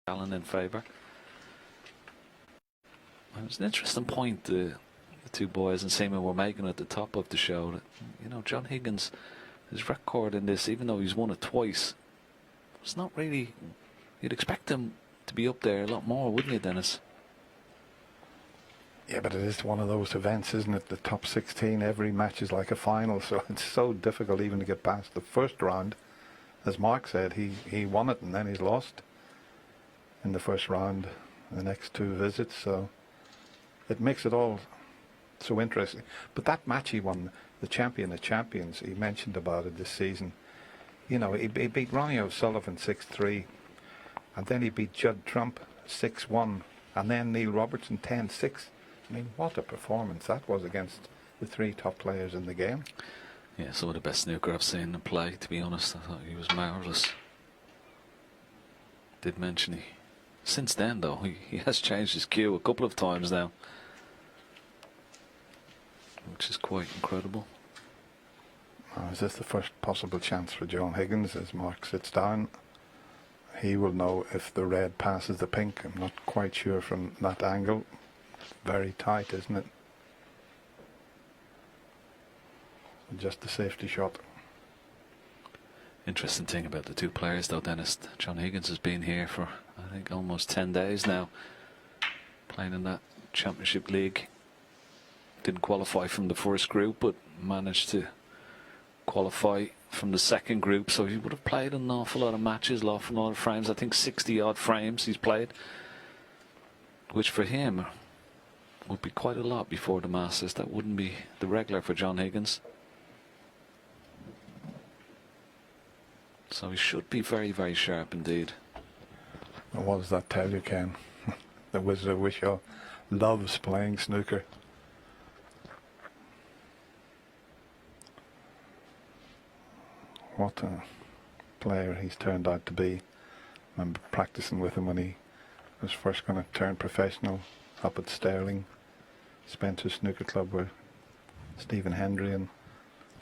Allen in favour. It was an interesting point the two boys and Seaman were making at the top of the show. That, you know, John Higgins, his record in this, even though he's won it twice, it's not really. You'd expect him to be up there a lot more, wouldn't you, Dennis? Yeah, but it is one of those events, isn't it? The top 16, every match is like a final, so it's so difficult even to get past the first round. As Mark said, he won it and then he's lost in the first round, the next two visits, so it makes it all so interesting. But that match he won, the champion of champions, he mentioned about it this season. You know, he beat Ronnie O'Sullivan 6-3, and then he beat Judd Trump 6-1, and then Neil Robertson 10-6. I mean, what a performance that was against the three top players in the game. Yeah, some of the best snooker I've seen him play, to be honest. I thought he was marvellous. Did mention he... Since then, though, he has changed his cue a couple of times now, which is quite incredible. Is this the first possible chance for John Higgins as Mark sits down? He will know if the red passes the pink. I'm not quite sure from that angle. Very tight, isn't it? Just a safety shot. Interesting thing about the two players, though, Dennis. John Higgins has been here for, I think, almost 10 days now, playing in that Championship League. Didn't qualify from the first group, but managed to qualify from the second group, so he would have played an awful lot of matches, an awful lot of frames. I think 60 odd frames he's played, which for him would be quite a lot before the Masters. That wouldn't be the regular for John Higgins. So he should be very, very sharp indeed. Well, what does that tell you, Ken? The Wizard of Wishaw loves playing snooker. What a player he's turned out to be. I remember practicing with him when he was first going to turn professional up at Stirling, Spencer Snooker Club, where Stephen Hendry and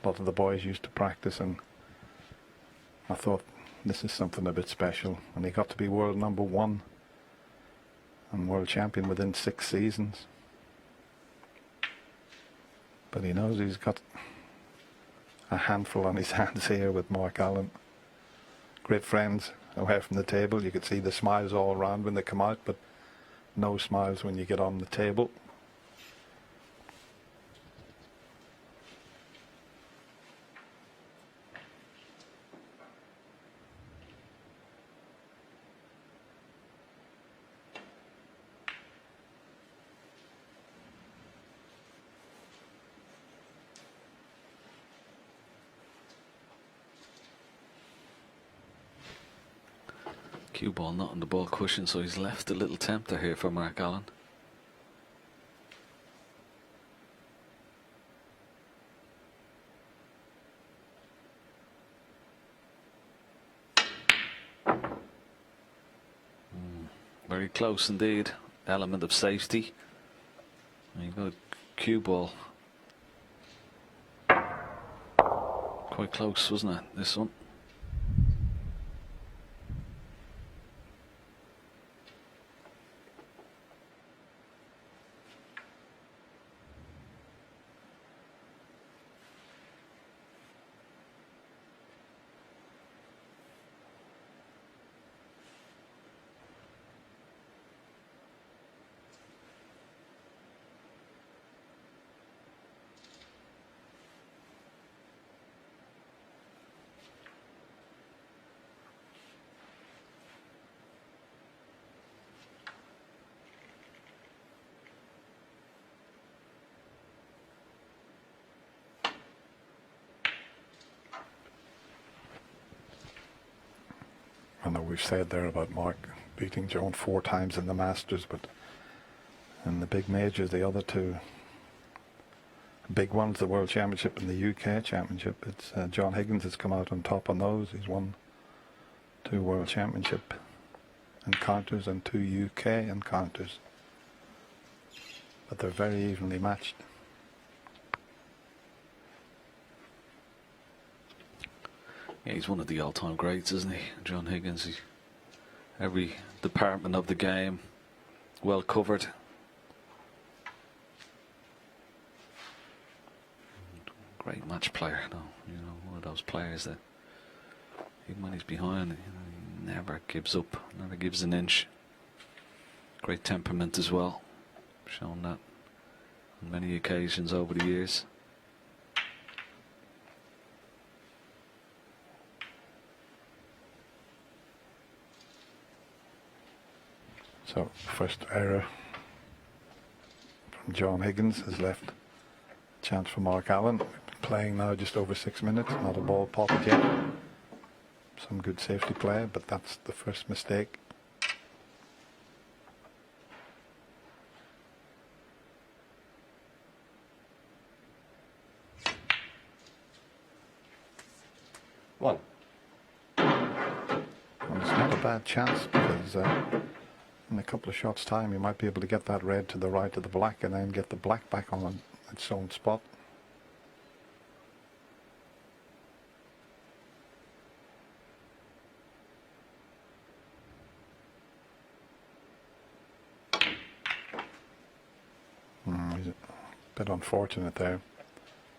a lot of the boys used to practice, and I thought this is something a bit special. And he got to be world number one and world champion within 6 seasons. But he knows he's got a handful on his hands here with Mark Allen. Great friends away from the table. You could see the smiles all around when they come out, but no smiles when you get on the table. Cue ball not on the ball cushion, so he's left a little tempter here for Mark Allen. Very close indeed. Element of safety. And you got a cue ball. Quite close, wasn't it, this one? I know we've said there about Mark beating Joan 4 times in the Masters, but in the big majors, the other two big ones, the World Championship and the UK Championship, it's John Higgins has come out on top on those. He's won 2 World Championship encounters and 2 UK encounters, but they're very evenly matched. Yeah, he's one of the all-time greats, isn't he, John Higgins? Every department of the game well covered. Great match player, though. You know, one of those players that even when he's behind, he never gives up, never gives an inch. Great temperament as well, shown that on many occasions over the years. So, first error from John Higgins has left a chance for Mark Allen. Playing now just over 6 minutes, not a ball potted yet. Some good safety play, but that's the first mistake. One. And it's not a bad chance because in a couple of shots' time you might be able to get that red to the right of the black and then get the black back on its own spot. He's a bit unfortunate there.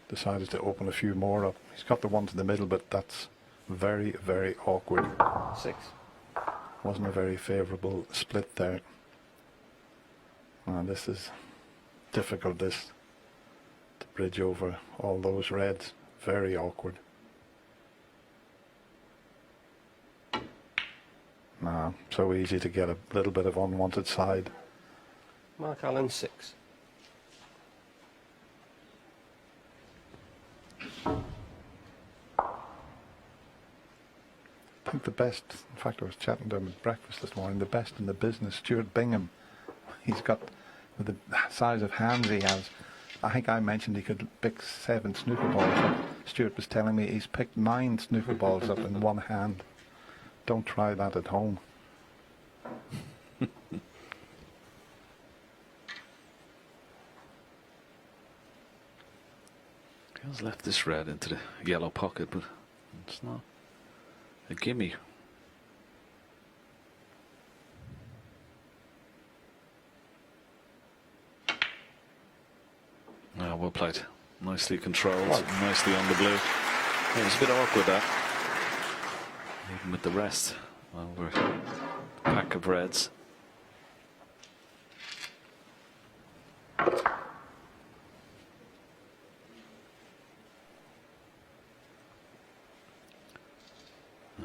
Decided to open a few more up. He's got the ones in the middle, but that's very, very awkward. 6. Wasn't a very favourable split there. This is difficult, this, to bridge over all those reds. Very awkward. So easy to get a little bit of unwanted side. Mark Allen 6. I think the best, in fact I was chatting to him at breakfast this morning, the best in the business, Stuart Bingham. He's got, with the size of hands he has, I think I mentioned he could pick 7 snooker balls up. Stuart was telling me he's picked 9 snooker balls up in one hand. Don't try that at home. He's left this red into the yellow pocket, but it's not a gimme. Oh, well played. Nicely controlled, nicely on the blue. Yeah, it's a bit awkward that. Even with the rest over a pack of reds.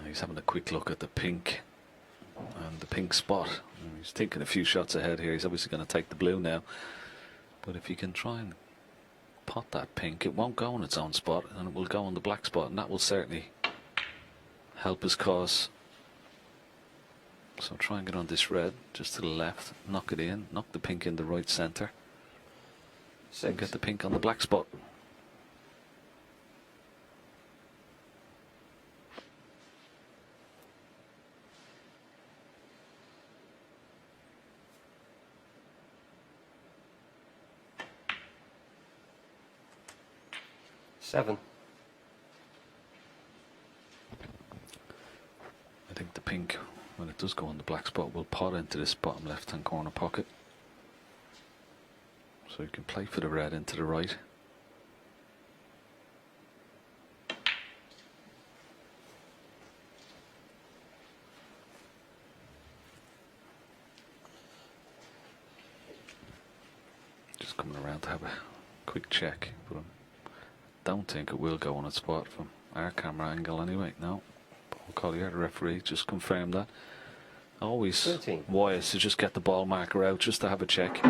He's having a quick look at the pink and the pink spot. He's taking a few shots ahead here. He's obviously going to take the blue now. But if he can try and pot that pink, it won't go on its own spot and it will go on the black spot, and that will certainly help his cause. So try and get on this red just to the left, knock it in, knock the pink in the right centre, and get the pink on the black spot. 7. I think the pink, when it does go on the black spot, will pot into this bottom left hand corner pocket. So you can play for the red into the right. Just coming around to have a quick check, but I don't think it will go on its spot from our camera angle anyway. No. Paul Collier, the referee, just confirmed that. Always 13. wise to just get the ball marker out just to have a check.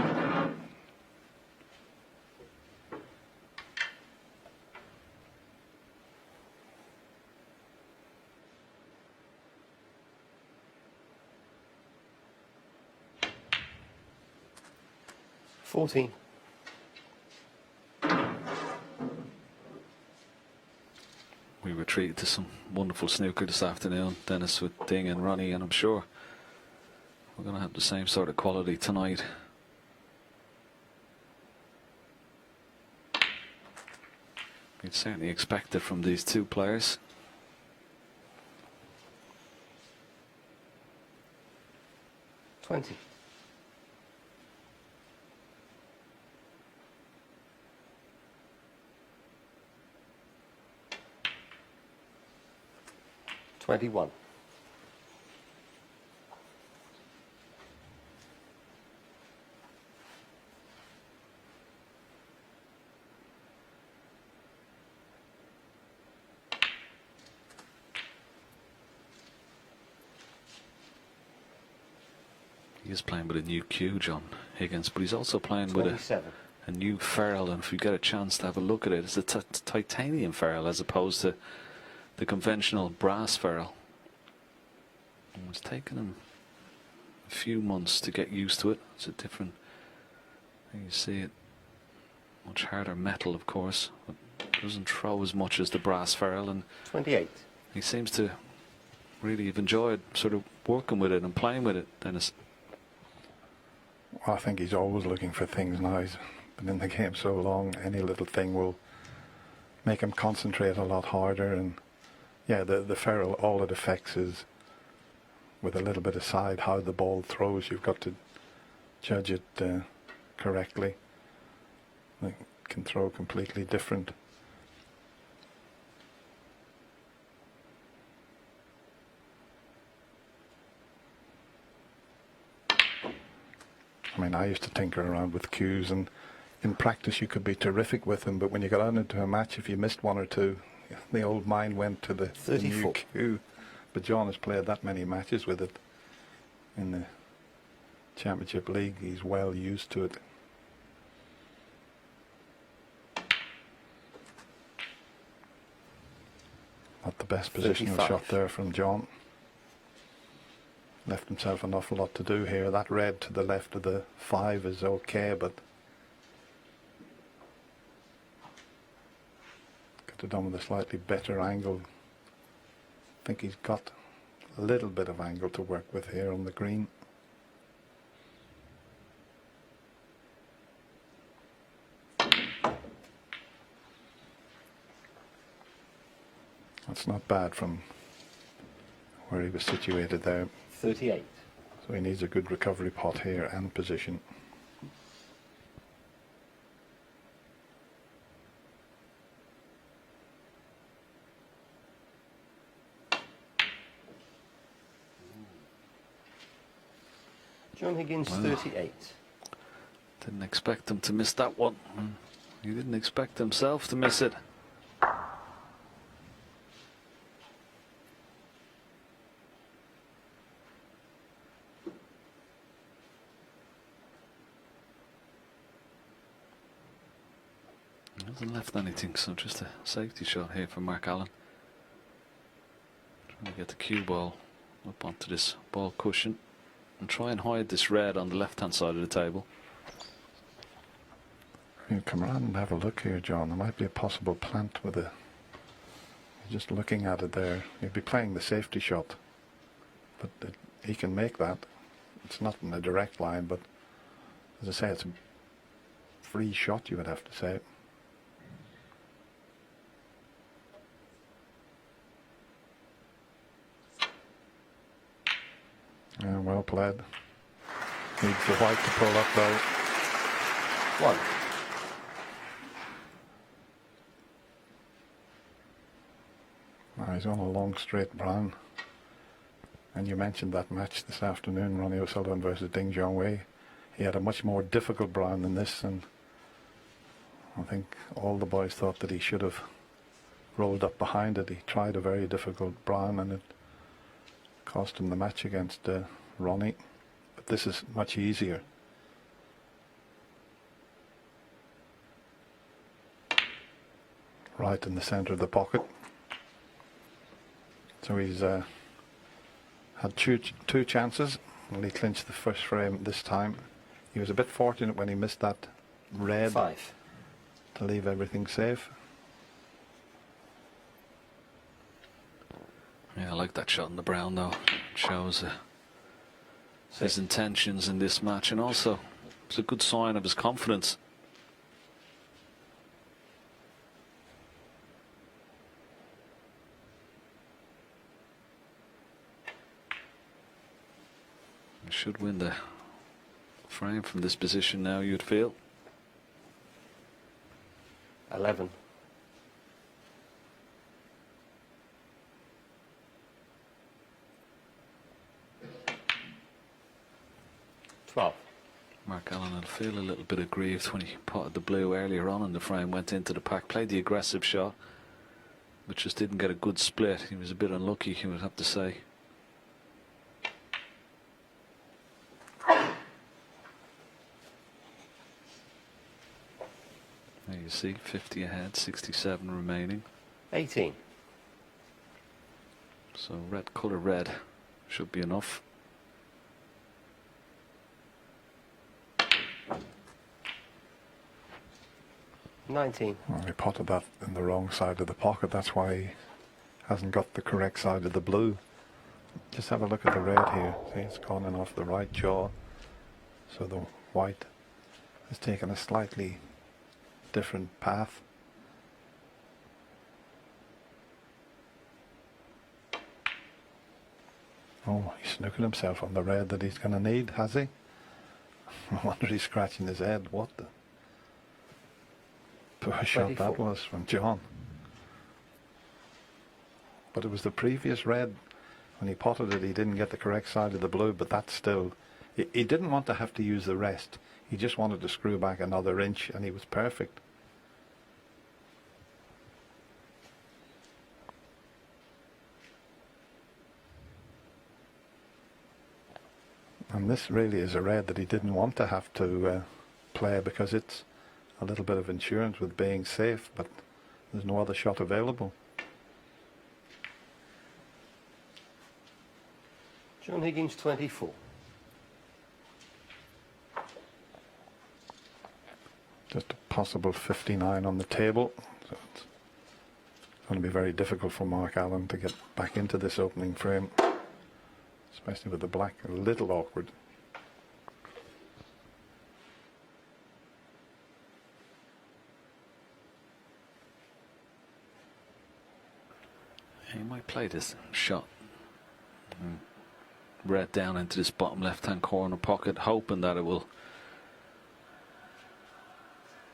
$14. We were treated to some wonderful snooker this afternoon, Dennis, with Ding and Ronnie, and I'm sure we're going to have the same sort of quality tonight. You'd certainly expect it from these two players. $20. $21. He is playing with a new cue, John Higgins, but he's also playing with 27. a new ferrule, and if you get a chance to have a look at it, it's a titanium ferrule as opposed to the conventional brass ferrule. And it's taken him a few months to get used to it. It's a different, you see it, much harder metal, of course, but it doesn't throw as much as the brass ferrule, and 28. he seems to really have enjoyed sort of working with it and playing with it, Dennis. Well, I think he's always looking for things now. He's been in the game so long, any little thing will make him concentrate a lot harder. And yeah, the ferrule, all it affects is, with a little bit of side, how the ball throws. You've got to judge it correctly. It can throw completely different. I mean, I used to tinker around with cues, and in practice you could be terrific with them, but when you got on into a match, if you missed one or two, the old mind went to the new 34. cue. But John has played that many matches with it in the Championship League. He's well used to it. Not the best positional 35. shot there from John. Left himself an awful lot to do here. That red to the left of the 5 is okay, but could have done with a slightly better angle. I think he's got a little bit of angle to work with here on the green. That's not bad from where he was situated there. 38. So he needs a good recovery pot here and position. John Higgins, Wow. 38. Didn't expect him to miss that one. He didn't expect himself to miss it. He hasn't left anything, so just a safety shot here for Mark Allen. Trying to get the cue ball up onto this ball cushion and try and hide this red on the left hand side of the table. You come around and have a look here, John. There might be a possible plant with a... Just looking at it there, he'd be playing the safety shot, but he can make that. It's not in a direct line, but as I say, it's a free shot, you would have to say. Yeah, well played. Needs the white to pull up though. 1. He's on a long straight brown. And you mentioned that match this afternoon, Ronnie O'Sullivan versus Ding Junhui. He had a much more difficult brown than this, and I think all the boys thought that he should have rolled up behind it. He tried a very difficult brown and it cost him the match against Ronnie. But this is much easier. Right in the centre of the pocket. So he's had two chances. Well, he clinched the first frame this time. He was a bit fortunate when he missed that red 5. to leave everything safe. Yeah, I like that shot in the brown though. It shows his 6. intentions in this match, and also it's a good sign of his confidence. He should win the frame from this position now, you'd feel. 11. 12. Mark Allen will feel a little bit aggrieved when he potted the blue earlier on in the frame, went into the pack, played the aggressive shot, but just didn't get a good split. He was a bit unlucky, he would have to say. There you see, 50 ahead, 67 remaining. 18. So colour red should be enough. 19. Well, he potted that in the wrong side of the pocket. That's why he hasn't got the correct side of the blue. Just have a look at the red here. See, it's gone in off the right jaw. So the white has taken a slightly different path. Oh, he's snookered himself on the red that he's going to need, has he? I wonder he's scratching his head. What the poor shot 24. that was from John. But it was the previous red. When he potted it, he didn't get the correct side of the blue, but that's still... He didn't want to have to use the rest. He just wanted to screw back another inch, and he was perfect. And this really is a red that he didn't want to have to play, because it's a little bit of insurance with being safe, but there's no other shot available. John Higgins, 24. Just a possible 59 on the table. So it's going to be very difficult for Mark Allen to get back into this opening frame, especially with the black. A little awkward. He might play this shot red down into this bottom left hand corner pocket, hoping that it will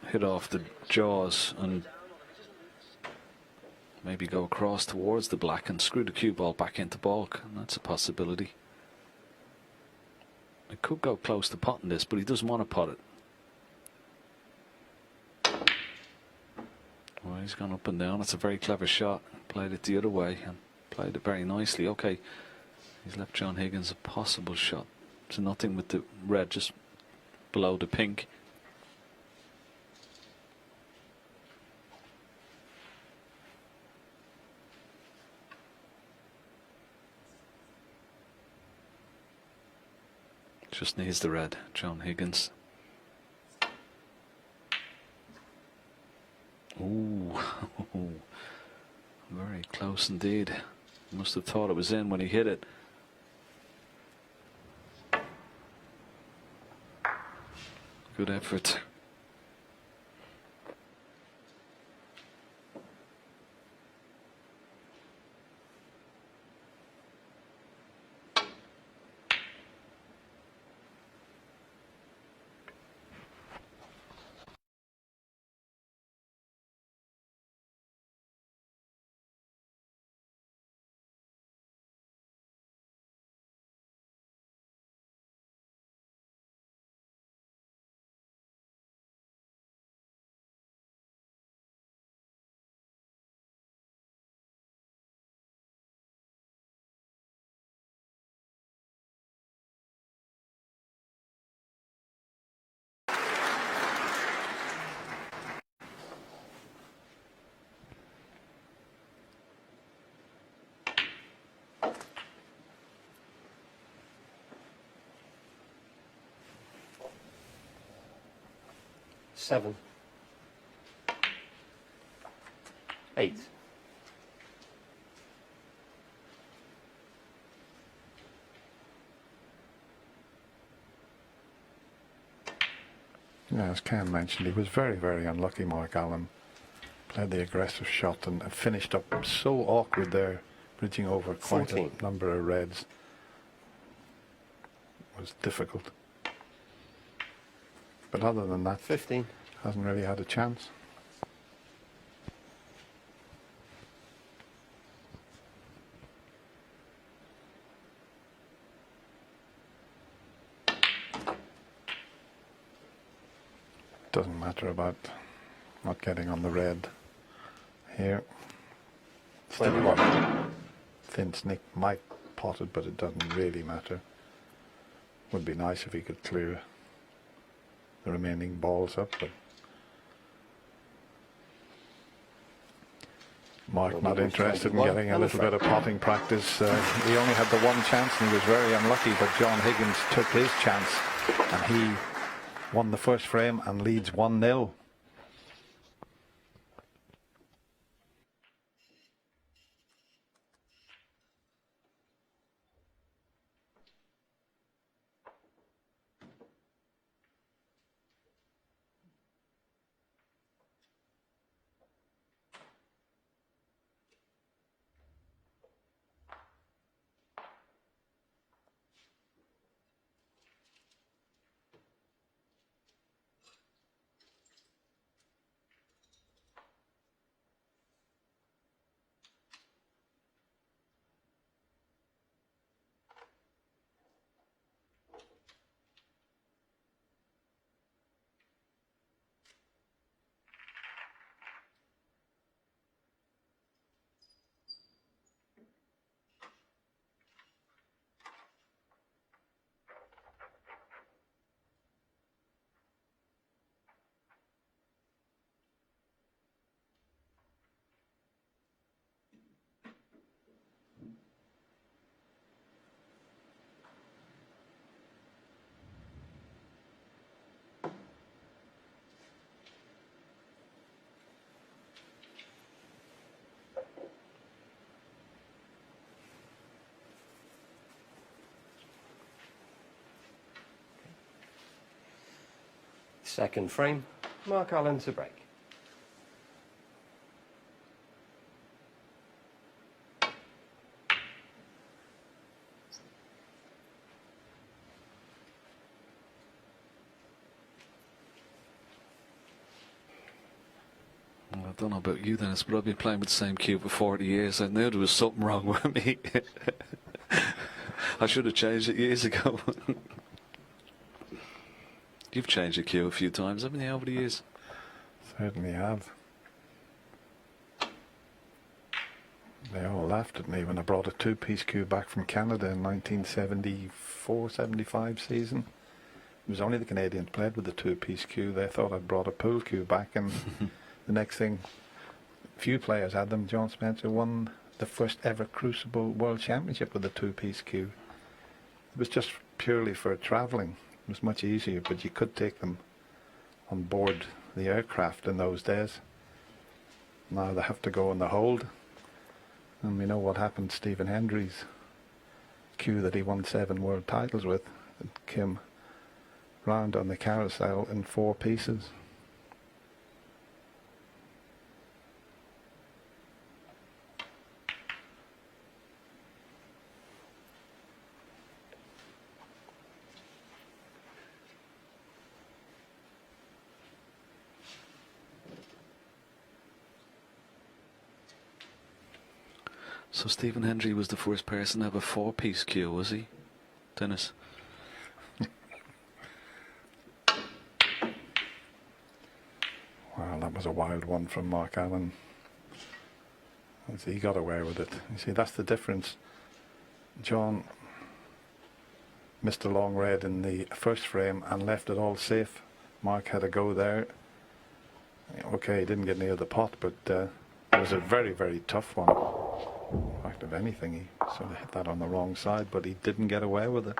hit off the jaws and maybe go across towards the black and screw the cue ball back into baulk. And that's a possibility. It could go close to potting this, but he doesn't want to pot it. Well, he's gone up and down. It's a very clever shot. Played it the other way and played it very nicely. Okay, he's left John Higgins a possible shot. So nothing with the red just below the pink. Just needs the red, John Higgins. Ooh, very close indeed. Must have thought it was in when he hit it. Good effort. 7. 8. Yeah, as Ken mentioned, he was very, very unlucky, Mark Allen. Played the aggressive shot and finished up so awkward there, bridging over quite 14. a number of reds. It was difficult. But other than that, 15. hasn't really had a chance. Doesn't matter about not getting on the red here. Still 21. thin snick, might pot it, but it doesn't really matter. Would be nice if he could clear the remaining balls up, but Mark not interested in getting a little bit of potting practice. He only had the one chance and he was very unlucky, but John Higgins took his chance and he won the first frame and leads 1-0. Second frame, Mark Allen to break. Well, I don't know about you, Dennis, but I've been playing with the same cue for 40 years. I knew there was something wrong with me. I should have changed it years ago. You've changed the cue a few times, haven't you, over the years? Certainly have. They all laughed at me when I brought a two-piece cue back from Canada in 1974-75 season. It was only the Canadians played with the two-piece cue. They thought I'd brought a pool cue back, and the next thing, few players had them. John Spencer won the first ever Crucible World Championship with a two-piece cue. It was just purely for travelling. It was much easier, but you could take them on board the aircraft in those days. Now they have to go in the hold. And we know what happened to Stephen Hendry's cue that he won 7 world titles with. It came round on the carousel in 4 pieces. So Stephen Hendry was the first person to have a 4-piece cue, was he, Dennis? Well, that was a wild one from Mark Allen. He got away with it. You see, that's the difference. John missed a long red in the first frame and left it all safe. Mark had a go there. Okay, he didn't get near the pot, but it was a very, very tough one. In fact, if anything, he sort of hit that on the wrong side, but he didn't get away with it.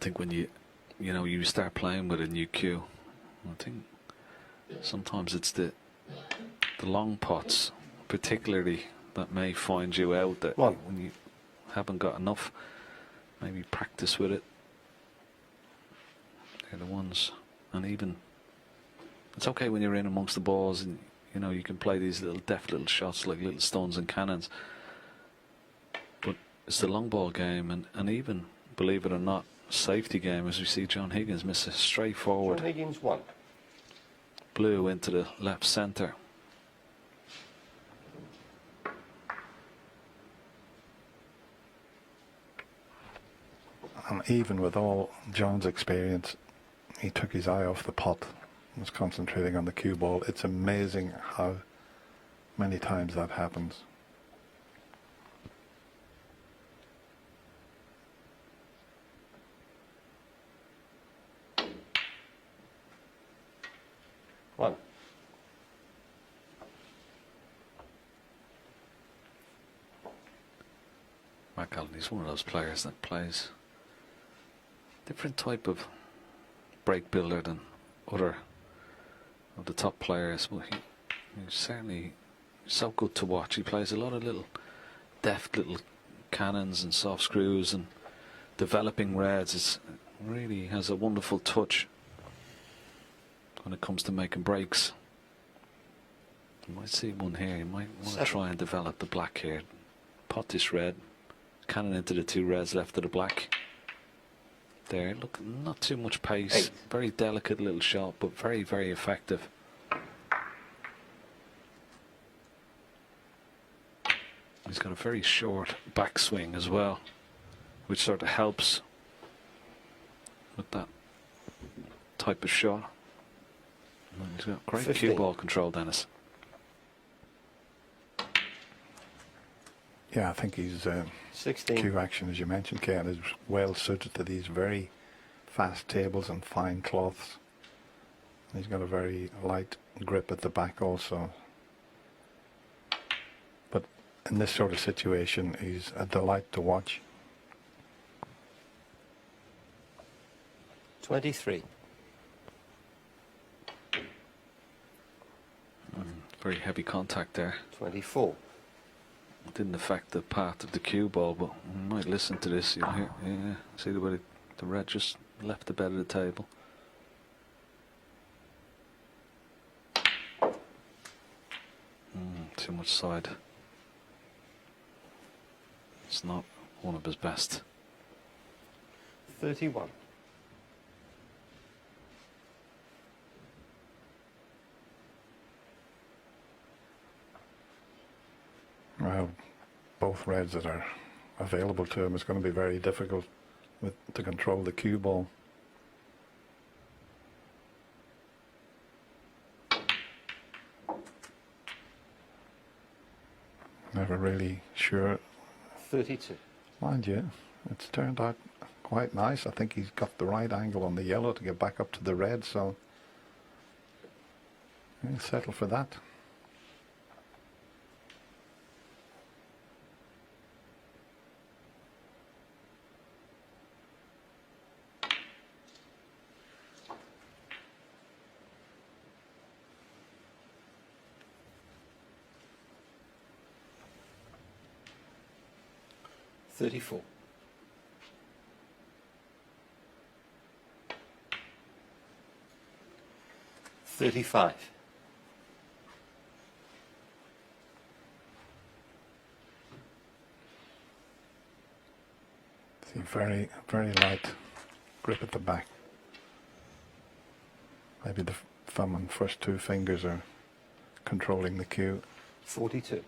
think when you start playing with a new cue, I think sometimes it's the long pots, particularly, that may find you out, that One. when you haven't got enough, maybe practice with it. They're the ones. And even it's okay when you're in amongst the balls and you can play these little deft little shots like little stones and cannons, but it's the long ball game, and even, believe it or not, safety game, as we see John Higgins miss a straight forward John Higgins 1. blue into the left centre. And even with all John's experience, he took his eye off the pot and was concentrating on the cue ball. It's amazing how many times that happens. One. Mark Allen, he's one of those players that plays different type of break builder than other of the top players, but he's certainly so good to watch. He plays a lot of little deft little cannons and soft screws and developing reds. It's really has a wonderful touch when it comes to making breaks. You might see one here. You might want to try and develop the black here. Pot this red, cannon into the two reds left of the black. There, look, not too much pace. 8. Very delicate little shot, but very, very effective. He's got a very short backswing as well, which sort of helps with that type of shot. And he's got great 15. cue ball control, Dennis. Yeah, I think his 16. cue action, as you mentioned, Ken, is well suited to these very fast tables and fine cloths. He's got a very light grip at the back also. But in this sort of situation, he's a delight to watch. 23. Very heavy contact there. 24. It didn't affect the path of the cue ball, but you might listen to this. You'll hear, yeah, see the way the red just left the bed of the table. Too much side. It's not one of his best. 31. Well, both reds that are available to him, it's going to be very difficult to control the cue ball. Never really sure. 32. Mind you, it's turned out quite nice. I think he's got the right angle on the yellow to get back up to the red, so he'll settle for that. $34. $35. See, very, very light grip at the back. Maybe the thumb and first two fingers are controlling the cue. 42.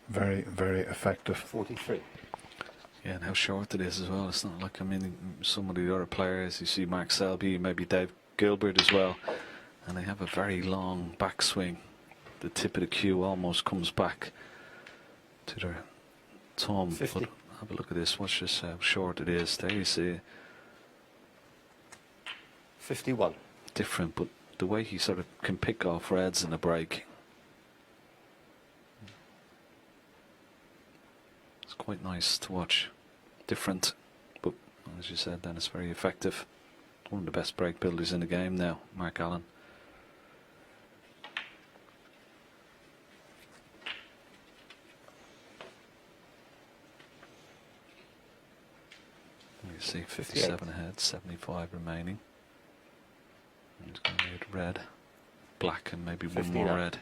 Very, very effective. 43. Yeah, and how short it is as well. It's not like, I mean, some of the other players, you see Mark Selby, maybe Dave Gilbert as well, and they have a very long backswing. The tip of the cue almost comes back to their thumb. 50. But have a look at this. Watch this, how short it is. There you see, 51. different, but the way he sort of can pick off reds in a break. It's quite nice to watch. Different, but as you said, then it's very effective. One of the best break builders in the game now, Mark Allen. You see 57 ahead, 75 remaining. And he's going to need red, black, and maybe one more red.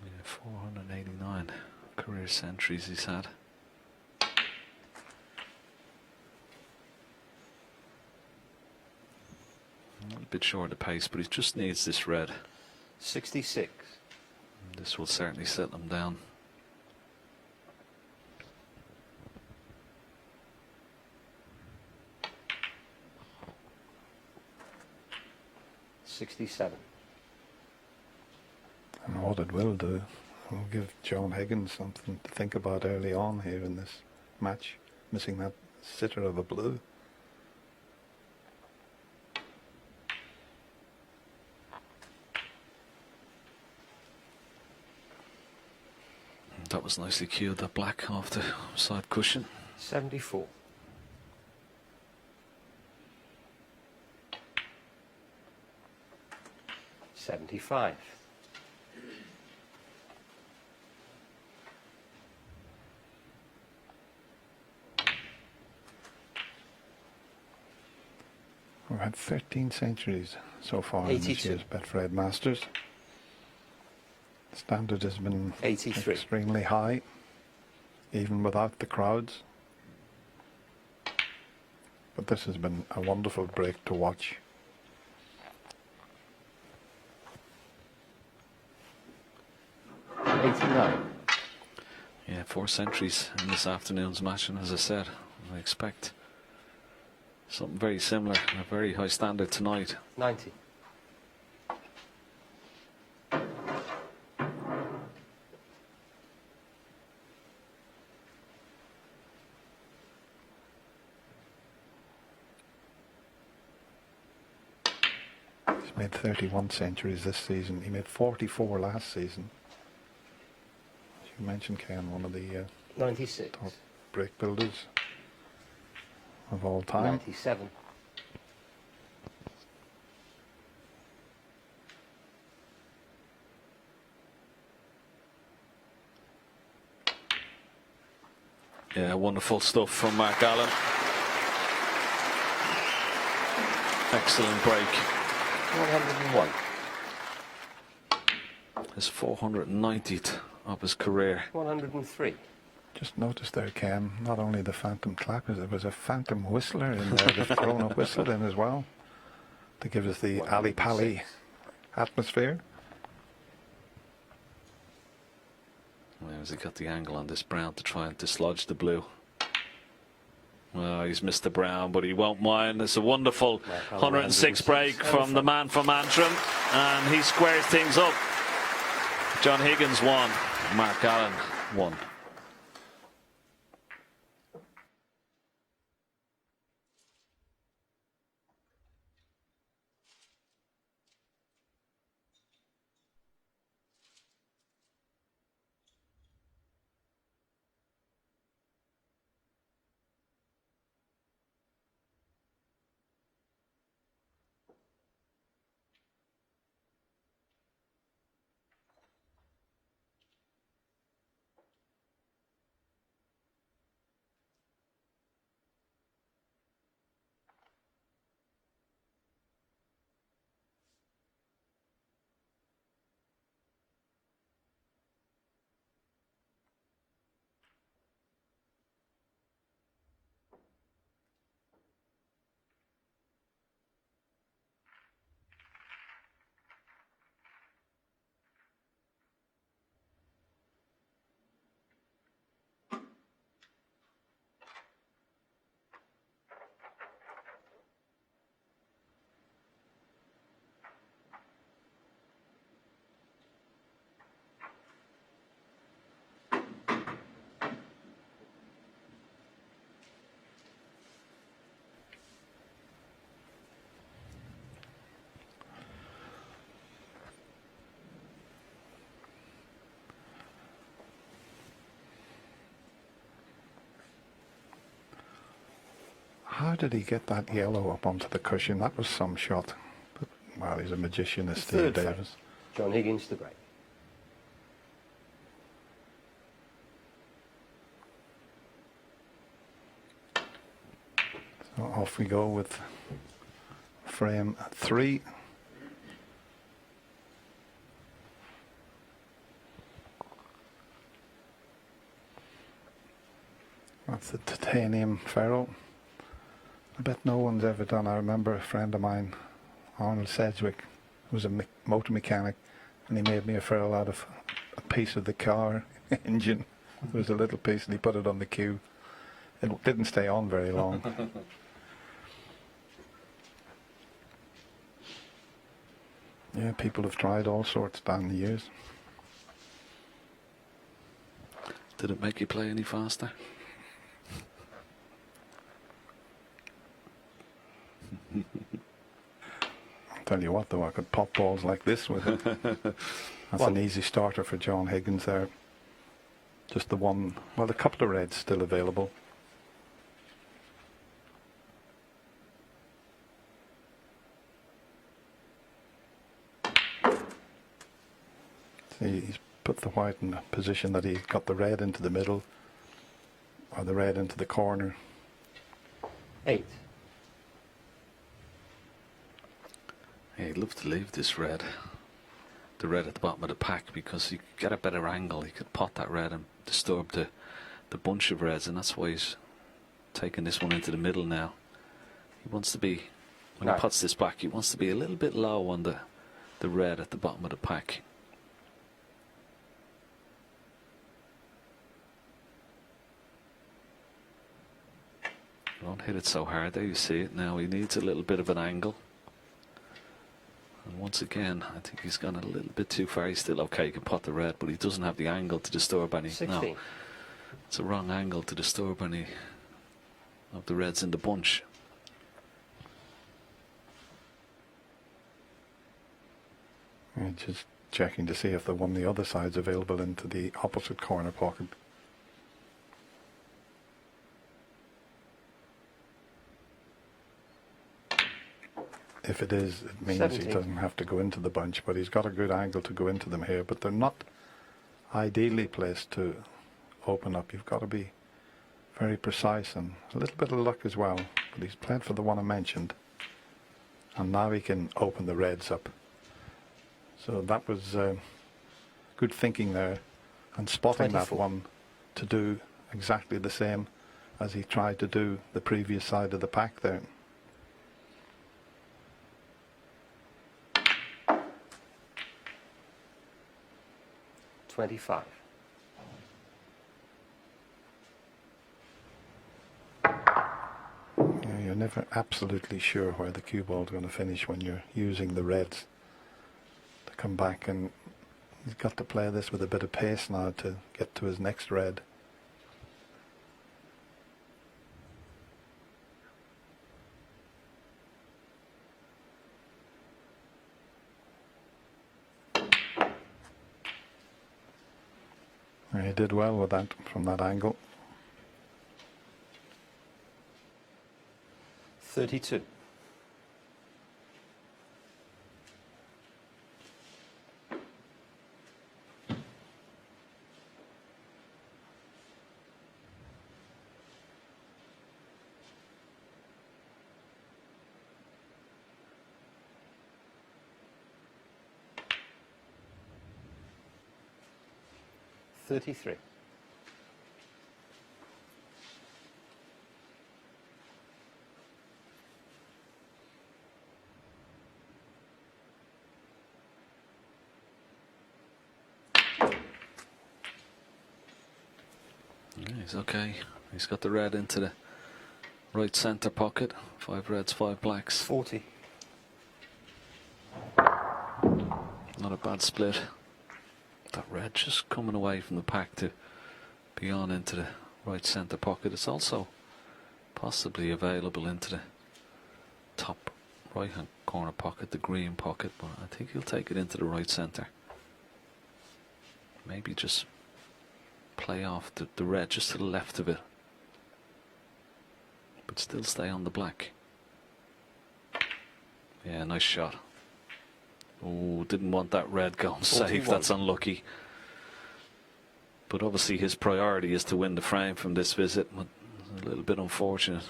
Yeah, 489 career centuries he's had. A bit short of pace, but he just needs this red. 66. And this will certainly settle him down. $67. And what it will do, will give John Higgins something to think about early on here in this match, missing that sitter of a blue. That was nicely cued, that black off the side cushion. 74. $75. We've had 13 centuries so far in this 82. year's Betfred Masters. Standard has been 83. extremely high, even without the crowds. But this has been a wonderful break to watch. Yeah, 4 centuries in this afternoon's match, and as I said, I expect something very similar, a very high standard tonight. 90. He's made 31 centuries this season. He made 44 last season. As you mentioned, Ken, one of the 96. top break builders of all time. 97. Yeah, wonderful stuff from Mark Allen. Excellent break. 101. His 490th of his career. 103. Just noticed there, Ken, not only the phantom clappers, there was a phantom whistler in there. They've thrown a whistle in as well to give us the Ali Pali atmosphere. Well, has he got the angle on this brown to try and dislodge the blue? Well, he's missed the brown, but he won't mind. It's a wonderful 106 break from the man from Antrim, and he squares things up. John Higgins won, Mark Allen won. How did he get that yellow up onto the cushion? That was some shot. But, well, he's a magician, is Steve Third Davis. frame. John Higgins to break. So off we go with frame 3. That's the titanium ferrule. I bet no one's ever done. I remember a friend of mine, Arnold Sedgwick, who was a motor mechanic, and he made me a ferrule out of a piece of the car engine. There was a little piece, and he put it on the cue. It didn't stay on very long. Yeah, people have tried all sorts down the years. Did it make you play any faster? I'll tell you what though, I could pop balls like this with it. That's an easy starter for John Higgins there. Just the one, well, a couple of reds still available. See, he's put the white in a position that he's got the red into the middle, or the red into the corner. 8. Yeah, he'd love to leave this red, the red at the bottom of the pack, because he could get a better angle. He could pot that red and disturb the bunch of reds, and that's why he's taking this one into the middle now. He wants to be, when he pots this back, he wants to be a little bit low on the red at the bottom of the pack. Don't hit it so hard there, you see it now. He needs a little bit of an angle. And once again, I think he's gone a little bit too far. He's still okay, he can pot the red, but he doesn't have the angle to disturb any. 16. No, it's a wrong angle to disturb any of the reds in the bunch. And just checking to see if the one the other side's available into the opposite corner pocket. If it is, it means 17. he doesn't have to go into the bunch, but he's got a good angle to go into them here. But they're not ideally placed to open up. You've got to be very precise and a little bit of luck as well. But he's played for the one I mentioned, and now he can open the reds up. So that was good thinking there, and spotting 24. that one to do exactly the same as he tried to do the previous side of the pack there. $25. You're never absolutely sure where the cue ball's going to finish when you're using the reds to come back, and he's got to play this with a bit of pace now to get to his next red. He did well with that from that angle. 32. $33. Yeah, he's okay. He's got the red into the right centre pocket. 5 reds, 5 blacks. 40. Not a bad split. That red just coming away from the pack to be on into the right centre pocket. It's also possibly available into the top right hand corner pocket, the green pocket, but I think he'll take it into the right centre. Maybe just play off the red just to the left of it. but still stay on the black. Yeah, nice shot. Oh, didn't want that red going safe. 41. That's unlucky. But obviously his priority is to win the frame from this visit. But a little bit unfortunate.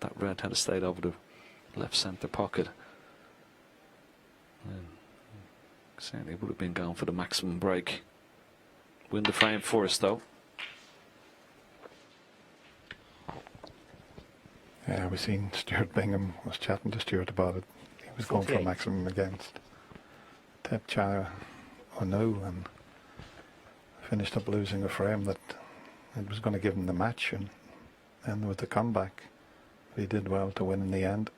That red had stayed over the left centre pocket. And certainly would have been going for the maximum break. Win the frame first though. Yeah, we seen Stuart Bingham was chatting to Stuart about it. He was going for 48. maximum against Tepcha Onu and finished up losing a frame that it was going to give him the match, and then there was the comeback. He did well to win in the end.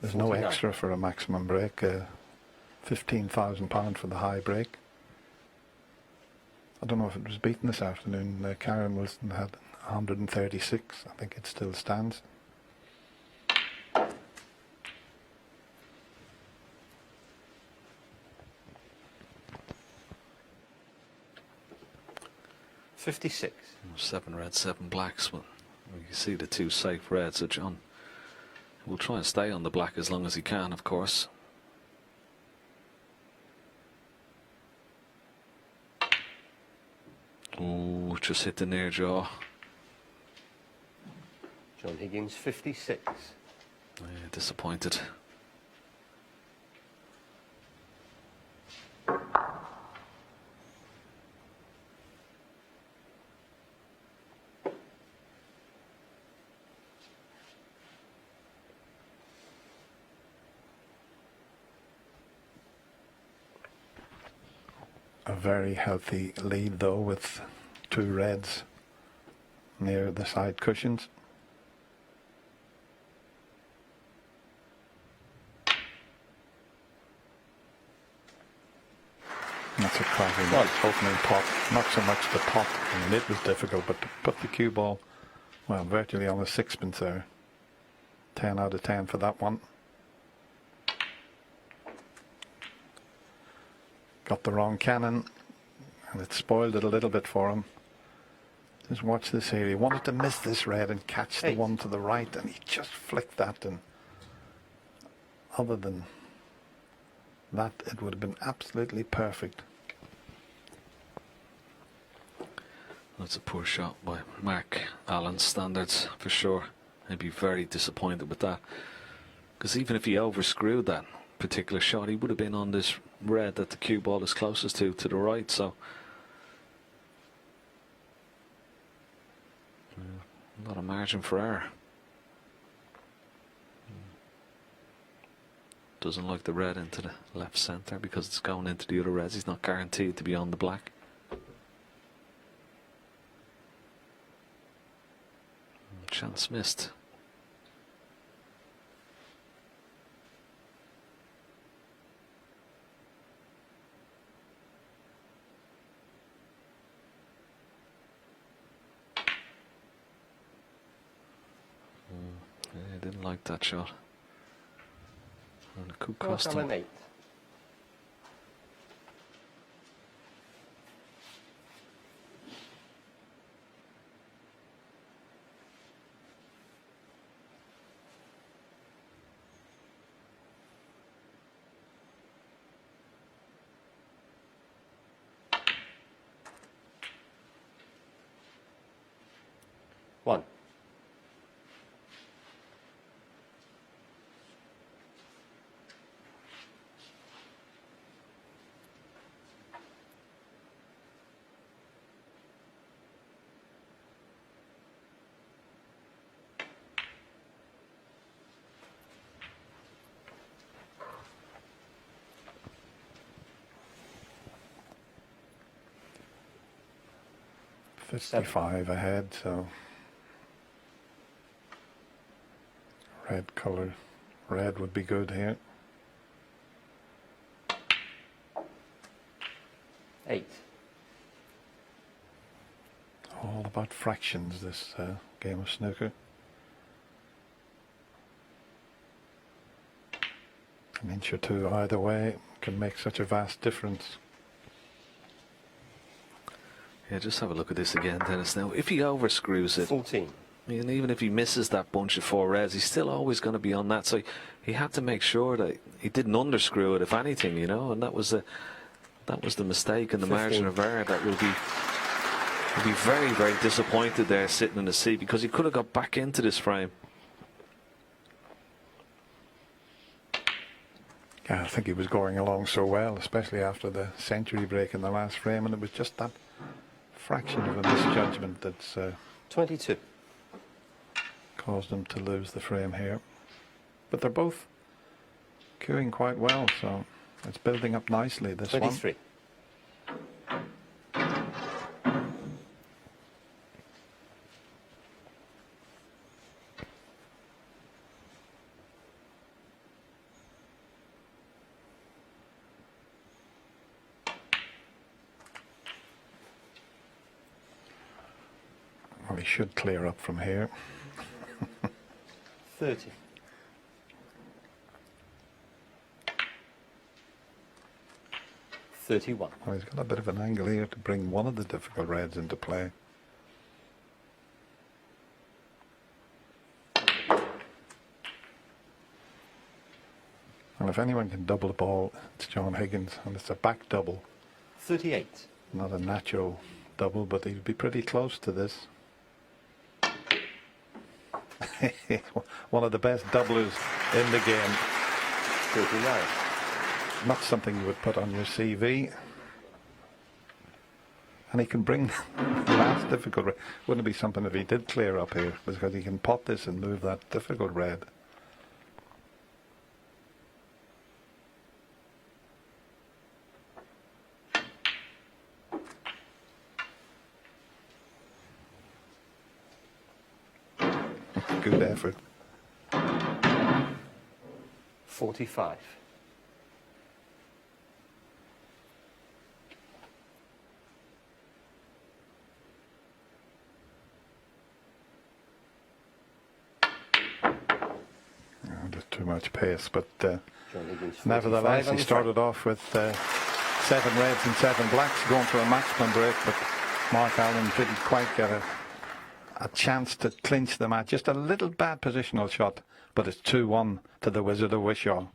There's no 49. extra for a maximum break. £15,000 for the high break. I don't know if it was beaten this afternoon. Karen Wilson had 136. I think it still stands. $56. 7 reds, 7 blacks. But you see the 2 safe reds. So John will try and stay on the black as long as he can, of course. Oh, just hit the near jaw. John Higgins, 56. Yeah, disappointed. A very healthy lead though, with 2 reds near the side cushions. That's a cracking opening pot. Not so much the pot, I mean, it was difficult, but to put the cue ball, well, virtually on a sixpence there. 10 out of 10 for that one. Got the wrong cannon, and it spoiled it a little bit for him. Just watch this here. He wanted to miss this red and catch the one to the right, and he just flicked that. And other than that, it would have been absolutely perfect. That's a poor shot by Mark Allen's standards, for sure. I'd be very disappointed with that. Because even if he overscrewed that particular shot, he would have been on this red that the cue ball is closest to the right. So a lot of margin for error. Doesn't like the red into the left centre because it's going into the other reds. He's not guaranteed to be on the black. Chance missed. Yeah, I didn't like that shot. And it could cost him. 8. One. $55 ahead, so red colour. Red would be good here. 8. All about fractions, this game of snooker. An inch or two either way can make such a vast difference. Yeah, just have a look at this again, Dennis. Now, if he overscrews it, 14. and even if he misses that bunch of 4 reds, he's still always going to be on that. So he had to make sure that he didn't underscrew it, if anything, you know. And that was the mistake and the 15. margin of error that will be very, very disappointed there sitting in the seat, because he could have got back into this frame. Yeah, I think he was going along so well, especially after the century break in the last frame, and it was just that fraction of a misjudgment that's 22. caused him to lose the frame here. But they're both queuing quite well, so it's building up nicely, this 23. Well, he should clear up from here. 30. 31. Well, he's got a bit of an angle here to bring one of the difficult reds into play. Well, if anyone can double the ball, it's John Higgins, and it's a back double. 38. Not a natural double, but he'd be pretty close to this. One of the best doublers in the game. 39. Not something you would put on your CV. And he can bring the last difficult red. Wouldn't it be something if he did clear up here, because he can pot this and move that difficult red. Good effort. 45. Just too much pace, but John Higgins, 45 nevertheless, on he the started off with 7 reds and 7 blacks, going for a maximum break, but Mark Allen didn't quite get a chance to clinch the match. Just a little bad positional shot, but it's 2-1 to the Wizard of Wishaw.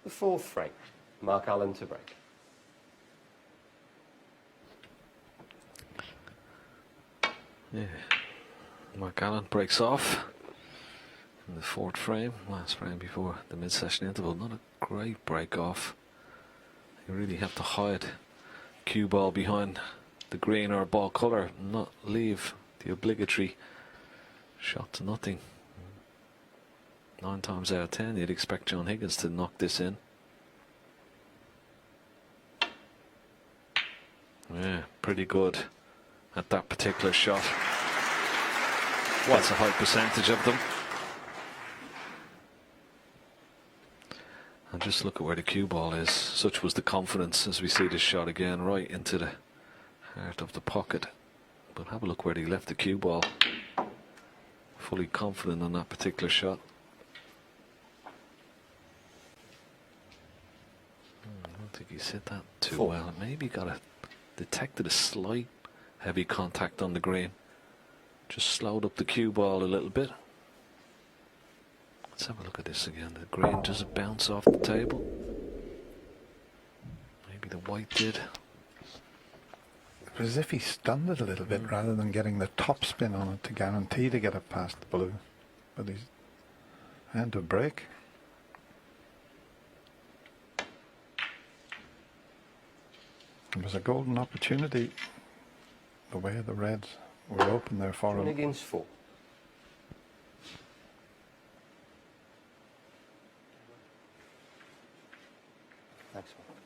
The 4th frame. Mark Allen to break. Yeah, Mark Allen breaks off in the 4th frame, last frame before the mid-session interval. Not a great break off. You really have to hide cue ball behind the green or ball colour, not leave the obligatory shot to nothing. 9 times out of 10 you'd expect John Higgins to knock this in. Yeah, pretty good at that particular shot. That's a high percentage of them. And just look at where the cue ball is. Such was the confidence as we see this shot again, right into the heart of the pocket. But have a look where he left the cue ball. Fully confident on that particular shot. I don't think he's hit that too well. Maybe detected a slight heavy contact on the green. Just slowed up the cue ball a little bit. Let's have a look at this again. The green doesn't bounce off the table. Maybe the white did. It was as if he stunned it a little bit rather than getting the top spin on it to guarantee to get it past the blue. But he's had to break. It was a golden opportunity the way the Reds were open there for him. Higgins 4. Thanks, Mark.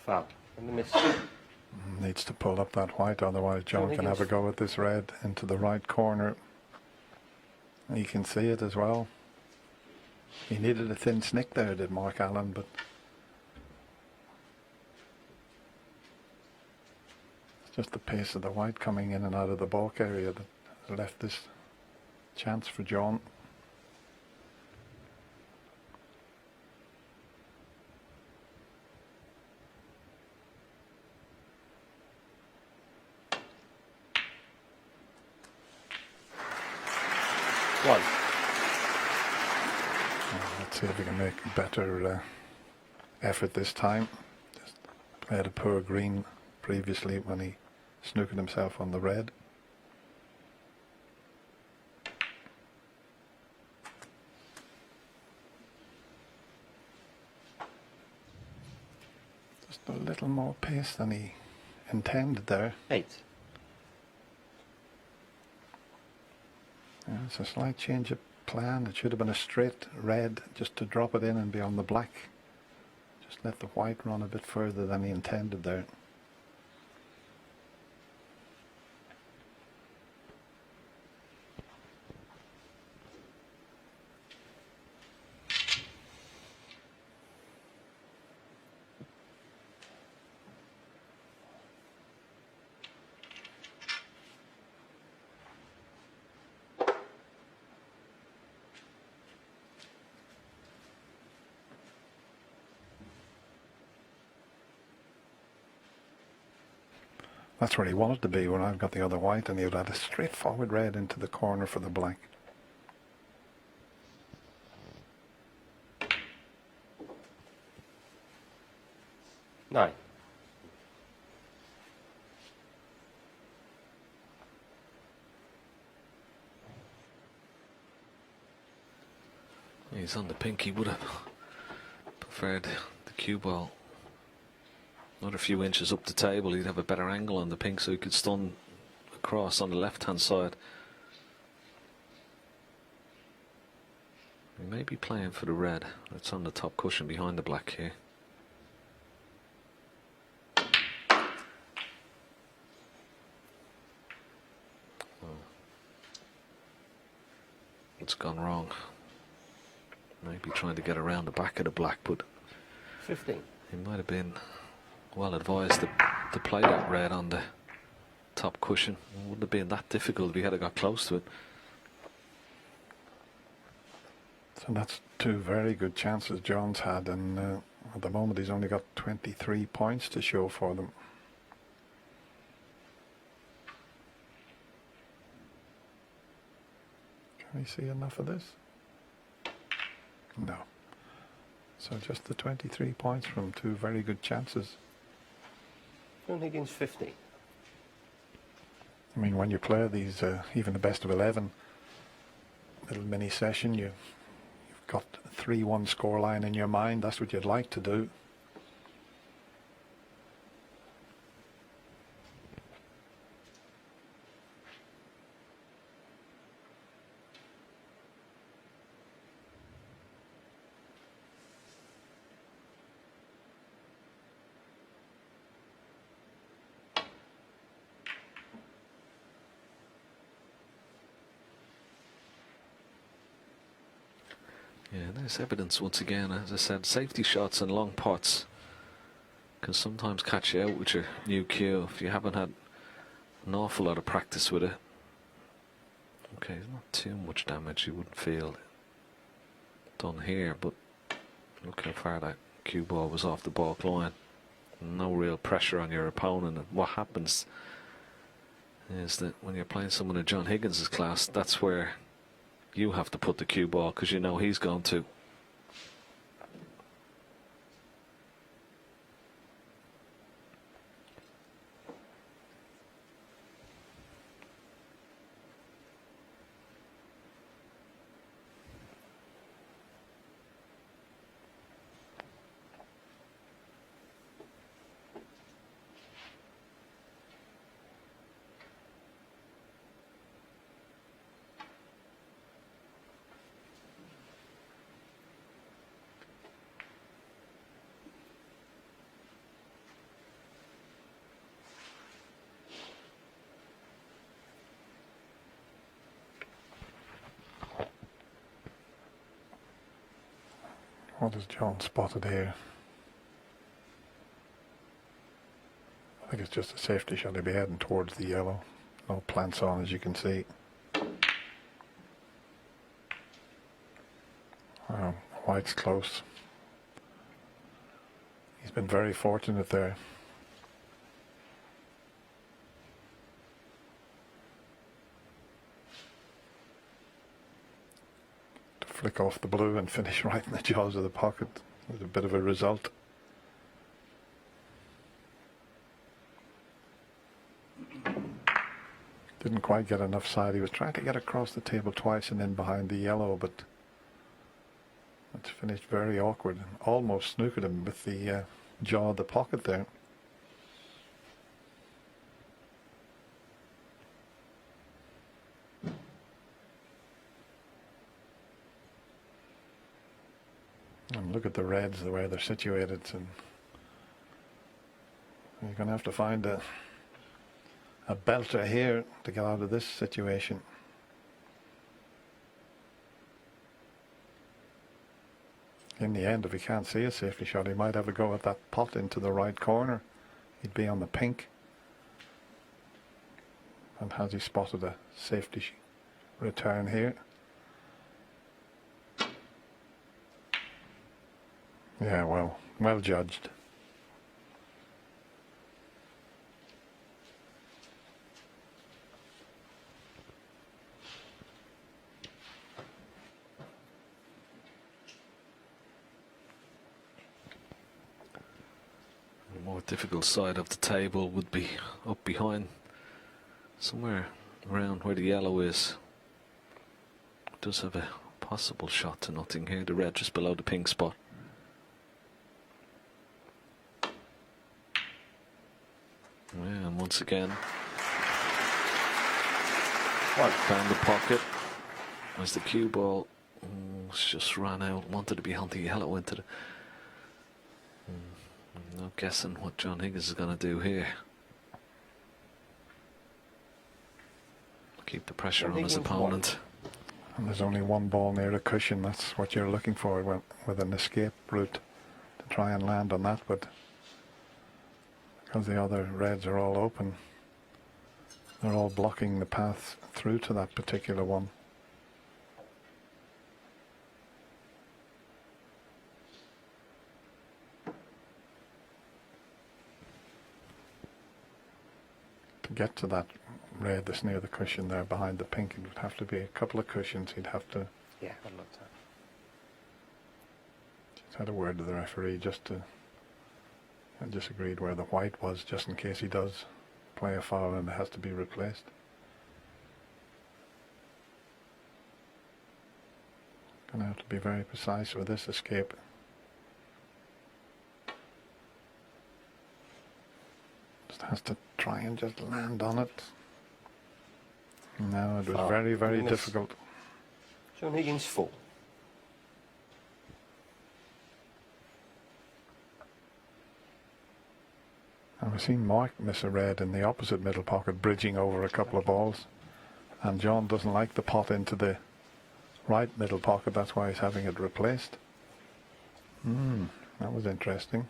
Foul. And the miss. Needs to pull up that white, otherwise John can have a go at this red into the right corner. You can see it as well. He needed a thin snick there, did Mark Allen, but it's just the pace of the white coming in and out of the bulk area that left this chance for John. One. Let's see if we can make a better effort this time. Just played a poor green previously when he snookered himself on the red. Just a little more pace than he intended there. 8. Yeah, it's a slight change of plan. It should have been a straight red just to drop it in and be on the black. Just let the white run a bit further than he intended there. That's where he wanted to be when I've got the other white, and he would have a straightforward red into the corner for the black. Nine. He's on the pink. He would have preferred the cue ball another few inches up the table. He'd have a better angle on the pink, so he could stun across on the left hand side. He may be playing for the red that's on the top cushion behind the black here. It's gone wrong. Maybe trying to get around the back of the black, but 15. he might have been well advised to play that red on the top cushion. It wouldn't have been that difficult if he had got close to it. So that's two very good chances John's had, and at the moment he's only got 23 points to show for them. Can we see enough of this? No. So just the 23 points from two very good chances. Higgins 50. I mean, when you play these, even the best of 11 little mini session, you've got 3-1 scoreline in your mind. That's what you'd like to do. Yeah, there's evidence once again. As I said, safety shots and long pots can sometimes catch you out with your new cue if you haven't had an awful lot of practice with it. Okay, not too much damage you wouldn't feel done here, but look how far that cue ball was off the baulk line. No real pressure on your opponent, and what happens is that when you're playing someone in John Higgins' class, that's where you have to put the cue ball because you know he's going to. What has John spotted here? I think it's just a safety shot. He'll be heading towards the yellow. No plants on, as you can see. White's close. He's been very fortunate there. To flick off the blue and finish right in the jaws of the pocket was a bit of a result. Didn't quite get enough side. He was trying to get across the table twice and in behind the yellow, but it's finished very awkward. Almost snookered him with the jaw of the pocket there. And look at the reds, the way they're situated. And you're going to have to find a belter here to get out of this situation. In the end, if he can't see a safety shot, he might have a go at that pot into the right corner. He'd be on the pink. And has he spotted a safety return here? Yeah, well judged. The more difficult side of the table would be up behind, somewhere around where the yellow is. It does have a possible shot to nothing here. The red just below the pink spot. Yeah, and once again, found the pocket as the cue ball just ran out. Wanted to be on the yellow into the. No guessing what John Higgins is going to do here. Keep the pressure on his opponent. And there's only one ball near a cushion. That's what you're looking for with an escape route to try and land on that, but because the other reds are all open, they're all blocking the path through to that particular one. To get to that red that's near the cushion there behind the pink, it would have to be a couple of cushions. He'd have to. Yeah, I'd love that. Just had a word to the referee just to. I disagreed where the white was, just in case he does play a foul and it has to be replaced. Gonna have to be very precise with this escape. Just has to try and just land on it. No, it was very, very difficult. John Higgins full. And we've seen Mark miss a red in the opposite middle pocket, bridging over a couple of balls. And John doesn't like the pot into the right middle pocket. That's why he's having it replaced. That was interesting.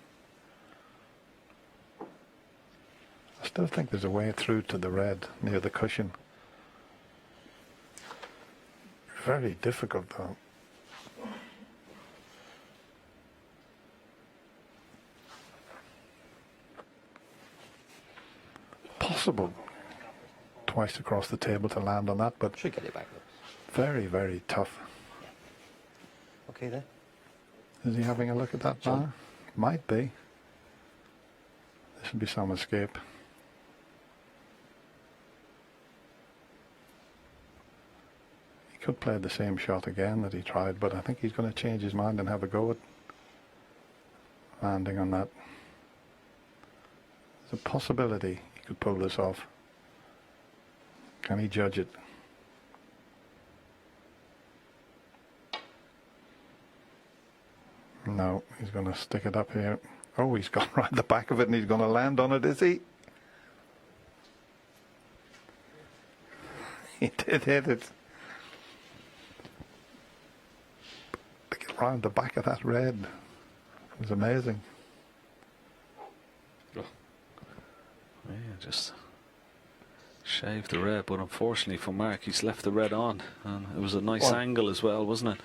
I still think there's a way through to the red near the cushion. Very difficult though. Possible twice across the table to land on that, but Should get it back. very, very tough. Okay there. Is he having a look at that now? Might be. This would be some escape. He could play the same shot again that he tried, but I think he's going to change his mind and have a go at landing on that. There's a possibility he could pull this off. Can he judge it? No, he's going to stick it up here. Oh, he's gone right the back of it and he's going to land on it, is he? He did hit it. To get round the back of that red. It was amazing. Yeah, just shaved the red, but unfortunately for Mark, he's left the red on, and it was a nice angle as well, wasn't it?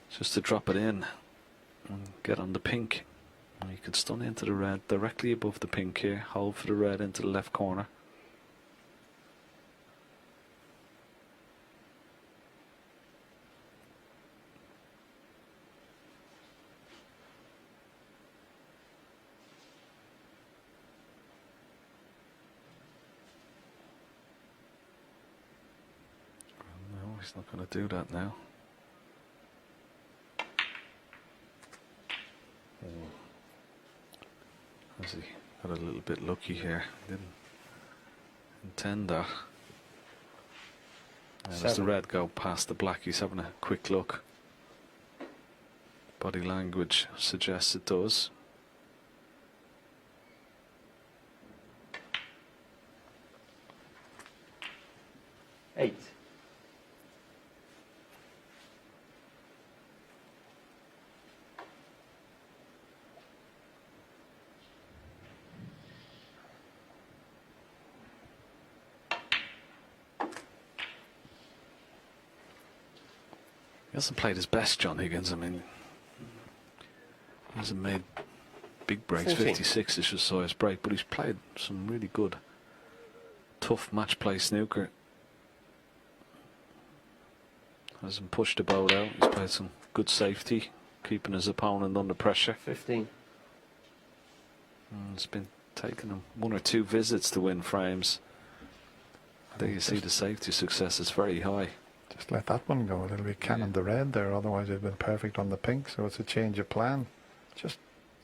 Just to drop it in and get on the pink. And you could stun into the red directly above the pink here, hold for the red into the left corner. No, he's not going to do that now. As he got a little bit lucky here, didn't intend that. And as the red go past the black, he's having a quick look. Body language suggests it does. Eight. He hasn't played his best, John Higgins. I mean, he hasn't made big breaks. 14. 56 is his size break, but he's played some really good, tough match play snooker. Hasn't pushed the boat out. He's played some good safety, keeping his opponent under pressure. 15. It's been taking him one or two visits to win frames. There you see the safety success is very high. Just let that one go. It'll be cannon the red there, otherwise it'd been perfect on the pink, so it's a change of plan. Just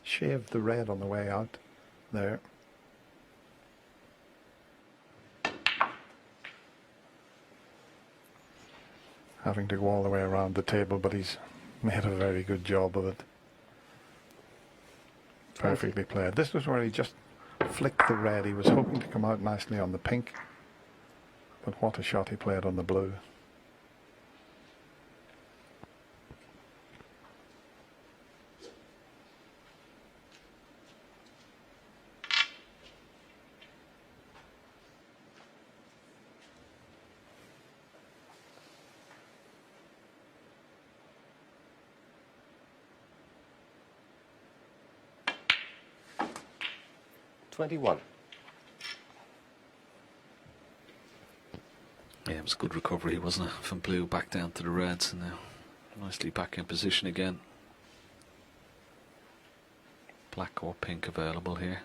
shave the red on the way out there. Having to go all the way around the table, but he's made a very good job of it. Perfectly played. This was where he just flicked the red. He was hoping to come out nicely on the pink, but what a shot he played on the blue. $21. Yeah, it was a good recovery, wasn't it? From blue back down to the reds, and now nicely back in position again. Black or pink available here.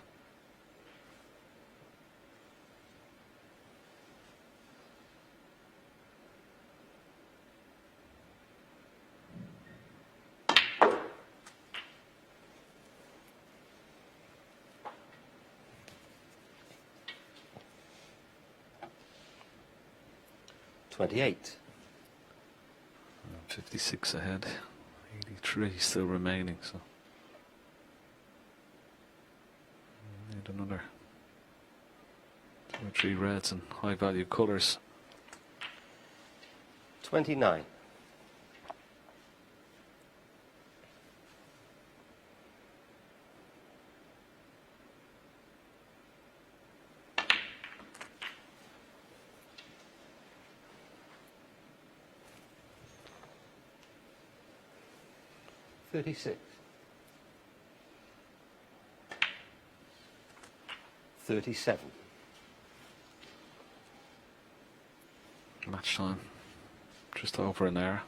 $28. 56 ahead. 83 still remaining, so need another 2 or 3 reds and high value colours. 29. 36. 37. Match time. Just over an hour.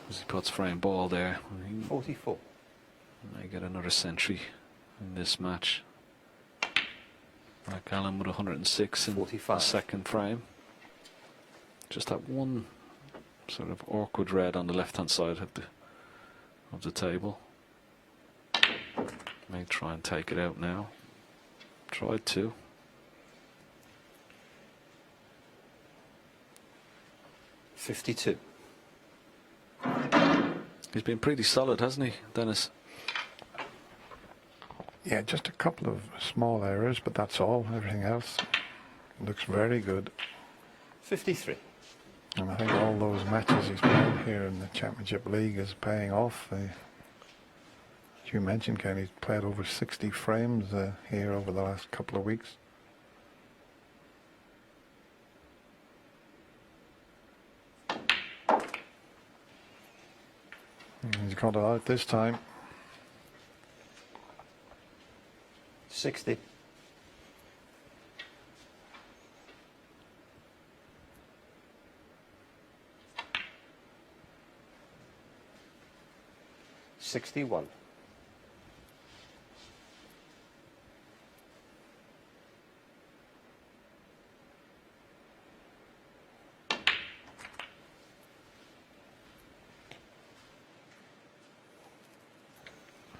As he puts frame ball there. 44. May get another century in this match. Mark Allen with 106 in 45. the second frame. Just that one sort of awkward red on the left hand side of the table. May try and take it out now. Tried to. $52. He's been pretty solid, hasn't he, Dennis? Yeah, just a couple of small errors, but that's all. Everything else looks very good. 53. And I think all those matches he's played here in the Championship League is paying off. As you mentioned, Ken, he's played over 60 frames here over the last couple of weeks. And he's got it out this time. 60. $61.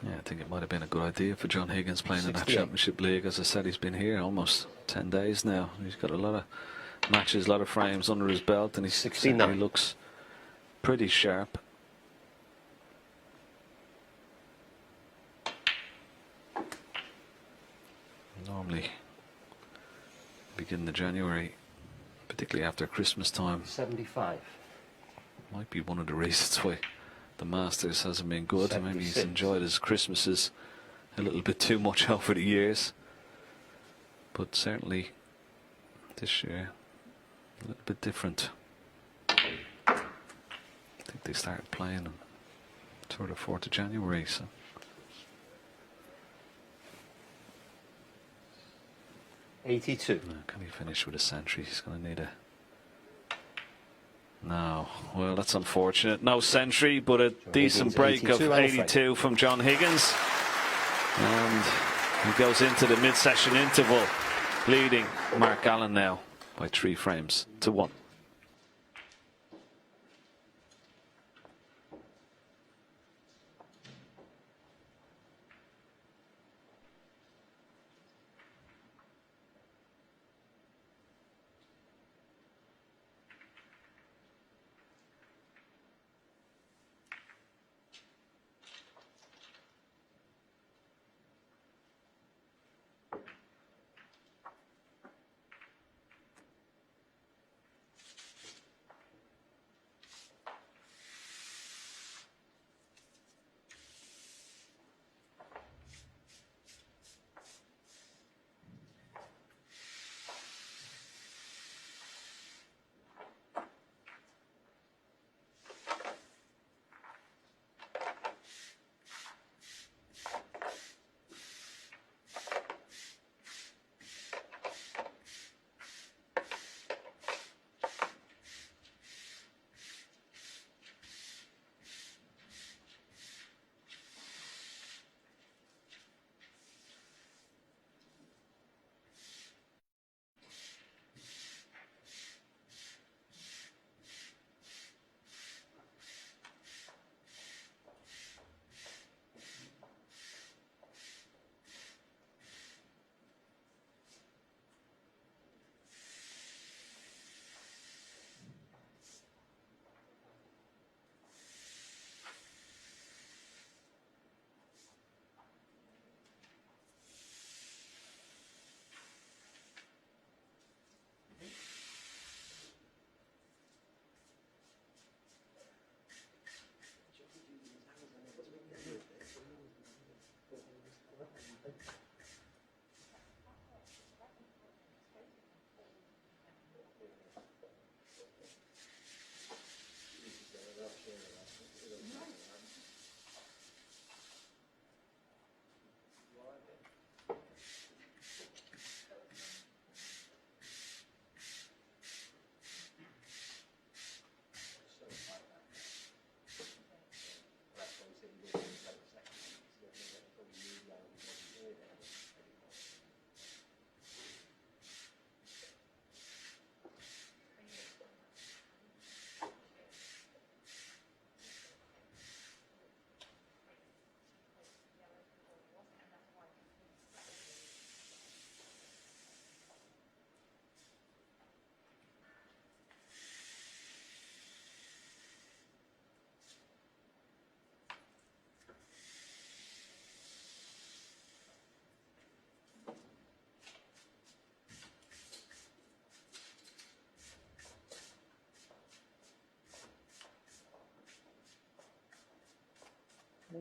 Yeah, I think it might have been a good idea for John Higgins playing in that 68. Championship League. As I said, he's been here almost 10 days now. He's got a lot of matches, a lot of frames under his belt, and he 69. certainly looks pretty sharp. Normally, beginning of January, particularly after Christmas time, 75. might be one of the reasons why the Masters hasn't been good. Maybe he's 76. enjoyed his Christmases a little bit too much over the years. But certainly this year, a little bit different. I think they started playing on 3rd or 4th of January. So 82. can he finish with a century? He's going to need a... No, well, that's unfortunate. No century, but a decent Higgins, break of 82 and a frame. 82 from John Higgins. And he goes into the mid-session interval, leading Mark Allen now by 3 frames to 1. Put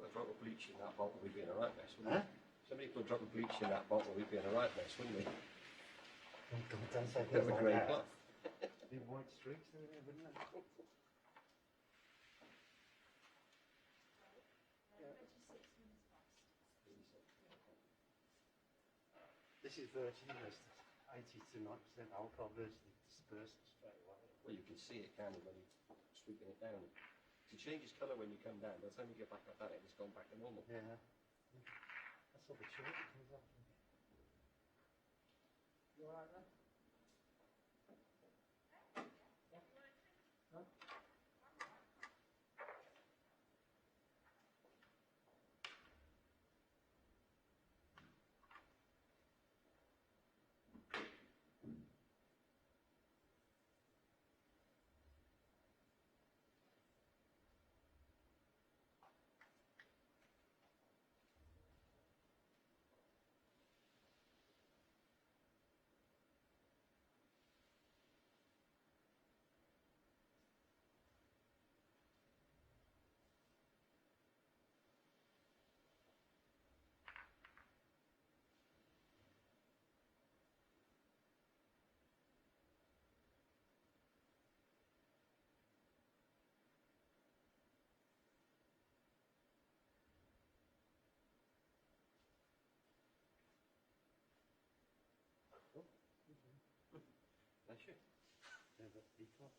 a drop of bleach in that bottle, we'd be in a right mess, wouldn't we? Somebody put a drop of bleach in that bottle, we'd be in a right mess, wouldn't we? Don't say Bit of a grey that. cloth. The white streaks in there, wouldn't it? This is virtually just 80 to 90% alcohol virtually dispersed straight away. Well, you can see it, can you, when you're sweeping it down. It changes colour when you come down. By the time you get back up at it, it's gone back to normal. Yeah. That's all the short it comes off. You alright then? Bless you. Yeah, but equal.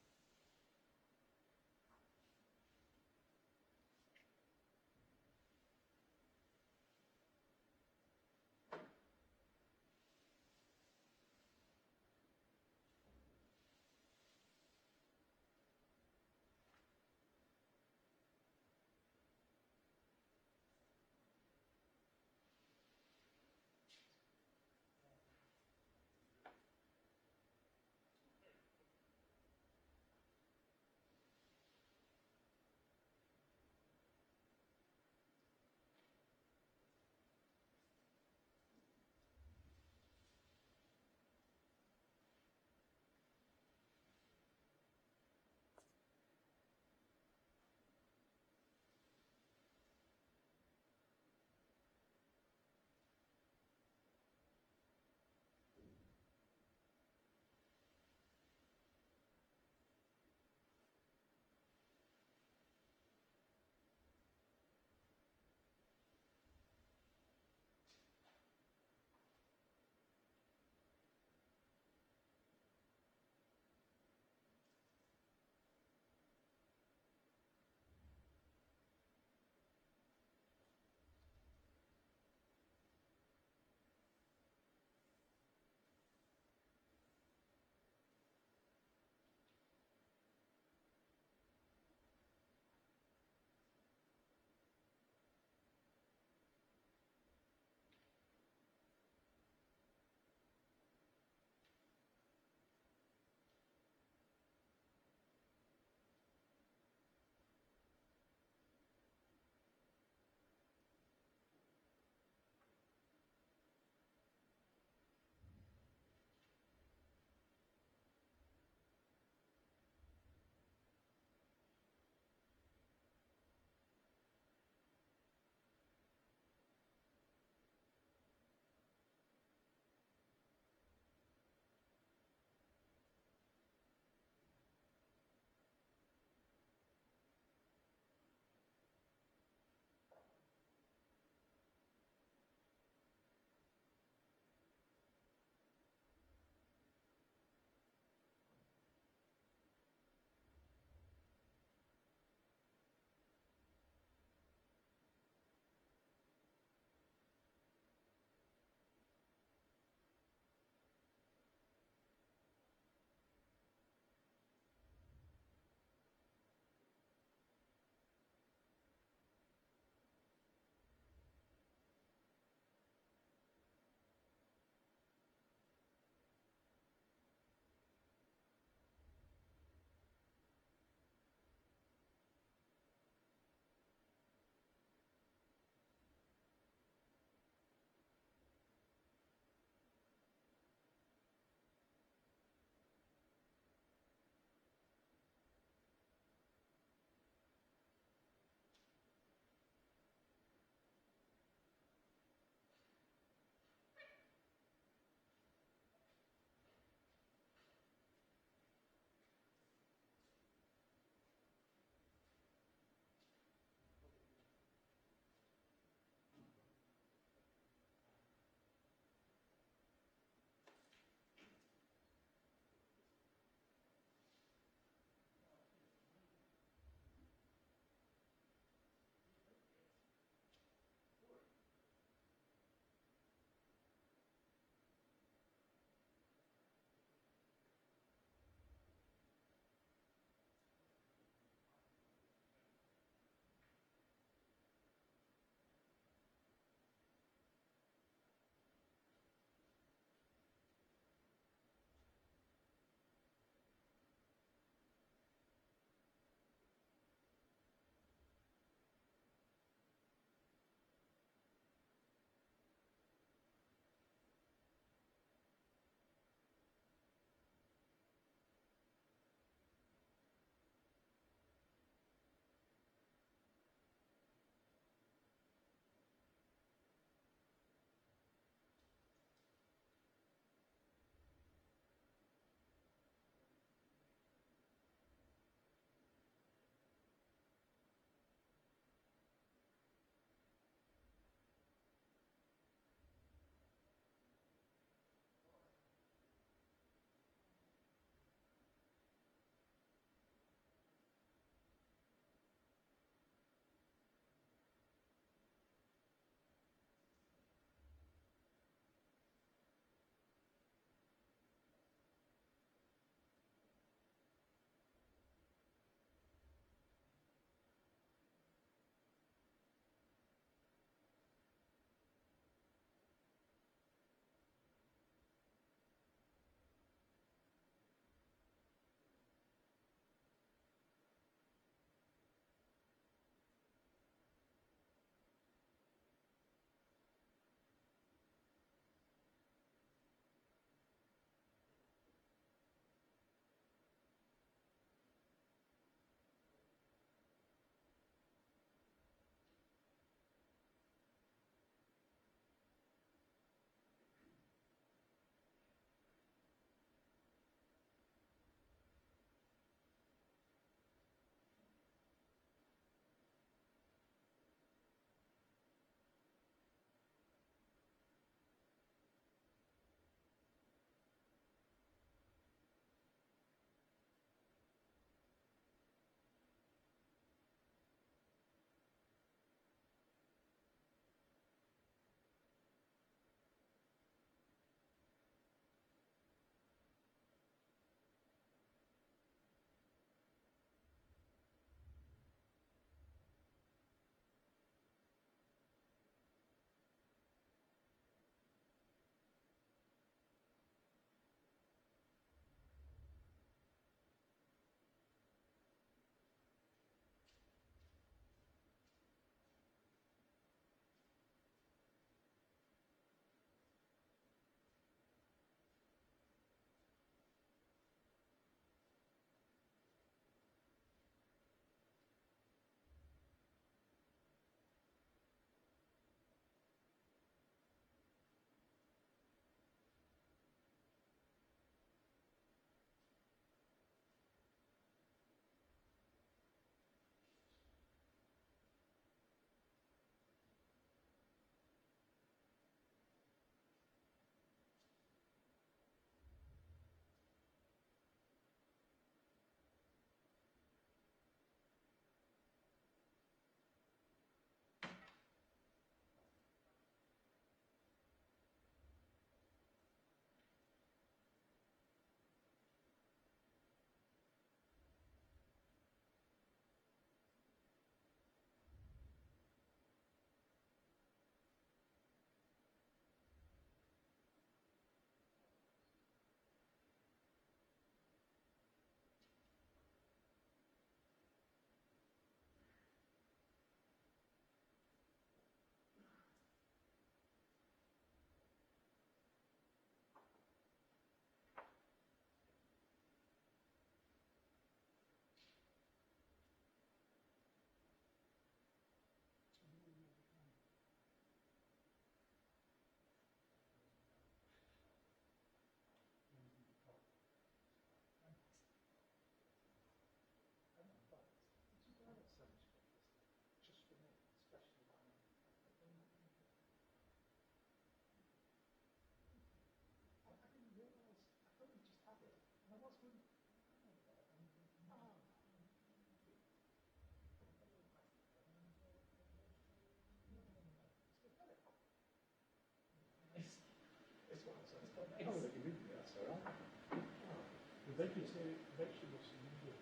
Would like you to vegetables and meat?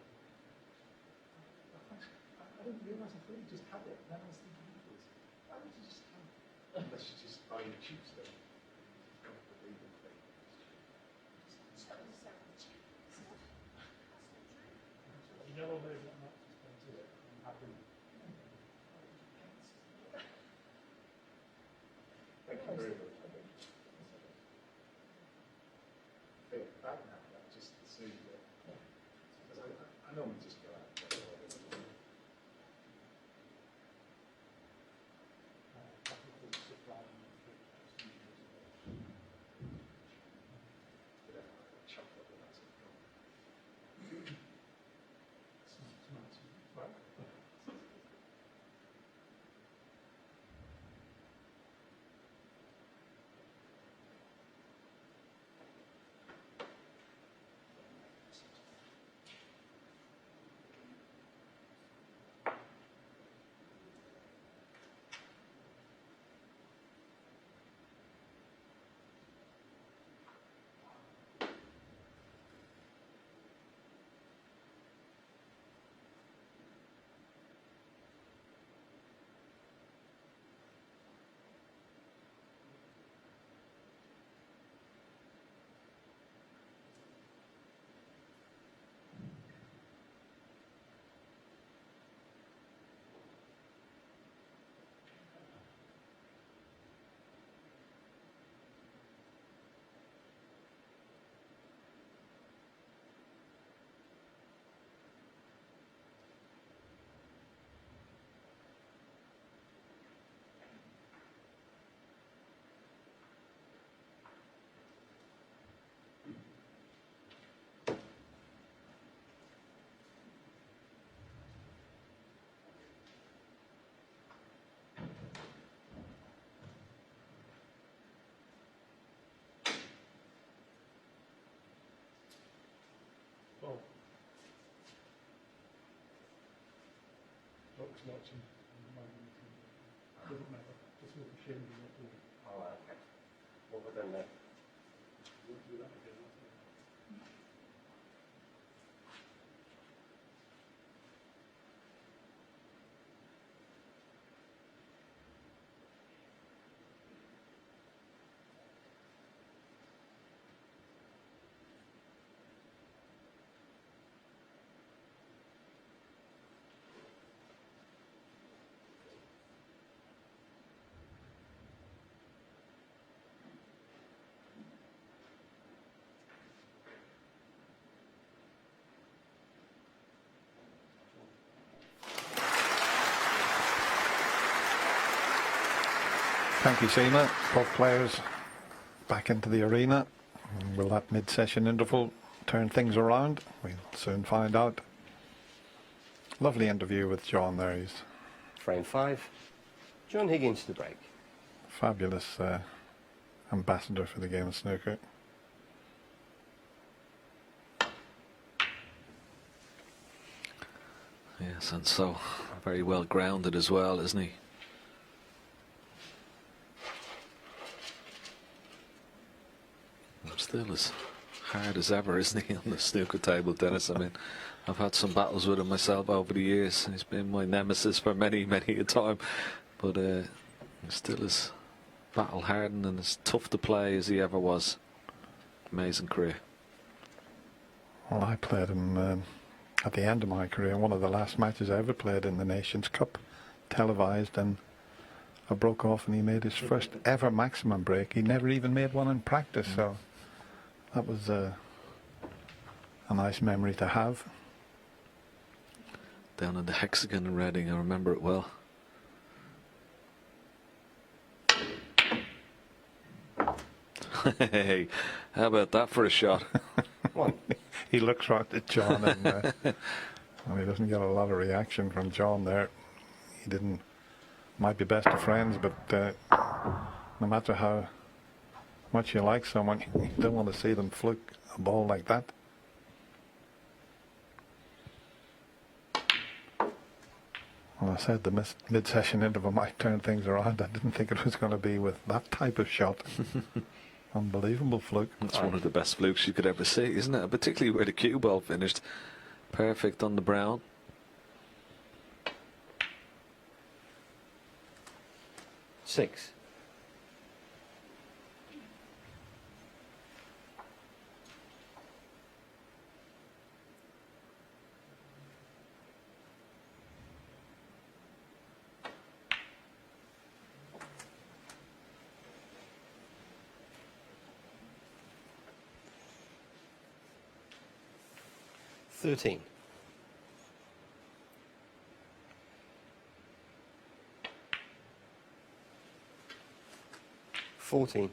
I didn't realise, I thought you just had it, and then I was thinking, why would you just have it? Unless you just buy the cheap stuff. The yellow version of that is expensive. Thank you very much. Think back now, that just soon. Because I normally just go out. Chocolate and that's it. Oh. Folks watching. Doesn't matter. Just look ashamed of what we're doing. All right. What we've done there. We'll do that again. Thank you, Seema. Both players back into the arena. Will that mid-session interval turn things around? We'll soon find out. Lovely interview with John there. He's Frame 5. John Higgins to break. fabulous ambassador for the game of snooker. Yes, and so very well grounded as well, isn't he? Still as hard as ever, isn't he, on the snooker table, Dennis? I mean, I've had some battles with him myself over the years. He's been my nemesis for many, many a time. But he's still as battle hardened and as tough to play as he ever was. Amazing career. Well, I played him at the end of my career, one of the last matches I ever played in the Nations Cup, televised, and I broke off and he made his first ever maximum break. He never even made one in practice, so that was a nice memory to have. Down in the Hexagon in Reading, I remember it well. Hey, how about that for a shot? He looks right at John and well, he doesn't get a lot of reaction from John there. He didn't, might be best of friends, but no matter how much you like someone, you don't want to see them fluke a ball like that. Well, I said the mid-session interval might turn things around. I didn't think it was going to be with that type of shot. Unbelievable fluke. It's one of the best flukes you could ever see, isn't it? Particularly where the cue ball finished. Perfect on the brown. Six. $13. $14.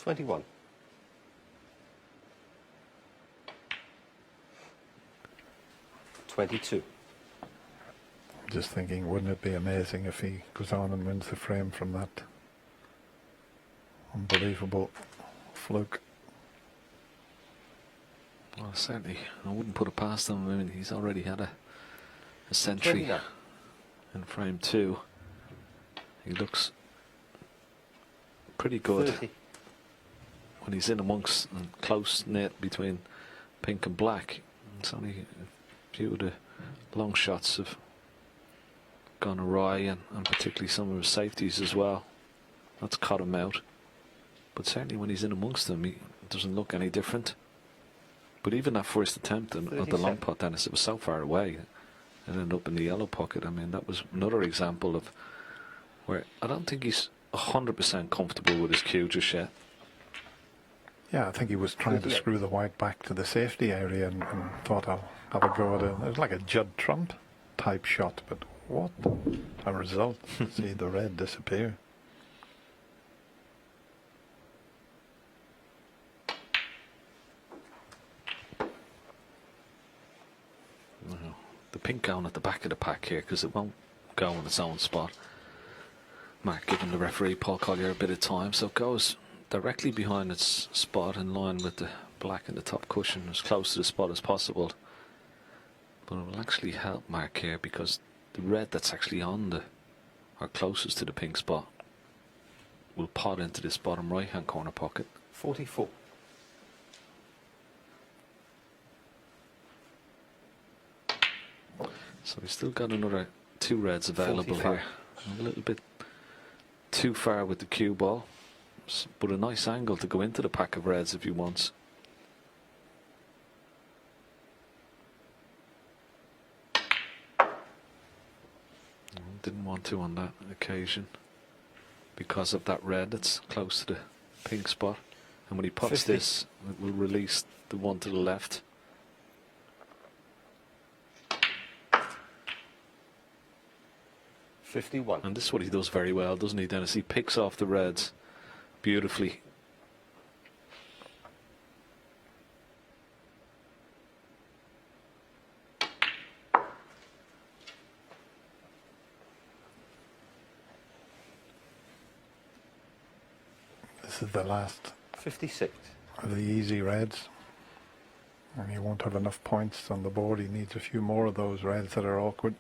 $21. $22. Just thinking, wouldn't it be amazing if he goes on and wins the frame from that unbelievable fluke? Well, certainly, I wouldn't put it past him. I mean, he's already had a century 29. in frame 2. He looks pretty good 30. when he's in amongst and close knit between pink and black. It's only a few of the long shots have gone awry, and particularly some of his safeties as well. That's caught him out. But certainly when he's in amongst them, he doesn't look any different. But even that first attempt of the long 37. pot, Dennis, it was so far away and ended up in the yellow pocket. I mean, that was another example of where I don't think he's 100% comfortable with his cue just yet. Yeah, I think he was trying to screw the white back to the safety area and thought, I'll have a go at it. It was like a Judd Trump type shot, but what a result. See the red disappear. Well, the pink going at the back of the pack here because it won't go in its own spot. Mark giving the referee Paul Collier a bit of time, so it goes directly behind its spot in line with the black in the top cushion, as close to the spot as possible. But it will actually help Mark here because the red that's actually on the or closest to the pink spot will pot into this bottom right hand corner pocket. 44. So he's still got another 2 reds available 45. here. A little bit too far with the cue ball, but a nice angle to go into the pack of reds if he wants. Didn't want to on that occasion because of that red that's close to the pink spot, and when he pots 50. this, it will release the one to the left. $51. And this is what he does very well, doesn't he, Dennis? He picks off the reds beautifully. This is the last 56. of the easy reds. And he won't have enough points on the board. He needs a few more of those reds that are awkward.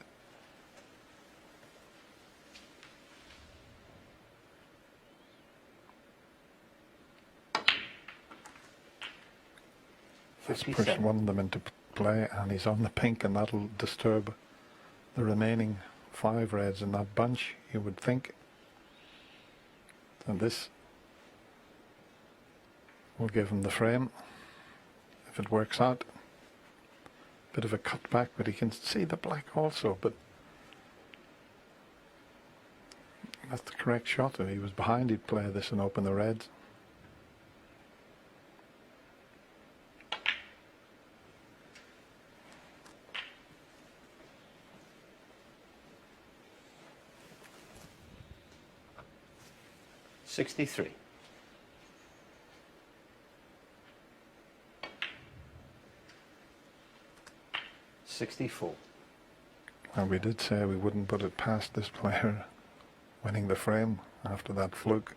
Let's push 57. one of them into play, and he's on the pink, and that'll disturb the remaining 5 reds in that bunch, you would think. And this will give him the frame if it works out. Bit of a cutback, but he can see the black also, but that's the correct shot. If he was behind, he'd play this and open the reds. $63. $64. And we did say we wouldn't put it past this player winning the frame after that fluke.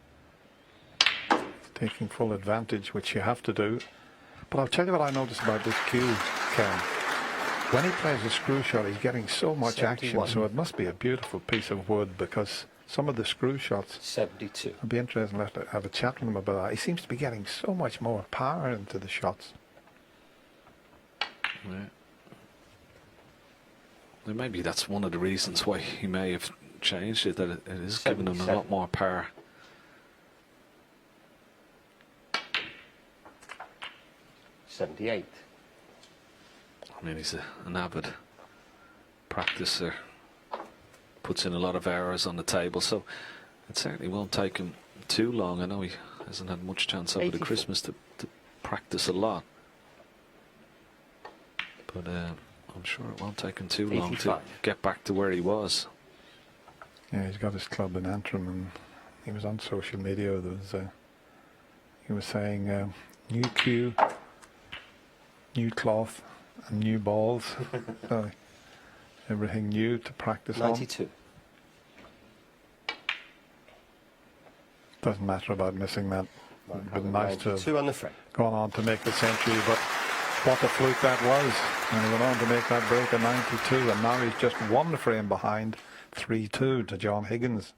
taking full advantage, which you have to do. But I'll tell you what I noticed about this cue, Ken. When he plays a screw shot, he's getting so much 71. action, so it must be a beautiful piece of wood, because some of the screw shots, 72. I'd be interested to have a chat with him about that. He seems to be getting so much more power into the shots. Yeah. Well, maybe that's one of the reasons why he may have changed it, that it is giving him a lot 77. more power. '78. I mean, he's an avid practicer, puts in a lot of hours on the table, so it certainly won't take him too long. I know he hasn't had much chance over the 84. Christmas to practice a lot, but I'm sure it won't take him too long to 85. get back to where he was. Yeah, he's got his club in Antrim, and he was on social media. There was, he was saying, new cue, new cloth, and new balls. So everything new to practice on. 92. Doesn't matter about missing that. It'd been nice to 92 have on the frame. gone on to make the century, but what a fluke that was. And he went on to make that break at 92, and now he's just one frame behind, 3-2 to John Higgins.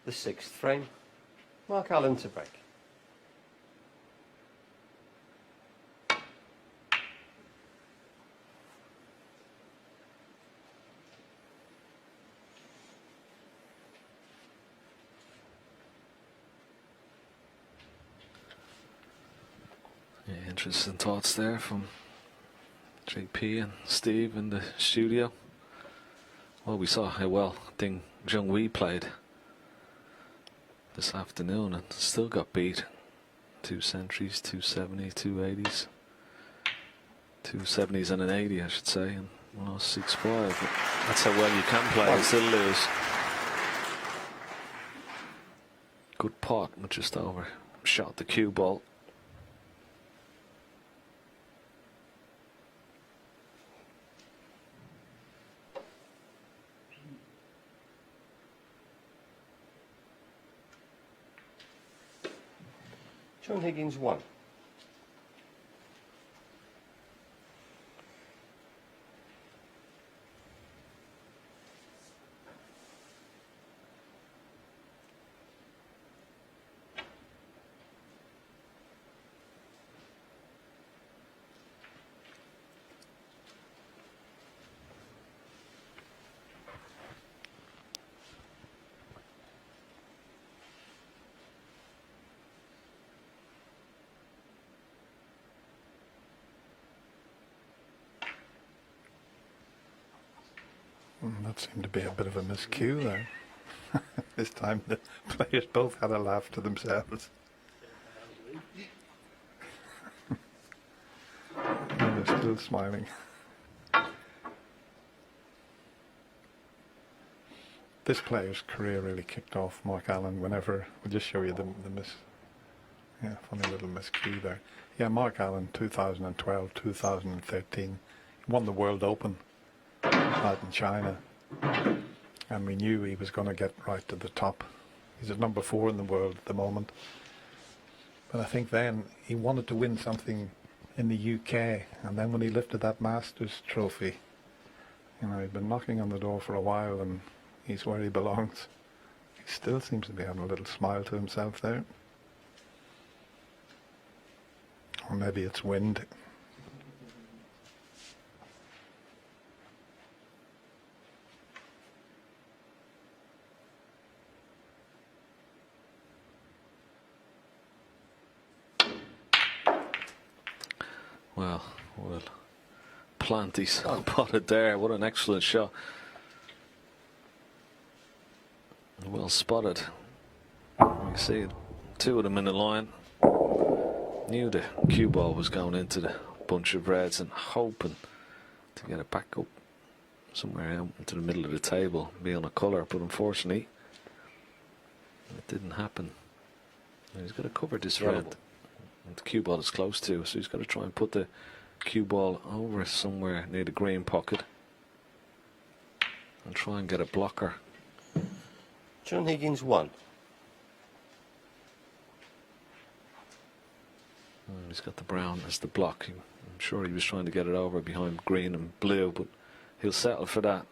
The 6th frame. Mark Allen to break. Yeah, interesting thoughts there from JP and Steve in the studio. Well, we saw how well Ding Junhui played this afternoon and still got beat. 2 centuries, 2 70s, 2 80s. 2 70s and an 80, I should say, and lost 6-5. But that's how well you can play and still lose. Good pot, but just over. Shot the cue ball. John Higgins 1. That seemed to be a bit of a miscue there. This time the players both had a laugh to themselves. And they're still smiling. This player's career really kicked off, Mark Allen, whenever, we'll just show you the funny little miscue there. Yeah, Mark Allen, 2012, 2013, won the World Open. out in China, and we knew he was going to get right to the top. He's at number 4 in the world at the moment. But I think then he wanted to win something in the UK, and then when he lifted that Masters trophy, you know, he'd been knocking on the door for a while, and he's where he belongs. He still seems to be having a little smile to himself there. Or maybe it's wind. Well, plant he's potted there. What an excellent shot. Well spotted. You see it, 2 of them in the line. Knew the cue ball was going into the bunch of reds and hoping to get it back up somewhere out into the middle of the table, be on a colour, but unfortunately it didn't happen. And he's got to cover this red. And the cue ball is close to, so he's got to try and put the cue ball over somewhere near the green pocket and try and get a blocker. John Higgins 1. He's got the brown as the block. I'm sure he was trying to get it over behind green and blue, but he'll settle for that.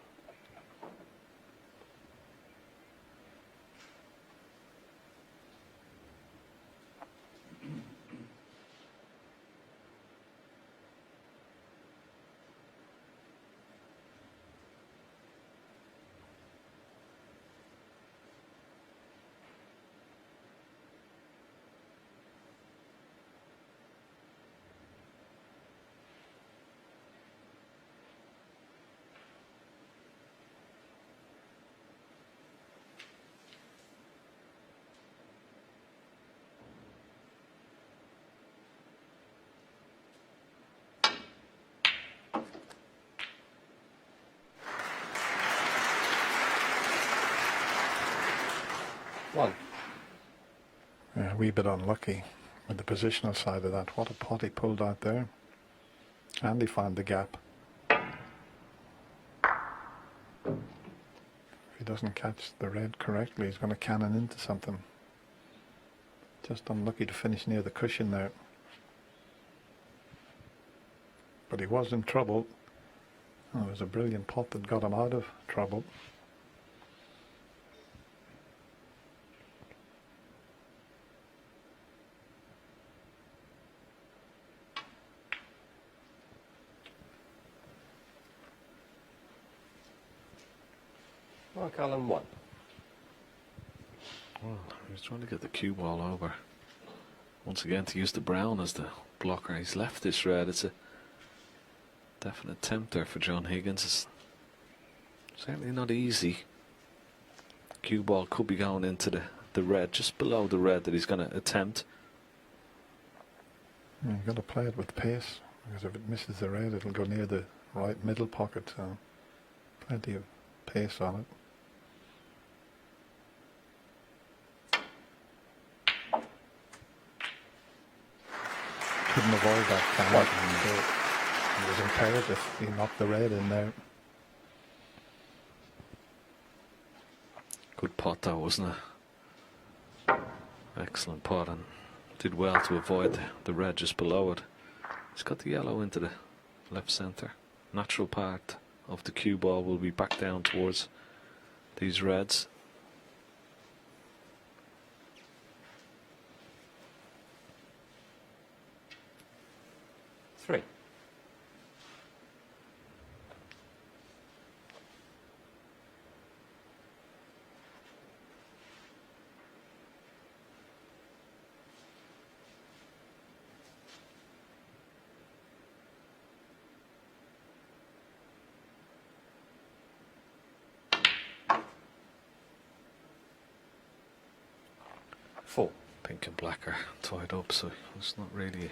Yeah, a wee bit unlucky with the positional side of that. What a pot he pulled out there. And he found the gap. If he doesn't catch the red correctly, he's going to cannon into something. Just unlucky to finish near the cushion there. But he was in trouble. Oh, it was a brilliant pot that got him out of trouble. Mark Allen 1. Well, he was trying to get the cue ball over. Once again, to use the brown as the blocker. He's left this red. It's a definite tempter for John Higgins. It's certainly not easy. Cue ball could be going into the red, just below the red that he's going to attempt. You've got to play it with pace, because if it misses the red, it'll go near the right middle pocket. So plenty of pace on it. Couldn't avoid that cannon. It was imperative he knocked the red in there. Good pot though, wasn't it? Excellent pot, and did well to avoid the red just below it. He's got the yellow into the left centre. Natural part of the cue ball will be back down towards these reds. Three. Four. Pink and black are tied up, so it's not really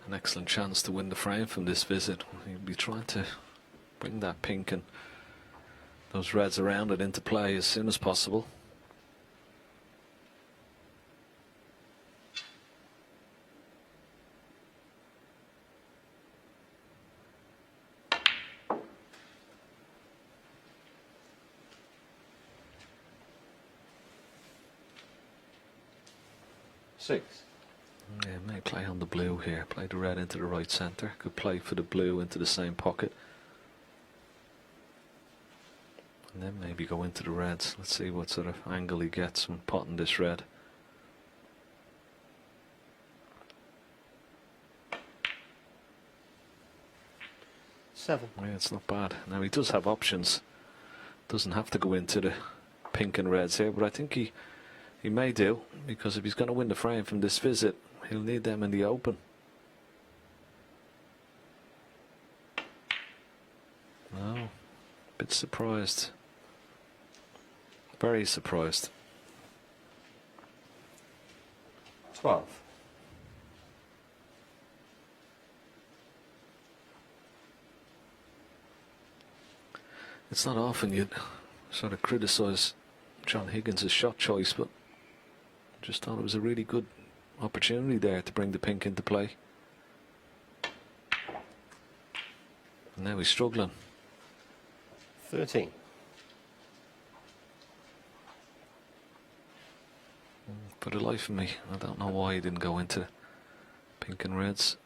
an excellent chance to win the frame from this visit. He'll be trying to bring that pink and those reds around it into play as soon as possible. 6. Yeah, may play on the blue here. Play the red into the right centre. Could play for the blue into the same pocket. And then maybe go into the reds. Let's see what sort of angle he gets when potting this red. Seven. Yeah, it's not bad. Now he does have options. Doesn't have to go into the pink and reds here, but I think he may do, because if he's going to win the frame from this visit, he'll need them in the open. No, bit surprised. Very surprised. 12. It's not often you'd sort of criticise John Higgins' shot choice, but just thought it was a really good opportunity there to bring the pink into play. And now he's struggling. 13. For the life of me, I don't know why he didn't go into pink and reds.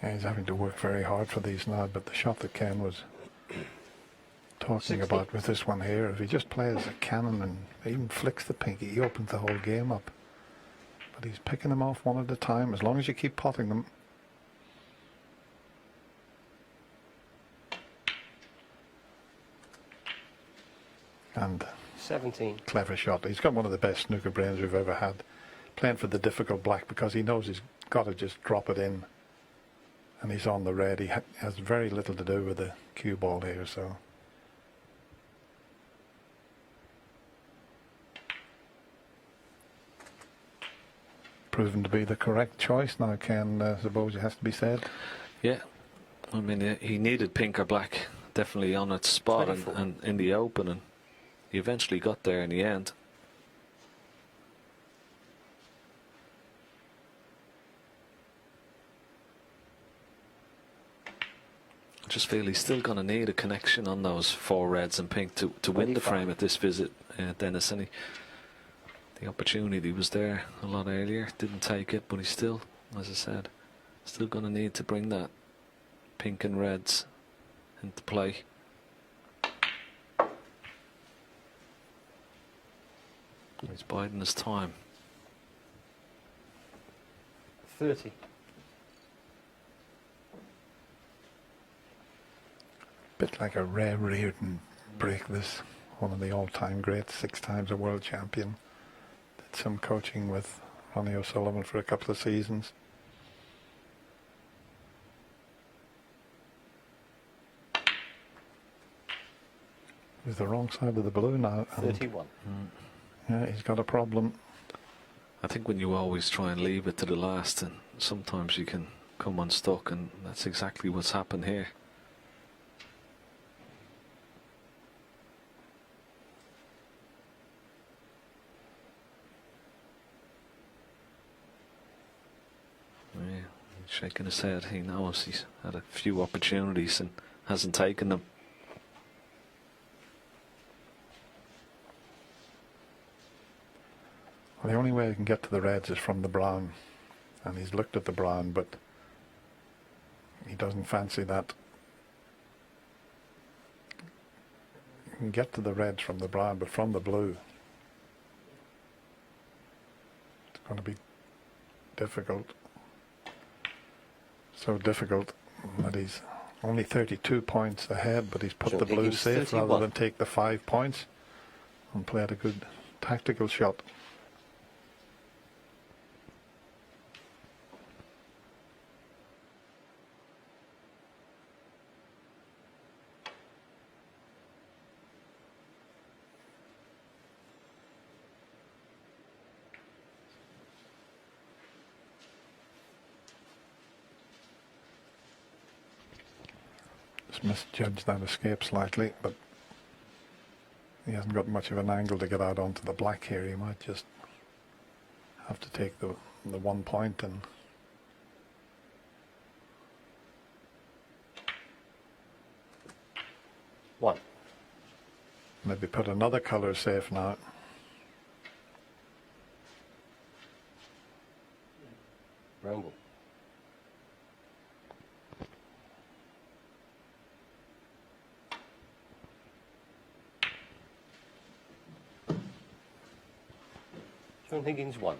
Yeah, he's having to work very hard for these now, but the shot that Ken was talking 16. about with this one here, if he just plays a cannon and even flicks the pink, he opens the whole game up. But he's picking them off one at a time, as long as you keep potting them. And 17. clever shot. He's got one of the best snooker brains we've ever had, playing for the difficult black, because he knows he's got to just drop it in. And he's on the red. He has very little to do with the cue ball here, so. Proven to be the correct choice now, Ken, suppose it has to be said. Yeah, I mean, he needed pink or black definitely on its spot and in the open, and he eventually got there in the end. I just feel he's still going to need a connection on those 4 reds and pink to win the frame at this visit, Dennis. And the opportunity was there a lot earlier, didn't take it, but he's still, as I said, still going to need to bring that pink and reds into play. He's biding his time. 30. Bit like a Ray Reardon break, this. One of the all-time greats, 6 times a world champion. Did some coaching with Ronnie O'Sullivan for a couple of seasons. He's the wrong side of the blue now. 31. Yeah, he's got a problem. I think when you always try and leave it to the last, and sometimes you can come unstuck, and that's exactly what's happened here. Yeah, he's shaking his head. He knows he's had a few opportunities and hasn't taken them. Well, the only way he can get to the reds is from the brown, and he's looked at the brown, but he doesn't fancy that. You can get to the reds from the brown, but from the blue, it's going to be difficult. So difficult that he's only 32 points ahead, but he's put John the blue Higgins, safe 31. rather than take the 5 points, and played a good tactical shot. Just misjudged that escape slightly, but he hasn't got much of an angle to get out onto the black here. He might just have to take the 1 point and One. maybe put another colour safe now. Brown ball. John Higgins 1.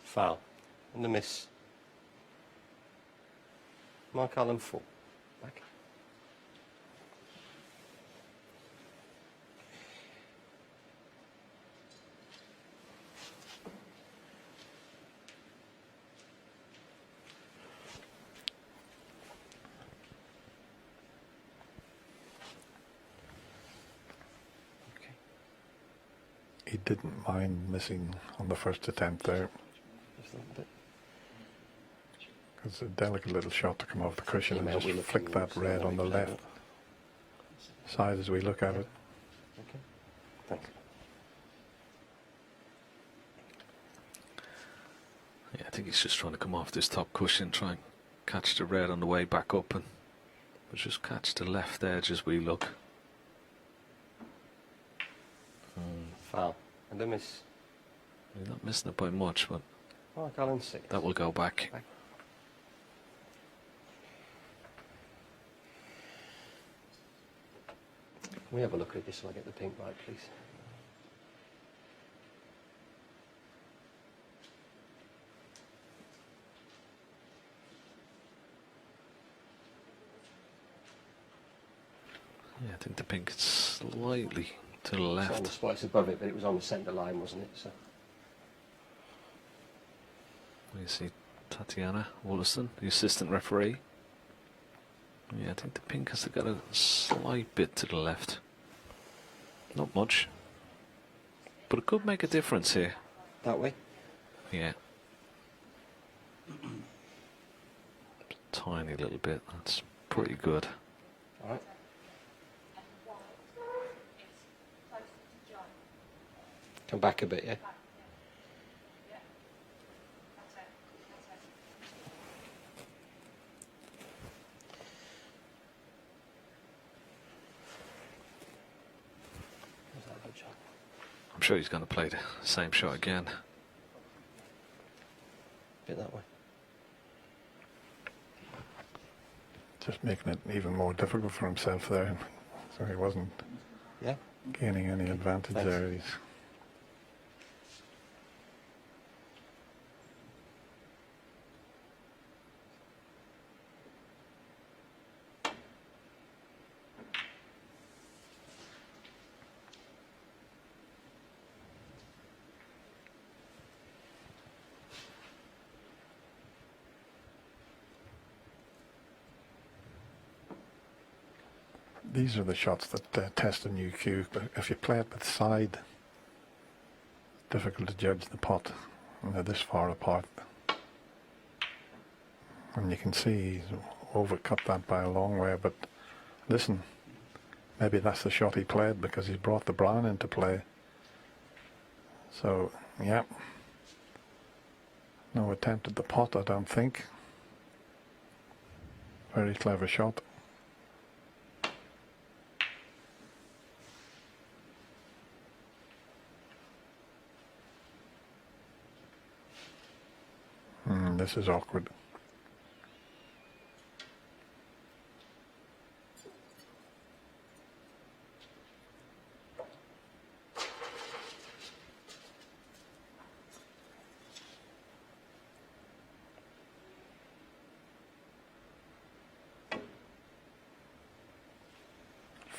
Foul. And the miss. Mark Allen 4. Back. Okay. He didn't mind missing on the first attempt there. Just a little bit. It's a delicate little shot to come off the cushion and Email just we look flick in, that so red that on we the can have left it. side as we look at it. Okay. Thanks. Yeah, I think he's just trying to come off this top cushion, try and catch the red on the way back up, and but just catch the left edge as we look. Foul. And the miss. He's not missing it by much, but Mark Allen 6. that will go back. Back. Can we have a look at this so I get the pink right, please? Yeah, I think the pink is slightly to the It's on the left. spot, it's above it, but it was on the centre line, wasn't it? So You see Tatiana Wollaston, the assistant referee. Yeah, I think the pink has got a slight bit to the left. Not much. But it could make a difference here. that way. Yeah. Tiny little bit. That's pretty good. All right. Come back a bit, yeah. Was that a good shot? I'm sure he's going to play the same shot again. Bit that way. Just making it even more difficult for himself there. So he wasn't Yeah. gaining any advantage Thanks. there. He's these are the shots that test a new cue. But if you play it with side, it's difficult to judge the pot when they're this far apart. And you can see he's overcut that by a long way. But listen, maybe that's the shot he played because he's brought the brown into play. So, yeah. No attempt at the pot, I don't think. Very clever shot. This is awkward.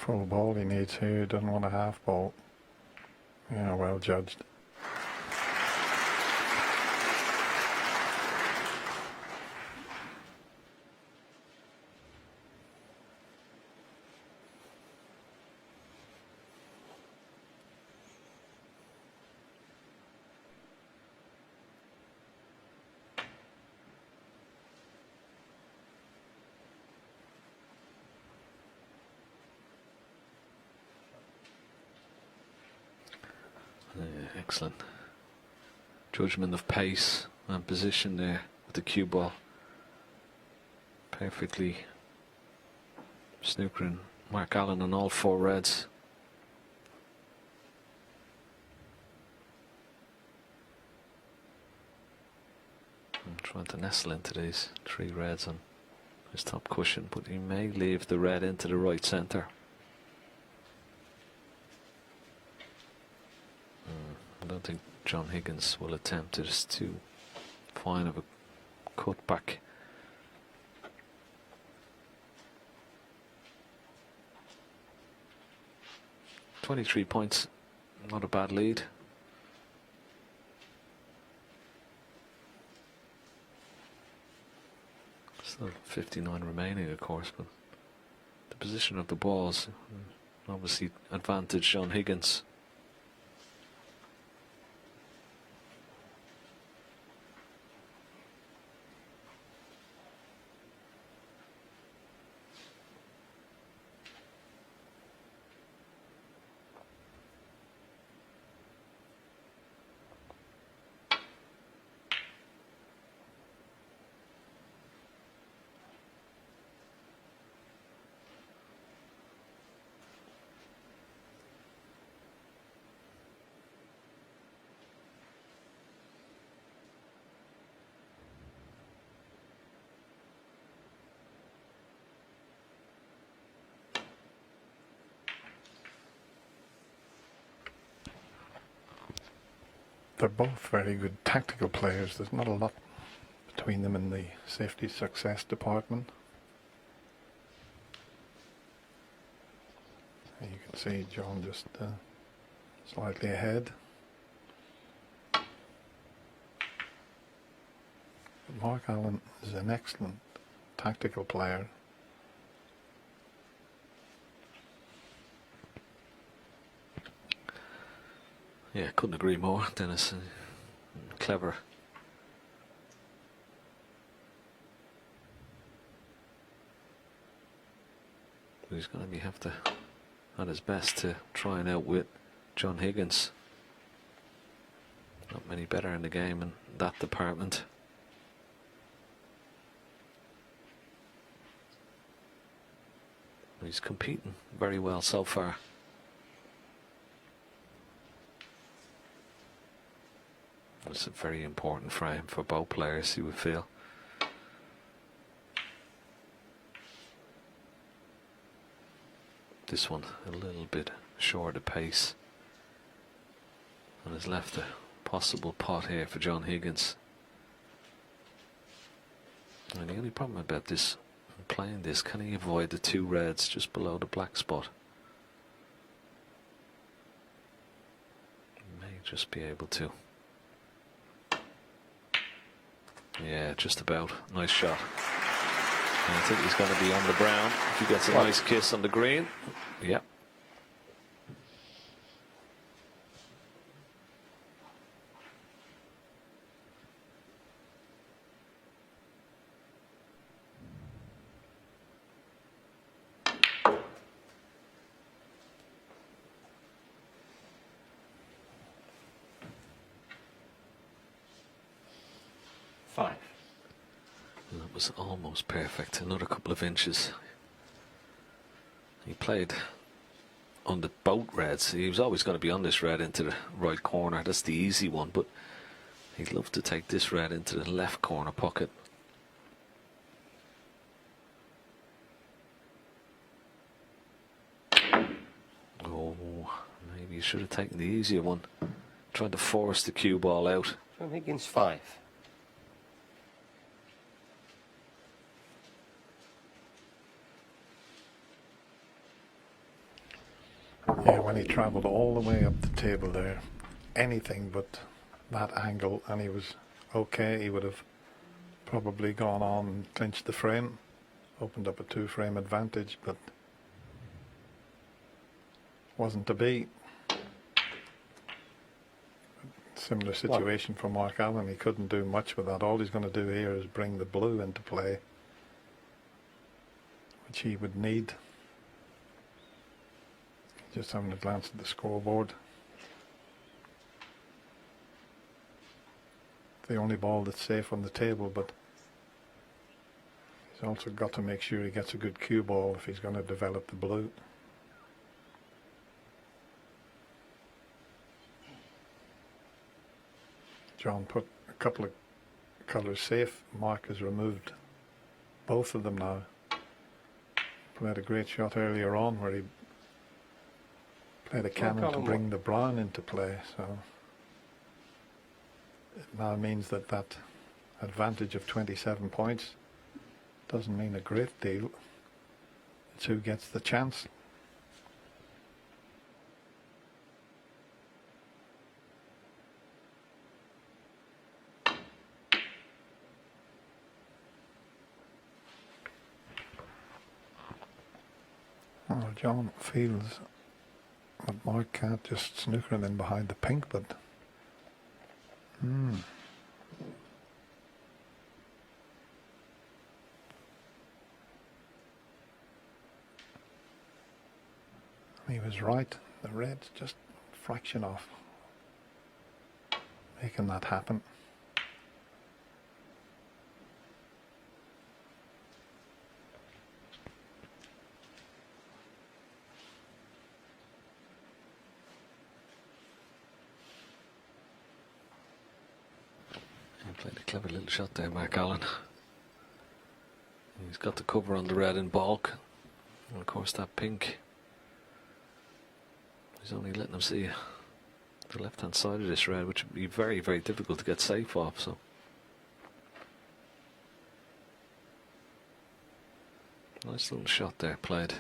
Full ball he needs here, doesn't want a half ball. Yeah, well judged. Excellent judgment of pace and position there with the cue ball. Perfectly snookering Mark Allen on all 4 reds. And trying to nestle into these 3 reds on his top cushion, but he may leave the red into the right centre. I don't think John Higgins will attempt it. It's too fine of a cut back. $23 points, not a bad lead. Still 59 remaining, of course, but the position of the balls obviously advantage John Higgins. They're both very good tactical players. There's not a lot between them in the safety success department. And you can see John just slightly ahead. Mark Allen is an excellent tactical player. Yeah, couldn't agree more, Dennis. Clever. But he's going to have to at his best to try and outwit John Higgins. Not many better in the game in that department. He's competing very well so far. It's a very important frame for both players, you would feel. This one a little bit short of pace, and has left a possible pot here for John Higgins. And the only problem about this, playing this, can he avoid the 2 reds just below the black spot? He may just be able to. Yeah, just about. Nice shot. And I think he's going to be on the brown if he gets a nice kiss on the green. Yep. That was almost perfect. Another couple of inches. He played on the both reds. He was always going to be on this red into the right corner. That's the easy one, but he'd love to take this red into the left corner pocket. Oh, maybe he should have taken the easier one. Trying to force the cue ball out. John Higgins 5. Yeah, when he travelled all the way up the table there, anything but that angle, and he was okay, he would have probably gone on and clinched the frame, opened up a 2-frame advantage, but wasn't to be. Similar situation for Mark Allen. He couldn't do much with that. All he's going to do here is bring the blue into play, which he would need. Just having a glance at the scoreboard. The only ball that's safe on the table, but he's also got to make sure he gets a good cue ball if he's going to develop the blue. John put a couple of colours safe. Mark has removed both of them now. Played a great shot earlier on where he played a cannon to bring the brown into play, so it now means that that advantage of 27 points doesn't mean a great deal. It's who gets the chance. Oh, John feels that Mark can't just snooker him in behind the pink, but he was right. The red's just a fraction off making that happen. Played a clever little shot there, Mark Allen. He's got the cover on the red in bulk, and of course that pink, he's only letting him see the left hand side of this red, which would be very, very difficult to get safe off. So nice little shot there played.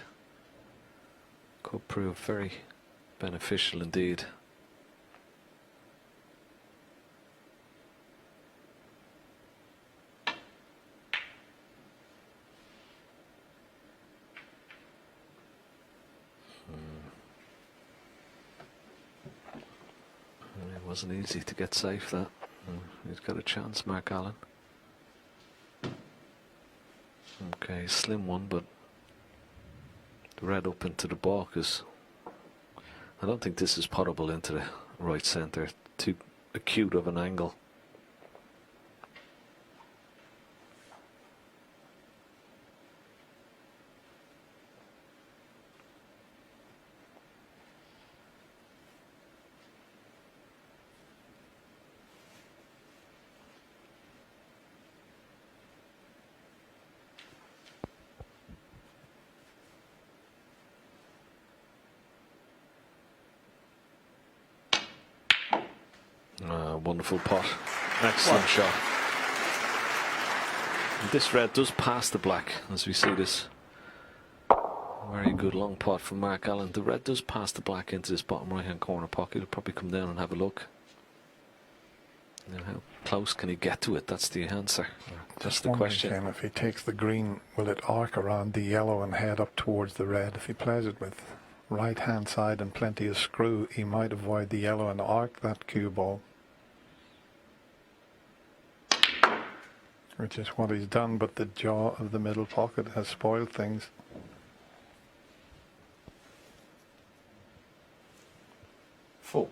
Could prove very beneficial indeed. It wasn't easy to get safe, that. He's got a chance, Mark Allen. Okay, slim one, but the red up into the balk is... I don't think this is potable into the right centre. Too acute of an angle. Wonderful pot. Excellent shot. And this red does pass the black, as we see this very good long pot from Mark Allen. The red does pass the black into this bottom right hand corner pocket. He'll probably come down and have a look. Now, how close can he get to it? That's the answer. That's the question. Ken, if he takes the green, will it arc around the yellow and head up towards the red? If he plays it with right hand side and plenty of screw, he might avoid the yellow and arc that cue ball, which is what he's done, but the jaw of the middle pocket has spoiled things. Full.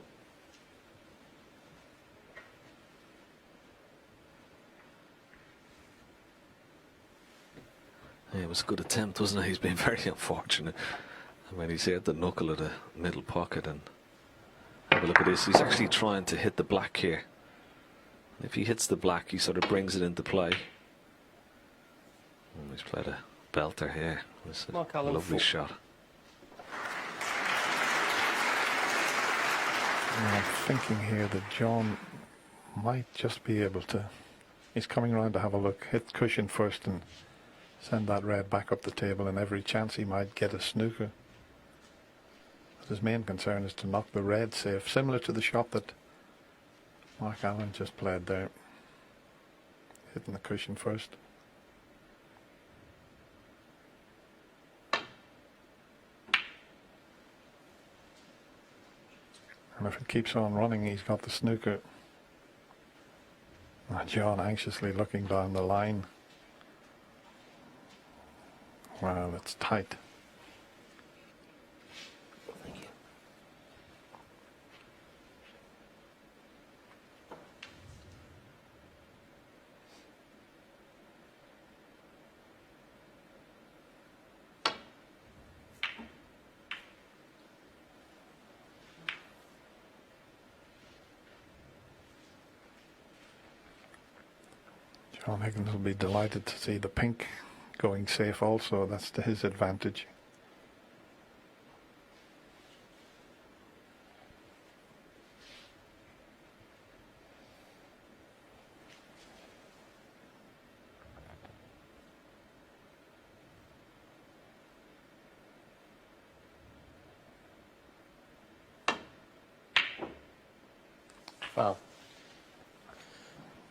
Yeah, it was a good attempt, wasn't it? He's been very unfortunate. I mean, he's hit the knuckle of the middle pocket, and have a look at this. He's actually trying to hit the black here. If he hits the black, he sort of brings it into play. Oh, he's played a belter here. It's a lovely shot. I'm thinking here that John might just be able to... He's coming around to have a look. Hit cushion first and send that red back up the table, and every chance he might get a snooker. But his main concern is to knock the red safe, similar to the shot that Mark Allen just played there, hitting the cushion first. And if it keeps on running, he's got the snooker. John anxiously looking down the line. Well, it's tight. Thank you. John Higgins will be delighted to see the pink going safe also. That's to his advantage. Wow.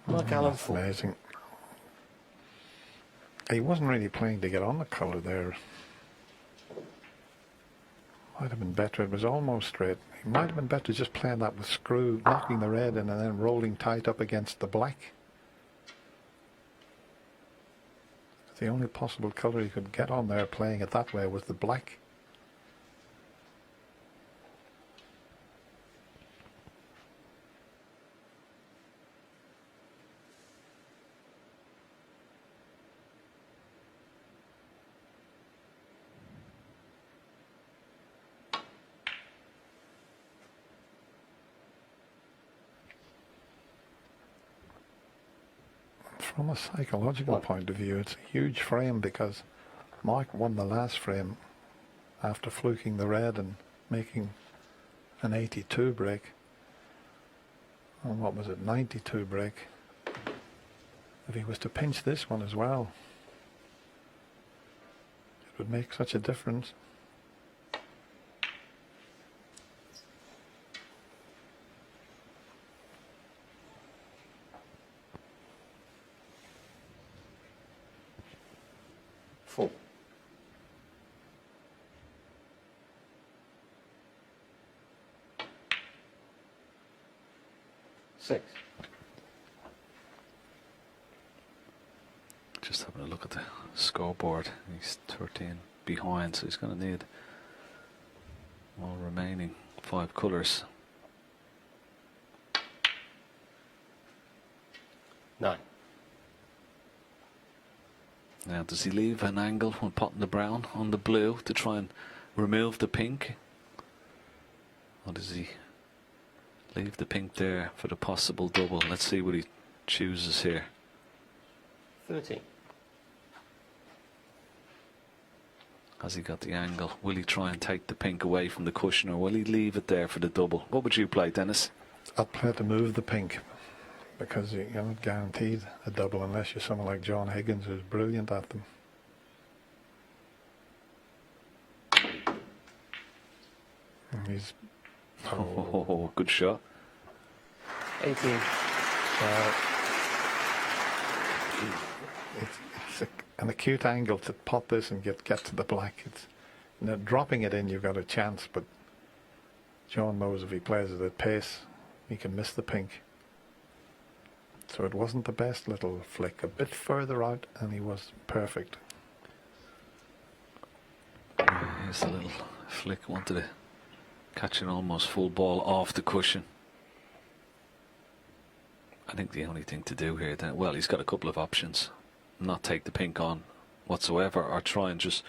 Mark Allen That's for amazing. He wasn't really playing to get on the colour there. Might have been better. It was almost straight. He might have been better just playing that with screw, knocking the red in and then rolling tight up against the black. The only possible colour he could get on there playing it that way was the black. From a psychological point of view, it's a huge frame because Mark won the last frame after fluking the red and making an 82 break. And what was it, 92 break? If he was to pinch this one as well, it would make such a difference. four. 6. Just having a look at the scoreboard. He's 13 behind, so he's going to need all remaining 5 colours. 9. Now, does he leave an angle when potting the brown on the blue to try and remove the pink? Or does he leave the pink there for the possible double? Let's see what he chooses here. 13. Has he got the angle? Will he try and take the pink away from the cushion, or will he leave it there for the double? What would you play, Dennis? I'd play to move the pink, because you're not guaranteed a double unless you're someone like John Higgins, who's brilliant at them. And he's Oh, good shot. 18. it's an acute angle to pot this and get to the black. It's, you know, dropping it in, you've got a chance, but John knows if he plays it at pace, he can miss the pink. So it wasn't the best little flick. A bit further out and he was perfect. Here's a little flick. Wanted to catch an almost full ball off the cushion. I think the only thing to do here, then, well, he's got a couple of options. Not take the pink on whatsoever, or try and just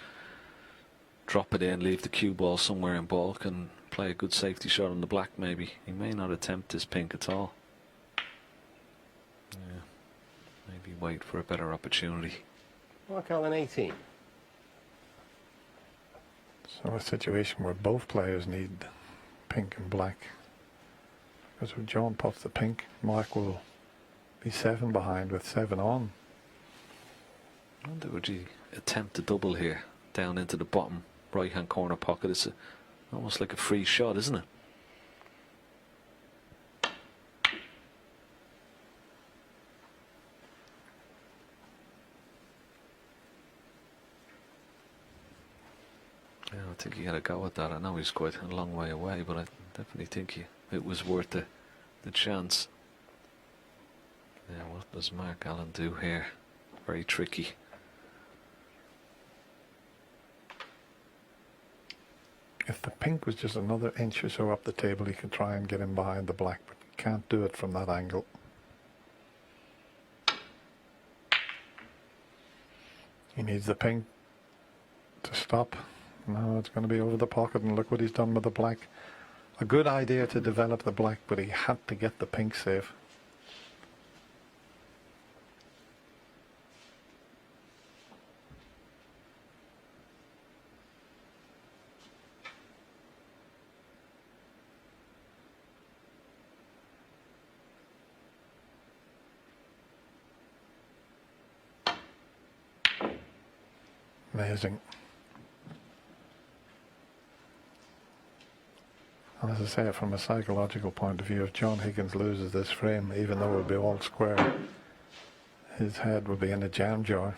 drop it in, leave the cue ball somewhere in balk and play a good safety shot on the black maybe. He may not attempt this pink at all. Yeah, maybe wait for a better opportunity. Mark Allen 18. So a situation where both players need pink and black. Because when John pots the pink, Mark will be 7 behind with 7 on. I wonder would he attempt a double here down into the bottom right hand corner pocket. It's a Almost like a free shot, isn't it? Yeah, I think he had a go at that. I know he's quite a long way away, but I definitely think it was worth the chance. Yeah, what does Mark Allen do here? Very tricky. If the pink was just another inch or so up the table, he could try and get in behind the black, but can't do it from that angle. He needs the pink to stop. No, it's going to be over the pocket, and look what he's done with the black. A good idea to develop the black, but he had to get the pink safe. Amazing. And as I say, from a psychological point of view, if John Higgins loses this frame, even though it will be all square, his head will be in a jam jar.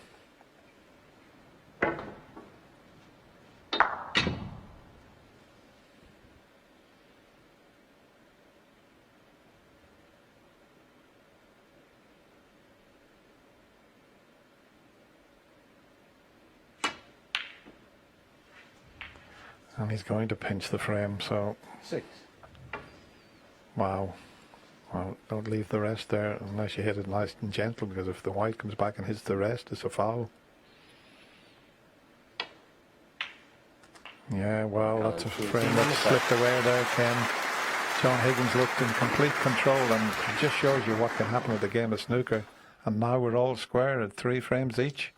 And he's going to pinch the frame, so 6. wow. Well, don't leave the rest there unless you hit it nice and gentle, because if the white comes back and hits the rest, it's a foul. Yeah, well, that's a frame that slipped away there, Ken. John Higgins looked in complete control, and it just shows you what can happen with the game of snooker. And now we're all square at 3 frames each.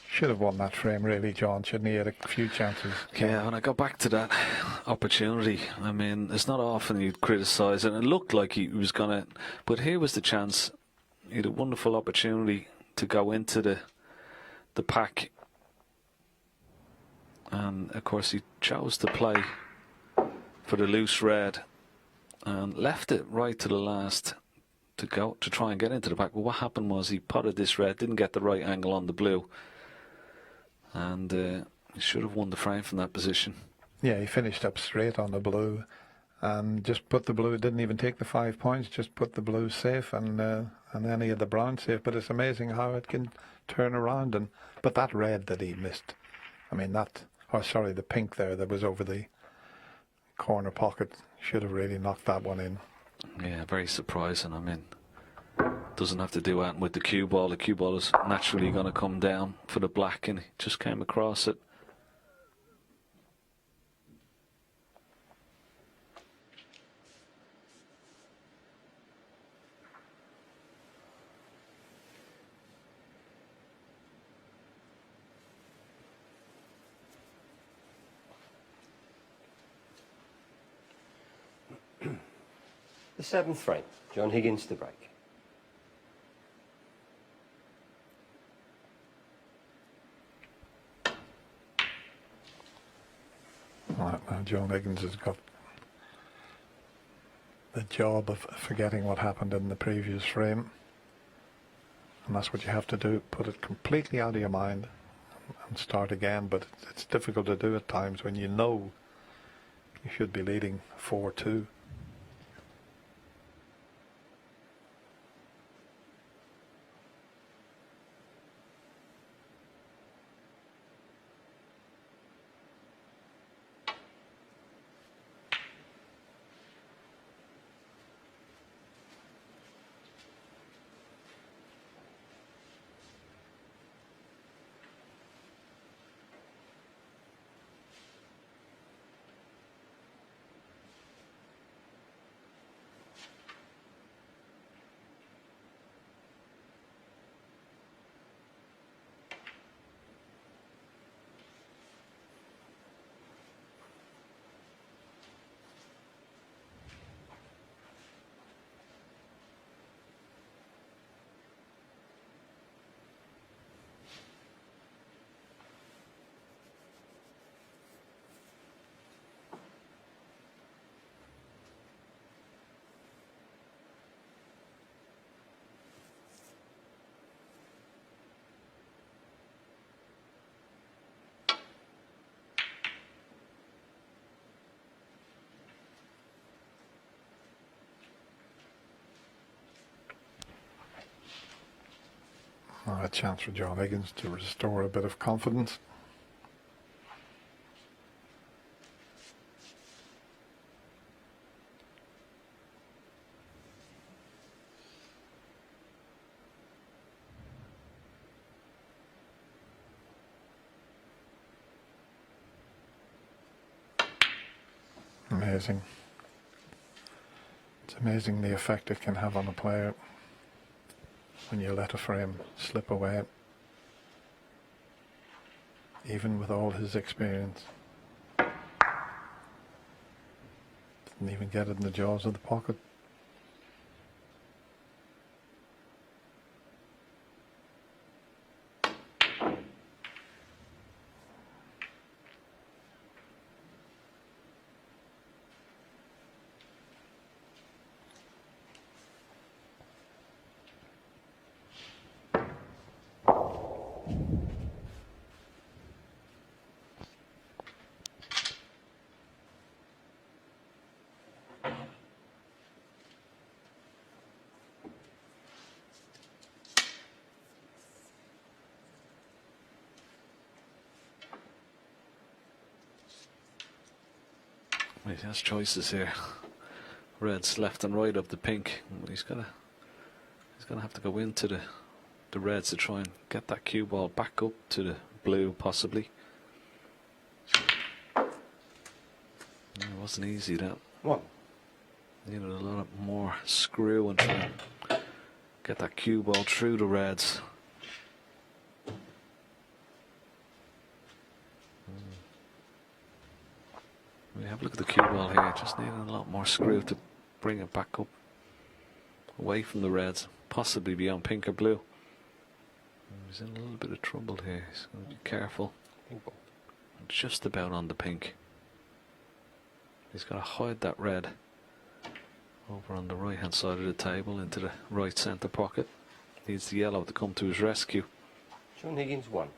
Should have won that frame, really, John. Shouldn't he? Had a few chances. Yeah, when I got back to that opportunity, I mean, it's not often you'd criticise it. It looked like he was going to, but here was the chance. He had a wonderful opportunity to go into the pack, and of course he chose to play for the loose red and left it right to the last to go to try and get into the pack. But what happened was he potted this red, didn't get the right angle on the blue, and he should have won the frame from that position. Yeah, he finished up straight on the blue and just put the blue, didn't even take the 5 points, just put the blue safe, and then he had the brown safe. But it's amazing how it can turn around. But that red that he missed, I mean the pink there that was over the corner pocket, should have really knocked that one in. Yeah, very surprising. I mean, doesn't have to do that with the cue ball. The cue ball is naturally going to come down for the black, and he just came across it. The 7th frame, John Higgins to break. Right, now John Higgins has got the job of forgetting what happened in the previous frame, and that's what you have to do, put it completely out of your mind and start again. But it's difficult to do at times when you know you should be leading 4-2. Now a chance for John Higgins to restore a bit of confidence. Amazing. It's amazing the effect it can have on a player when you let a frame slip away, even with all his experience. Didn't even get it in the jaws of the pocket. He has choices here. Reds left and right of the pink. He's gonna have to go into the reds to try and get that cue ball back up to the blue, possibly. It wasn't easy, that. One. Needed a lot more screw and try and get that cue ball through the reds. We have a look at the cue ball here. Just needed a lot more screw to bring it back up, away from the reds, possibly beyond pink or blue. He's in a little bit of trouble here. He's going to be careful. Pink ball. Just about on the pink. He's got to hide that red over on the right hand side of the table into the right centre pocket. Needs the yellow to come to his rescue. John Higgins 1.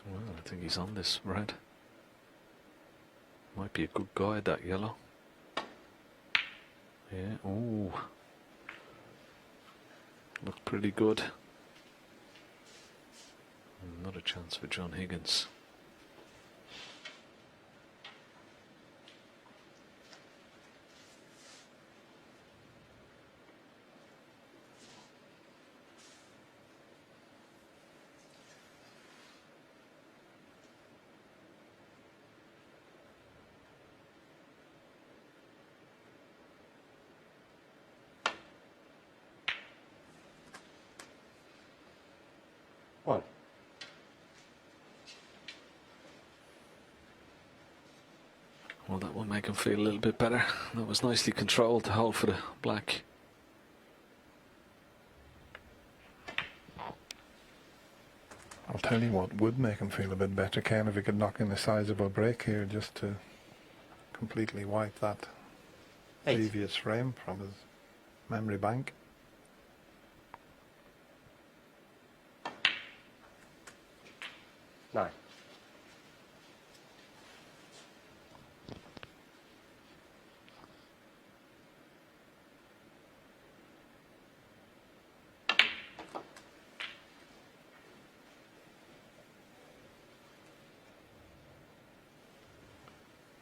Well, I think he's on this red. Might be a good guide, that yellow. Yeah, ooh. Looked pretty good. Another chance for John Higgins. One. Well, that will make him feel a little bit better. That was nicely controlled to hold for the black. I'll tell you what would make him feel a bit better, Ken, if he could knock in a sizable break here just to completely wipe that 8. previous frame from his memory bank. 9.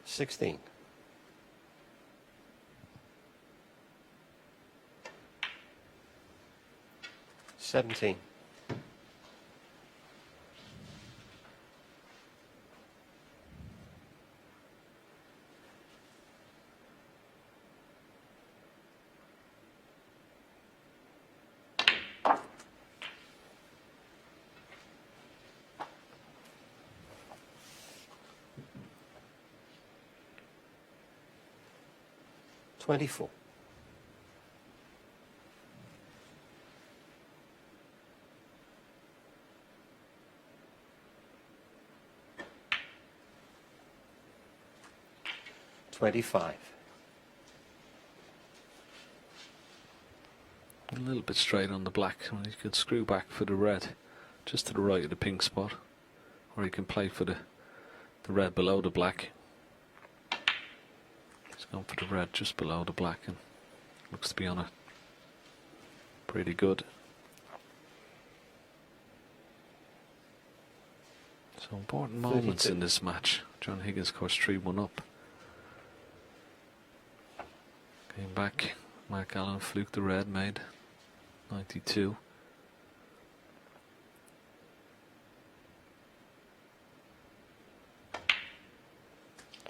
$16. 17. 24. 25. A little bit straight on the black. Well, he could screw back for the red, just to the right of the pink spot. or he can play for the red below the black. He's gone for the red just below the black and looks to be on it pretty good. So important moments 32. in this match. John Higgins, of course, 3-1 up. Came back. Mark Allen fluked the red, made 92.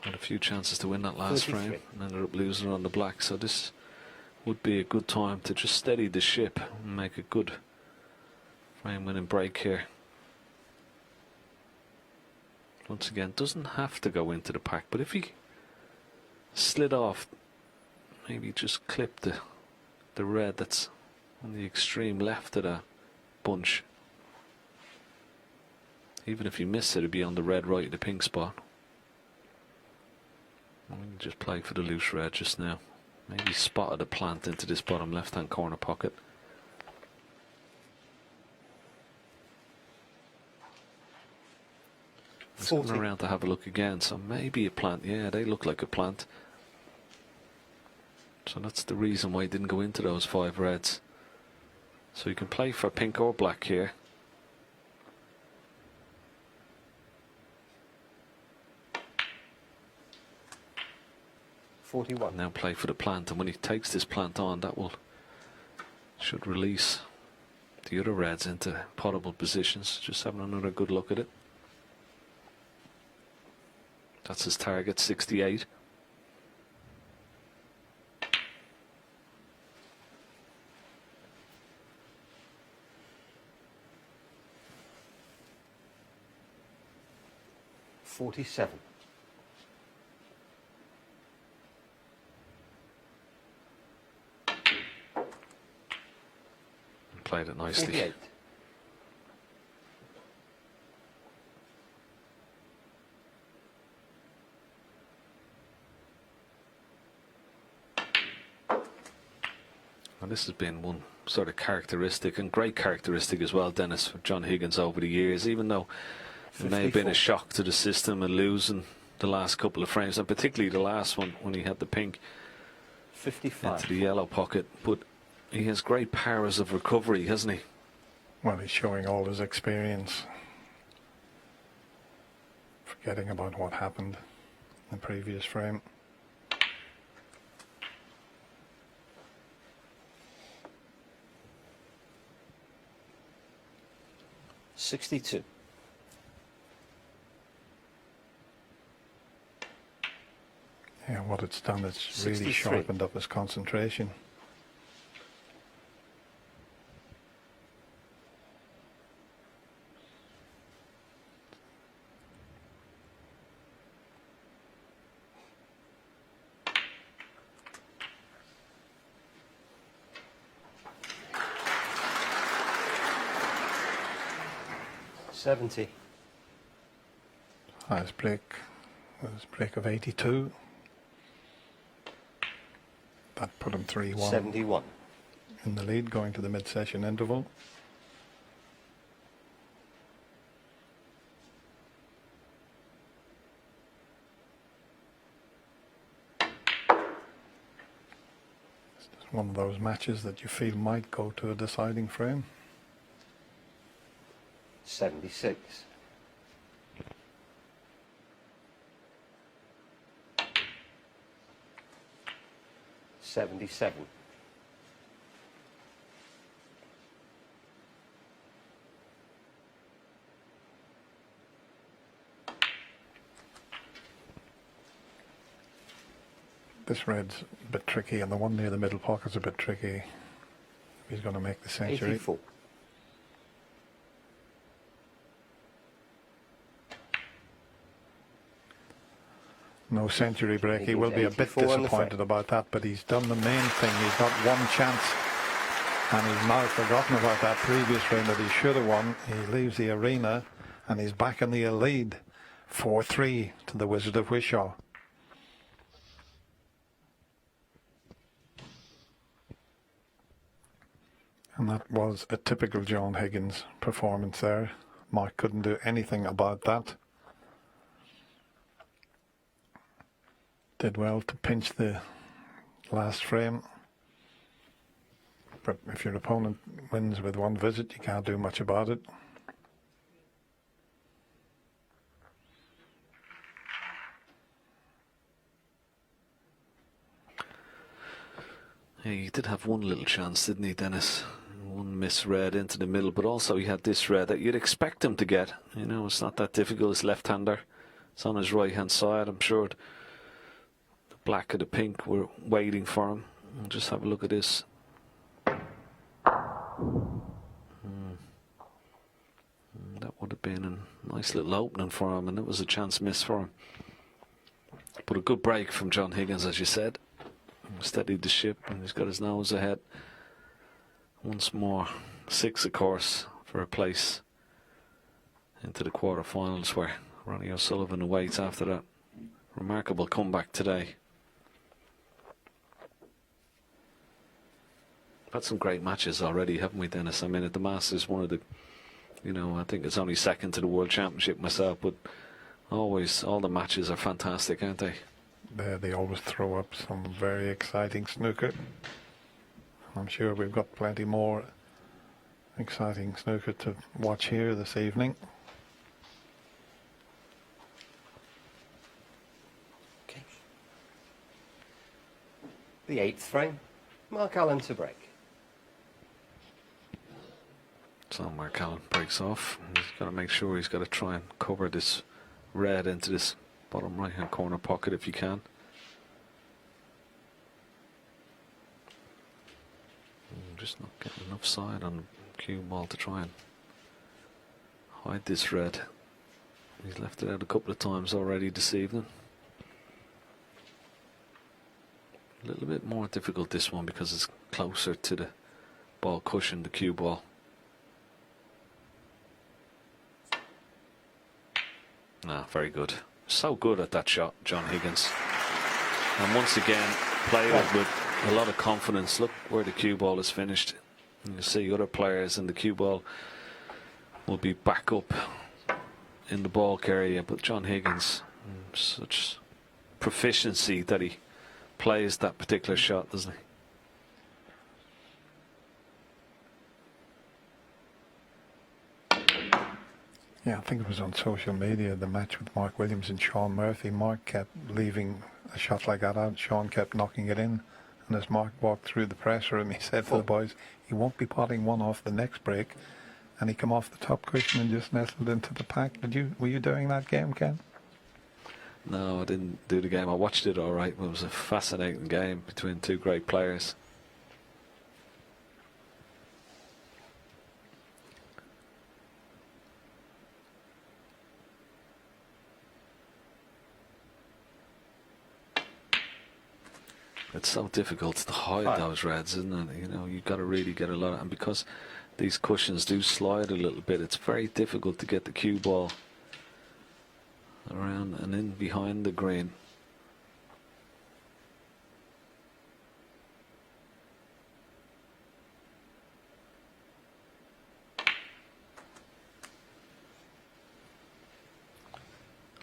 Had a few chances to win that last 33. frame and ended up losing on the black. So this would be a good time to just steady the ship and make a good frame winning break here. Once again, doesn't have to go into the pack, but if he slid off, maybe just clip the red that's on the extreme left of that bunch. Even if you miss it, it'd be on the red right of the pink spot. And just play for the loose red just now. Maybe spotted a plant into this bottom left hand corner pocket. He's coming 40. around to have a look again, so maybe a plant. Yeah, they look like a plant. So that's the reason why he didn't go into those 5 reds. So you can play for pink or black here. And now play for the plant, and when he takes this plant on, that should release the other reds into potable positions. Just having another good look at it. That's his target, 68. $47. Played it nicely. 48. And this has been one sort of characteristic, and great characteristic as well, Dennis, for John Higgins over the years, even though it may have been a 54. shock to the system and losing the last couple of frames, and particularly the last one when he had the pink 55. into the yellow pocket. But he has great powers of recovery, hasn't he? Well, he's showing all his experience, forgetting about what happened in the previous frame. $62. Yeah, what it's done, it's really 63. sharpened up his concentration. $70. Highest break was break of 82. That put him 3-1 $71. in the lead going to the mid-session interval. It's one of those matches that you feel might go to a deciding frame. 76. $77. This red's a bit tricky, and the one near the middle pocket's a bit tricky. If he's going to make the century. 84. No century break. He will be a bit 84 on the disappointed frame. about that, but he's done the main thing. He's got one chance, and he's now forgotten about that previous frame that he should have won. He leaves the arena, and he's back in the lead, 4-3 to the Wizard of Wishaw. And that was a typical John Higgins performance there. Mark couldn't do anything about that. Did well to pinch the last frame. But if your opponent wins with one visit, you can't do much about it. Yeah, he did have one little chance, didn't he, Dennis? One misread into the middle, but also he had this red that you'd expect him to get. You know, it's not that difficult. It's left-hander. It's on his right-hand side. I'm sure the black and the pink were waiting for him. We'll just have a look at this. That would have been a nice little opening for him, and it was a chance miss for him. But a good break from John Higgins, as you said. Steadied the ship, and he's got his nose ahead. Once more, 6 of course, for a place into the quarterfinals, where Ronnie O'Sullivan awaits after that remarkable comeback today. Had some great matches already, haven't we, Dennis? I mean, at the Masters, one of the, you know, I think it's only second to the World Championship myself, but always, all the matches are fantastic, aren't they? They always throw up some very exciting snooker. I'm sure we've got plenty more exciting snooker to watch here this evening. Okay. The 8th frame. Mark Allen to break. So Mark Allen breaks off. He's got to make sure he's got to try and cover this red into this bottom right hand corner pocket if you can. Just not getting enough side on the cue ball to try and hide this red. He's left it out a couple of times already this evening. A little bit more difficult this one because it's closer to the ball cushion, the cue ball. Very good. So good at that shot, John Higgins. And once again, played it with a lot of confidence. Look where the cue ball is finished. You see other players in the cue ball will be back up in the balk area, but John Higgins, such proficiency that he plays that particular shot, doesn't he? Yeah, I think it was on social media, the match with Mark Williams and Sean Murphy. Mark kept leaving a shot like that out. Sean kept knocking it in. And as Mark walked through the press room, he said to the boys, he won't be potting one off the next break. And he come off the top cushion and just nestled into the pack. Were you doing that game, Ken? No, I didn't do the game. I watched it all right. It was a fascinating game between two great players. It's so difficult to hide those reds, isn't it? You know, you've got to really get a lot of, and because these cushions do slide a little bit, it's very difficult to get the cue ball around and in behind the green.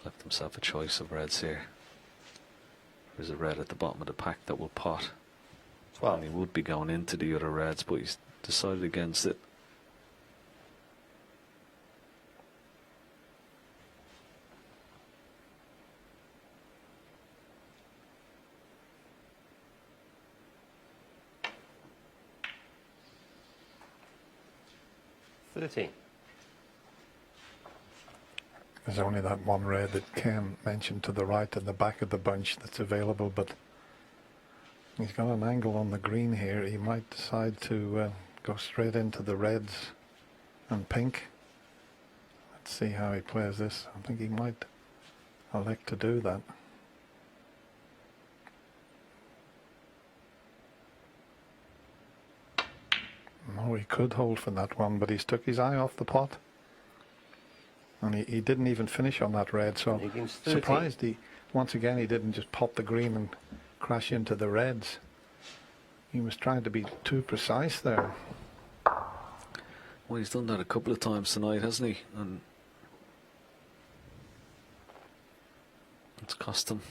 Left himself a choice of reds here. There's a red at the bottom of the pack that will pot. 12. And he would be going into the other reds, but he's decided against it. There's only that one red that Ken mentioned to the right in the back of the bunch that's available, but he's got an angle on the green here. He might decide to go straight into the reds and pink. Let's see how he plays this. I think he might elect to do that. No, he could hold for that one, but he's took his eye off the pot. And he didn't even finish on that red, so surprised once again he didn't just pop the green and crash into the reds. He was trying to be too precise there. Well, he's done that a couple of times tonight, hasn't he? And it's cost him.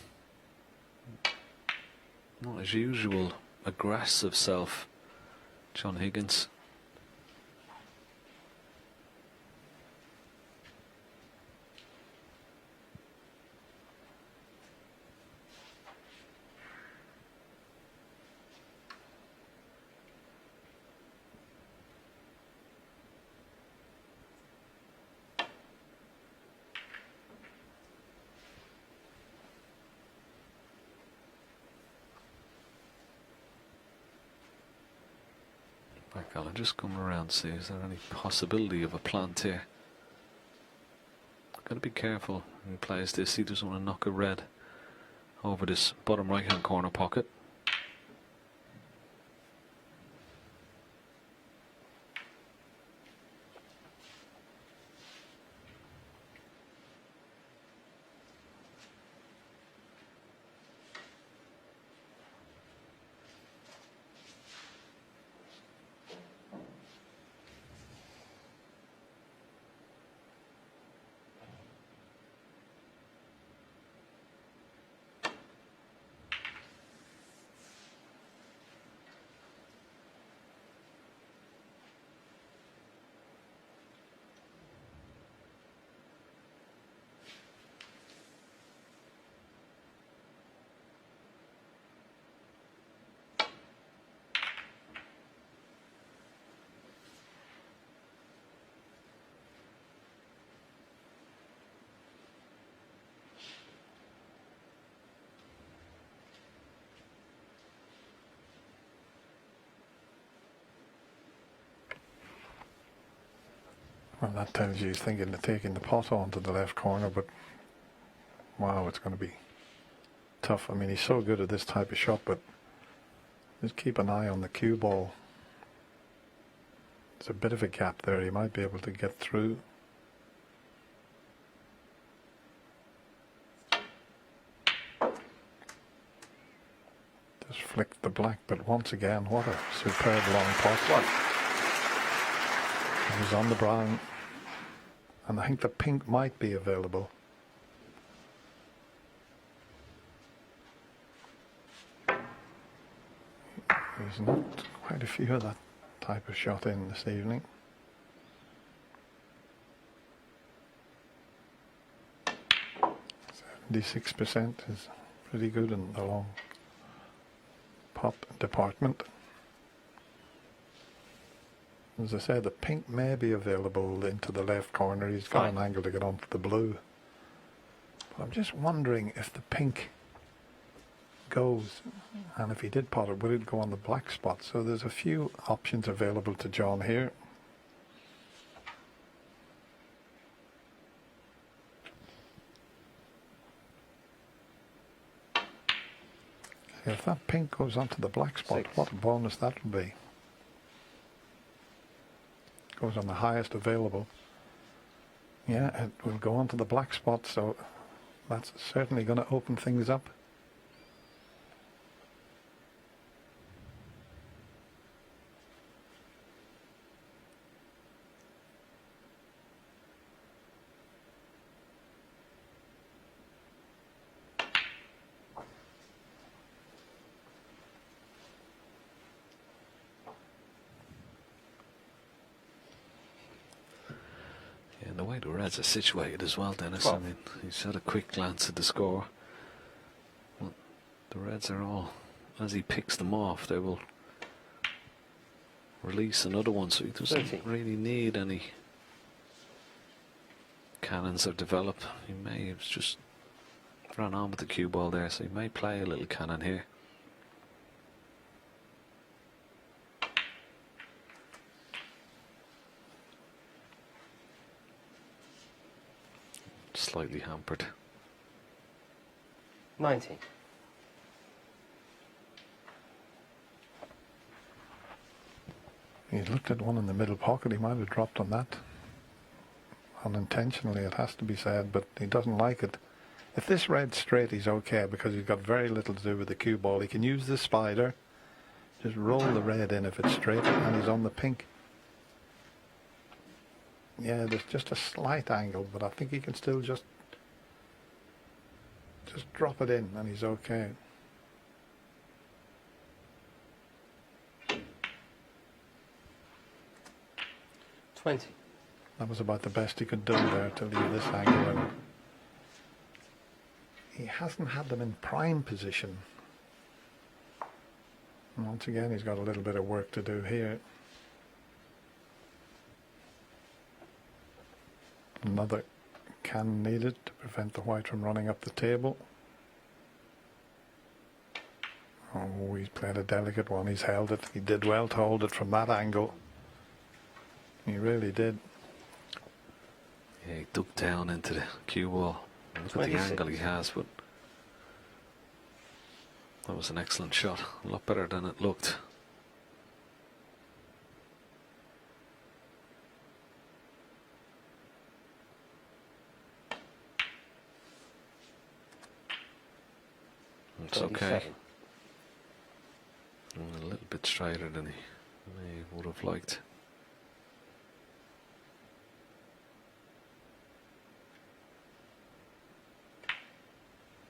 Not his usual aggressive self, John Higgins. Back, I'll just come around, see is there any possibility of a plant here. Got to be careful when he plays this. He doesn't want to knock a red over this bottom right hand corner pocket. Well, that tells you he's thinking of taking the pot onto the left corner, but wow, it's going to be tough. I mean, he's so good at this type of shot, but just keep an eye on the cue ball. There's a bit of a gap there. He might be able to get through. Just flicked the black, but once again, what a superb long pot. It was on the brown, and I think the pink might be available. He's knocked quite a few of that type of shot in this evening. .76% is pretty good in the long pot department. As I said, the pink may be available into the left corner. He's got an angle to get onto the blue. But I'm just wondering if the pink goes, and if he did pot it, would it go on the black spot? So there's a few options available to John here. If that pink goes onto the black spot, what a bonus that will be. Goes on the highest available. Yeah, it will go onto the black spot, so that's certainly going to open things up. The way the Reds are situated as well, Dennis. I mean, he's had a quick glance at the score. Well, the Reds are all, as he picks them off, they will release another one, so he doesn't really need any cannons or develop. He may have just ran on with the cue ball there, so he may play a little cannon here. Slightly hampered. 90. He looked at one in the middle pocket. He might have dropped on that unintentionally, it has to be said, but he doesn't like it. If this red's straight, he's okay because he's got very little to do with the cue ball. He can use the spider, just roll the red in if it's straight, and he's on the pink. Yeah, there's just a slight angle, but I think he can still just drop it in, and he's okay. That was about the best he could do there to leave this angle in. He hasn't had them in prime position. And once again, he's got a little bit of work to do here. Another can needed to prevent the white from running up the table. Oh, he's played a delicate one. He's held it. He did well to hold it from that angle. He really did. Yeah, he ducked down into the cue ball. Look at the 26. angle he has, but that was an excellent shot. A lot better than it looked. It's okay. 27. A little bit straighter than he would have liked.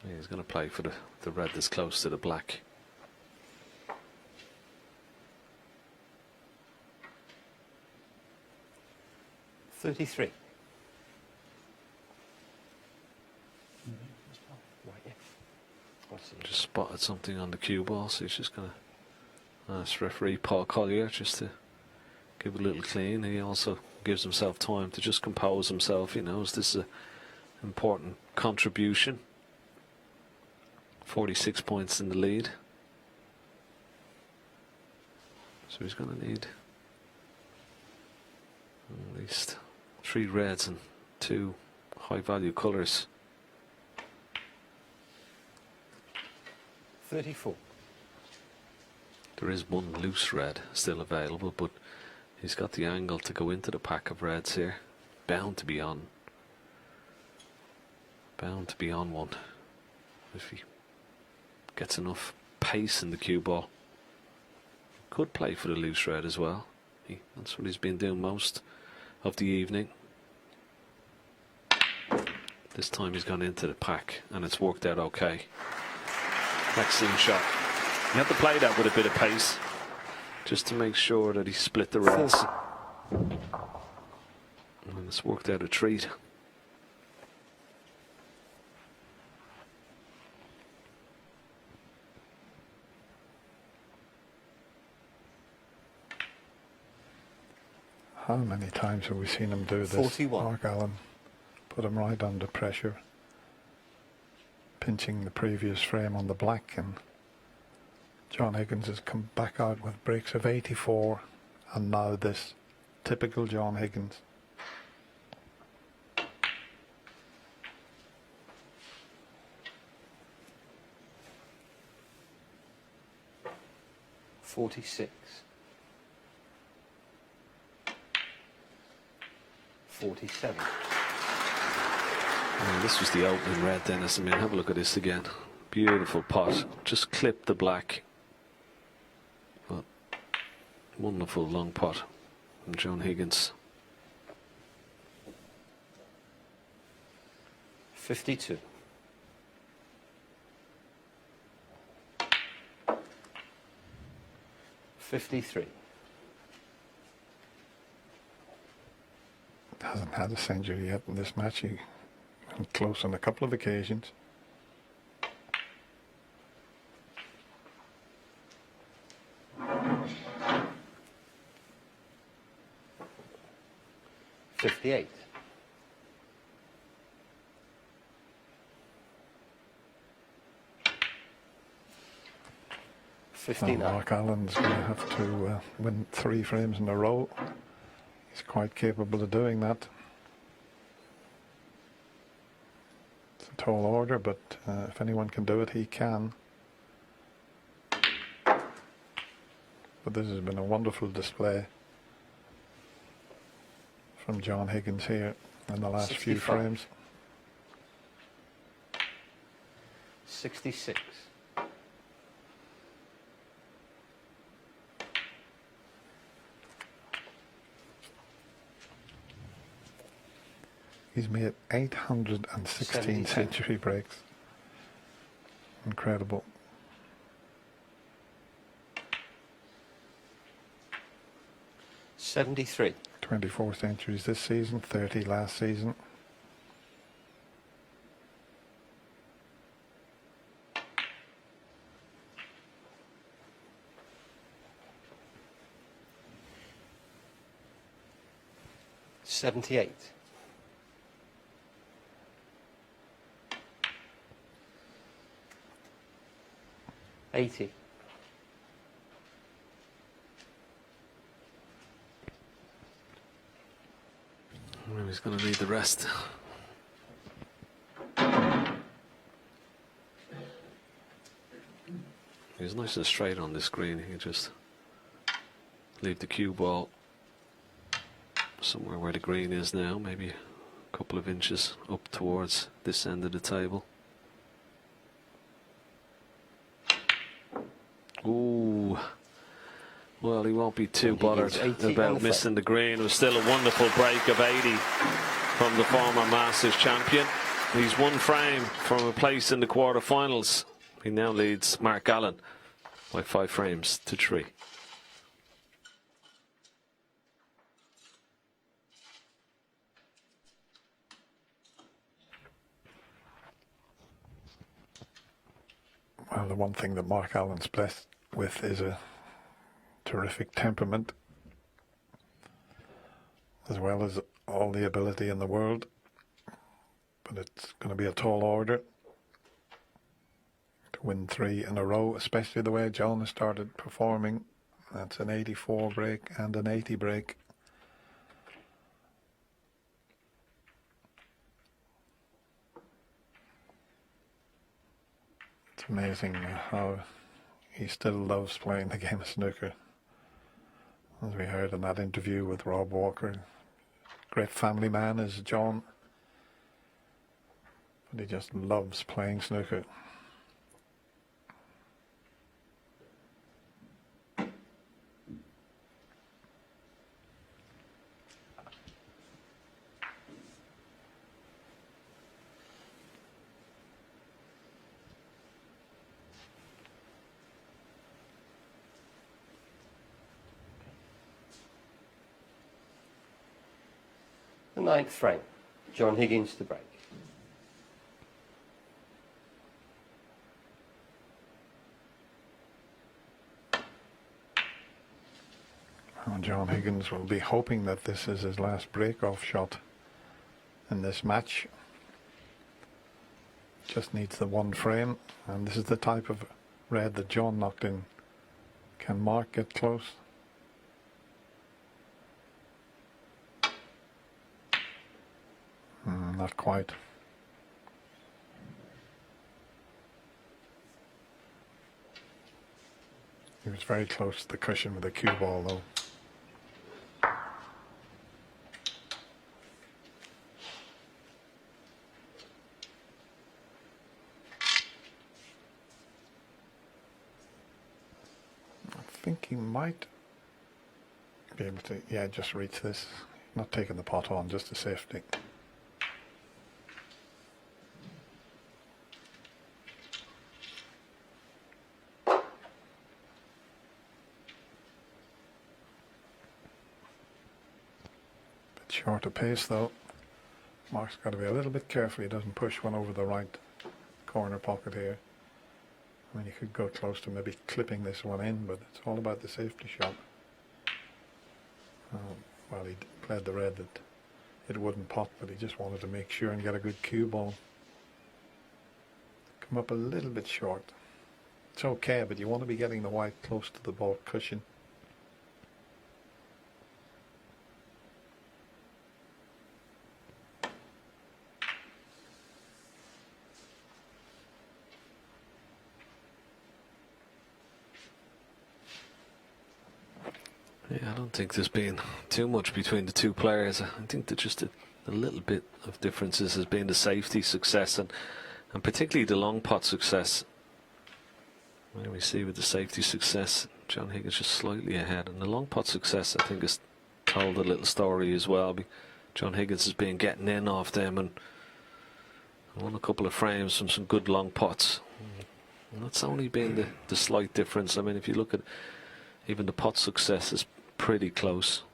Yeah, he's going to play for the red that's close to the black. $33. Right, yeah. Just spotted something on the cue ball, so he's just going to ask referee Paul Collier just to give a little clean. He also gives himself time to just compose himself. He knows this is an important contribution. 46 points in the lead. So he's going to need at least 3 reds and 2 high value colours. 34. There is 1 loose red still available, but he's got the angle to go into the pack of reds here. Bound to be on one if he gets enough pace in the cue ball. Could play for the loose red as well. That's what he's been doing most of the evening. This time he's gone into the pack and it's worked out okay. Excellent shot. He had to play that with a bit of pace just to make sure that he split the reds. And it's worked out a treat. How many times have we seen him do this? 41. Mark Allen put him right under pressure, pinching the previous frame on the black, and John Higgins has come back out with breaks of 84, and now this. Typical John Higgins. $46. 47. This was the opening red, Dennis. I mean, have a look at this again. Beautiful pot. Just clip the black. But wonderful long pot from John Higgins. 52. $53. Hasn't had a century yet in this match. He went close on a couple of occasions. $58. Oh, 59. Mark Allen's going to have to win 3 frames in a row. He's quite capable of doing that. It's a tall order, but if anyone can do it, he can. But this has been a wonderful display from John Higgins here in the last few 65. frames. 66. He's made 816 72. century breaks. Incredible. 73. 24 centuries this season, 30 last season. $78. 80. Well, he's going to need the rest. He's nice and straight on this green. He can just leave the cue ball somewhere where the green is now, maybe a couple of inches up towards this end of the table. Ooh. Well, he won't be too bothered about missing the green. It was still a wonderful break of 80 from the former Masters champion. He's one frame from a place in the quarterfinals. He now leads Mark Allen by 5 frames to 3. Well, the one thing that Mark Allen's blessed with is a terrific temperament, as well as all the ability in the world. But it's going to be a tall order to win 3 in a row, especially the way John has started performing. That's an 84 break and an 80 break. It's amazing how he still loves playing the game of snooker. As we heard in that interview with Rob Walker, great family man is John, but he just loves playing snooker. The 9th frame. John Higgins to break. And John Higgins will be hoping that this is his last break-off shot in this match. Just needs the 1 frame, and this is the type of red that John knocked in. Can Mark get close? Not quite. He was very close to the cushion with the cue ball, though. I think he might be able to, yeah, just reach this. Not taking the pot on, just a safety. Short of pace though. Mark's got to be a little bit careful he doesn't push one over the right corner pocket here. I mean, you could go close to maybe clipping this one in, but it's all about the safety shot. Well, he played the red that it wouldn't pot, but he just wanted to make sure and get a good cue ball. Come up a little bit short. It's okay, but you want to be getting the white close to the ball cushion. Yeah, I don't think there's been too much between the two players. I think that just a little bit of differences has been the safety success and particularly the long pot success. When we see with the safety success, John Higgins just slightly ahead, and the long pot success I think has told a little story as well. John Higgins has been getting in off them and won a couple of frames from some good long pots. And that's only been the slight difference. I mean, if you look at even the pot success is pretty close.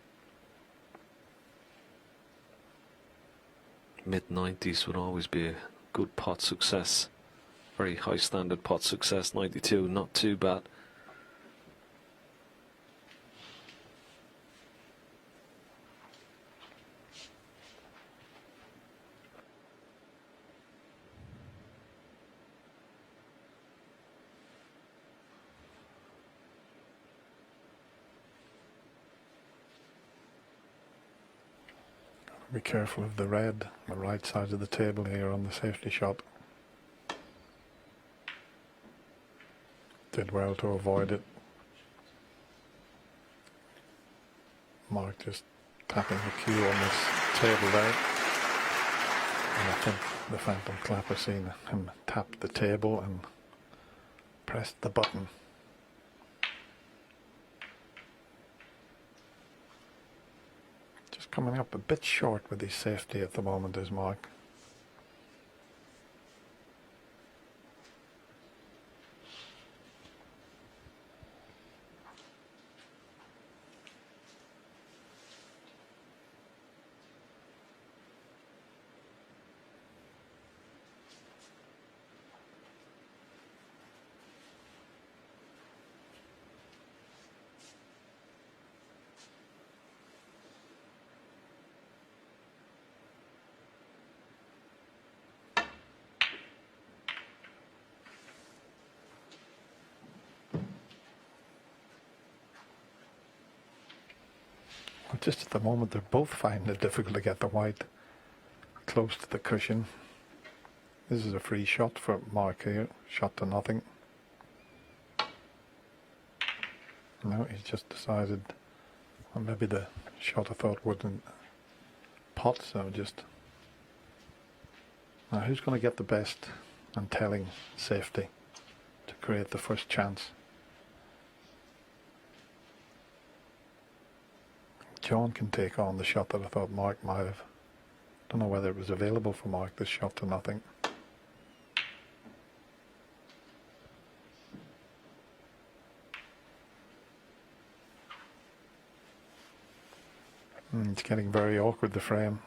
Mid-90s would always be a good pot success. Very high standard pot success. 92, not too bad. Be careful of the red, the right side of the table here on the safety shot. Did well to avoid it. Mark just tapping the cue on this table there. And I think the Phantom Clapper seen him tap the table and pressed the button. Just coming up a bit short with his safety at the moment is Mark. Just at the moment they're both finding it difficult to get the white close to the cushion. This is a free shot for Mark here, shot to nothing. No, he's just decided, well, maybe the shot I thought wouldn't pot, so just... Now who's going to get the best and telling safety to create the first chance? John can take on the shot that I thought Mark might have. Don't know whether it was available for Mark, this shot to nothing. It's getting very awkward, the frame.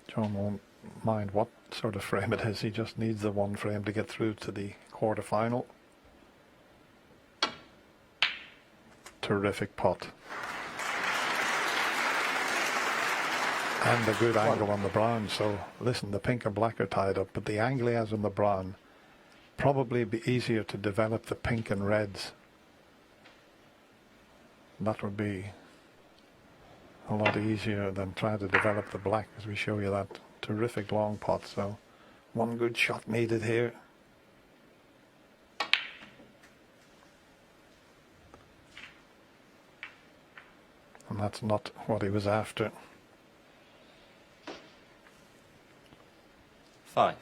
John won't mind what sort of frame it is, he just needs the one frame to get through to the quarter-final. Terrific pot. And a good angle on the brown. So listen, the pink and black are tied up, but the angle he has on the brown probably be easier to develop the pink and reds. That would be a lot easier than trying to develop the black, as we show you that terrific long pot. So one good shot needed here. And that's not what he was after. 5.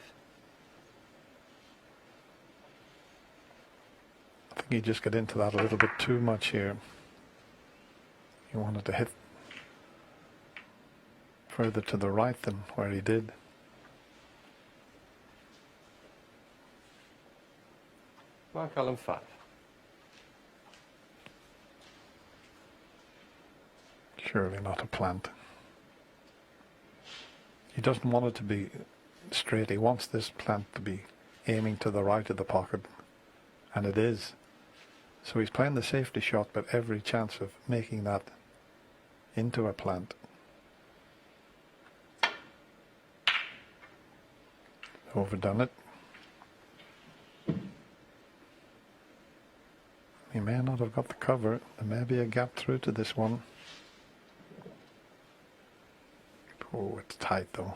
I think he just got into that a little bit too much here. He wanted to hit further to the right than where he did. Mark Allen 5. Surely not a plant. He doesn't want it to be straight. He wants this plant to be aiming to the right of the pocket, and it is. So he's playing the safety shot, but every chance of making that into a plant. Overdone it. He may not have got the cover. There may be a gap through to this one. Oh, it's tight though.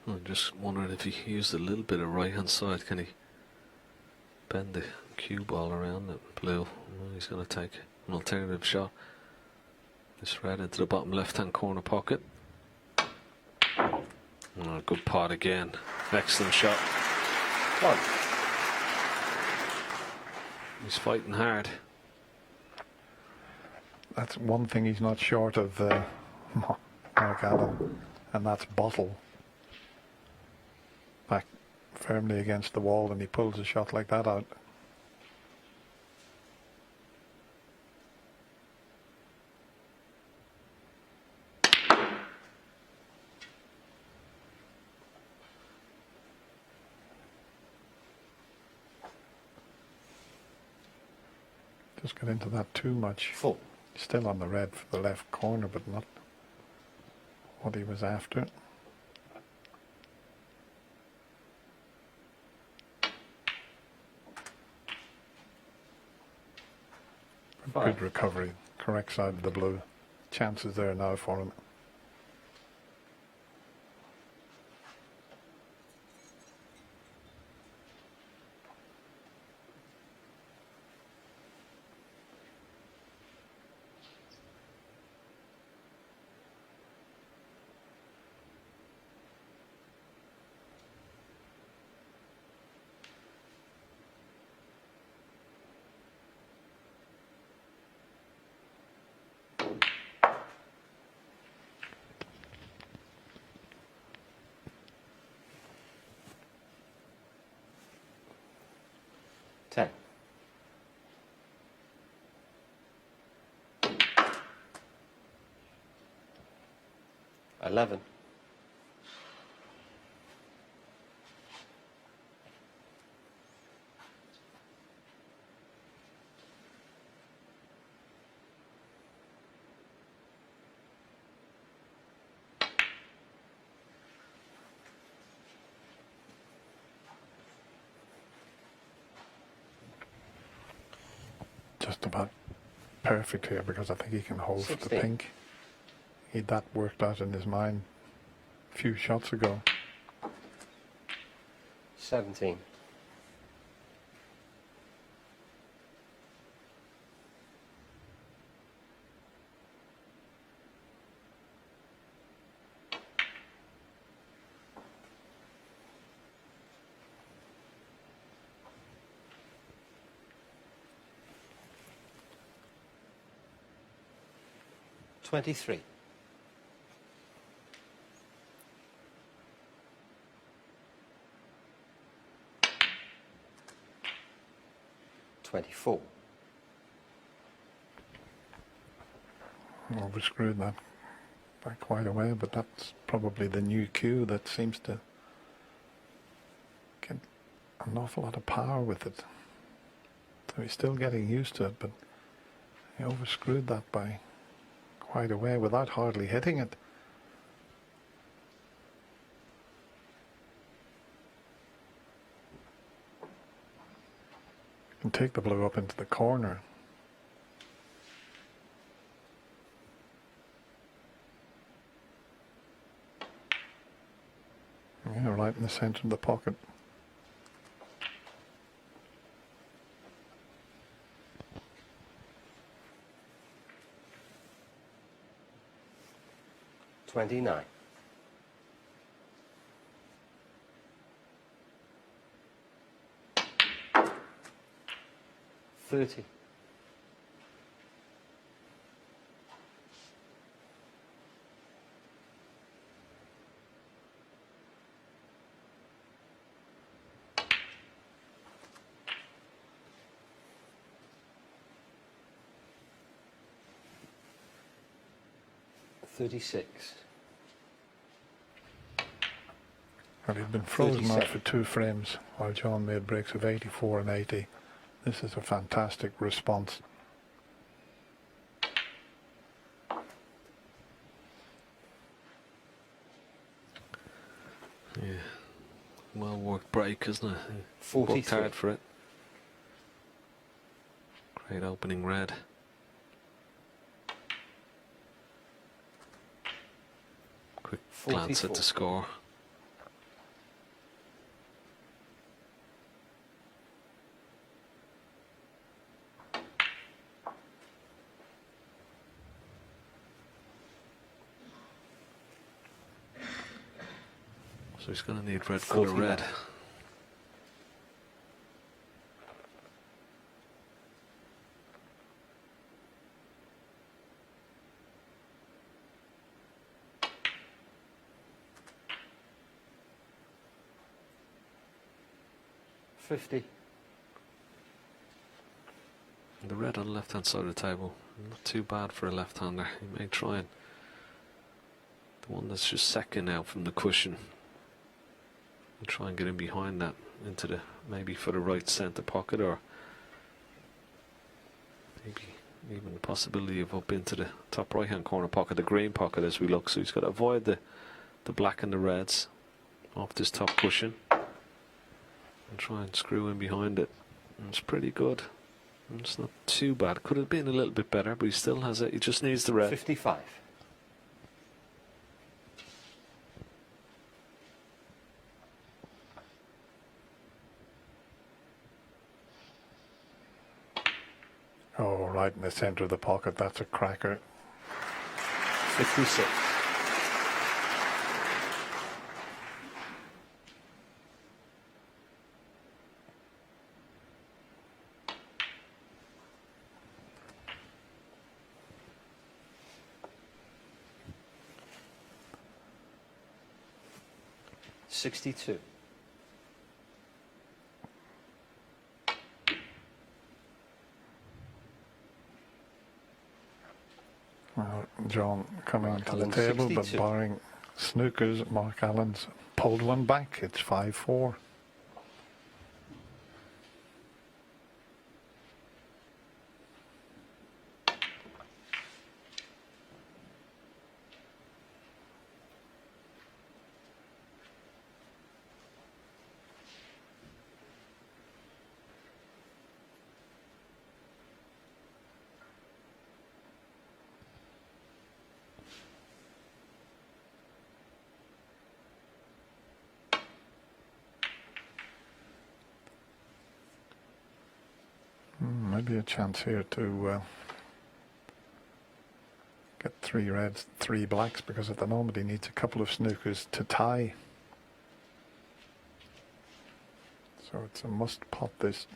I'm just wondering if he used a little bit of right hand side, can he bend the cue ball around the blue? Well, he's going to take an alternative shot. This red into the bottom left hand corner pocket. Oh, good pot again. Excellent shot. Come on. He's fighting hard. That's one thing he's not short of, Mark Allen, and that's bottle. Back firmly against the wall, and he pulls a shot like that out. Just got into that too much. Full. Still on the red for the left corner, but not what he was after. Good recovery, correct side of the blue. Chances there now for him. Ten. $11. Just about perfect here because I think he can hold for the 16. pink. He'd that worked out in his mind a few shots ago. 17. $23. 24. Overscrewed that by quite a way, but that's probably the new cue that seems to get an awful lot of power with it. So he's still getting used to it, but he overscrewed that by quite a way without hardly hitting it. And take the blue up into the corner. Yeah, right in the centre of the pocket. $29. 30. $36. Well, he'd been frozen out 37. for 2 frames while John made breaks of 84 and 80. This is a fantastic response. Yeah. Well worked break, isn't it? 43. Worked hard for it. Great opening red. Quick glance at 44. the score. So he's going to need red colour 49. red. $50. The red on the left hand side of the table, not too bad for a left-hander. He may try and the one that's just second out from the cushion and try and get in behind that into the maybe for the right centre pocket, or maybe even the possibility of up into the top right hand corner pocket, the green pocket as we look. So he's got to avoid the black and the reds off this top cushion and try and screw in behind it. And it's pretty good. It's not too bad. Could have been a little bit better, but he still has it. He just needs the red. 55. Oh, right in the centre of the pocket. That's a cracker. 56. $62. Well, John coming Mark to Allen, the table, 62. but barring snookers, Mark Allen's pulled one back. It's 5-4. Maybe a chance here to get 3 reds, 3 blacks, because at the moment he needs a couple of snookers to tie. So it's a must pot this.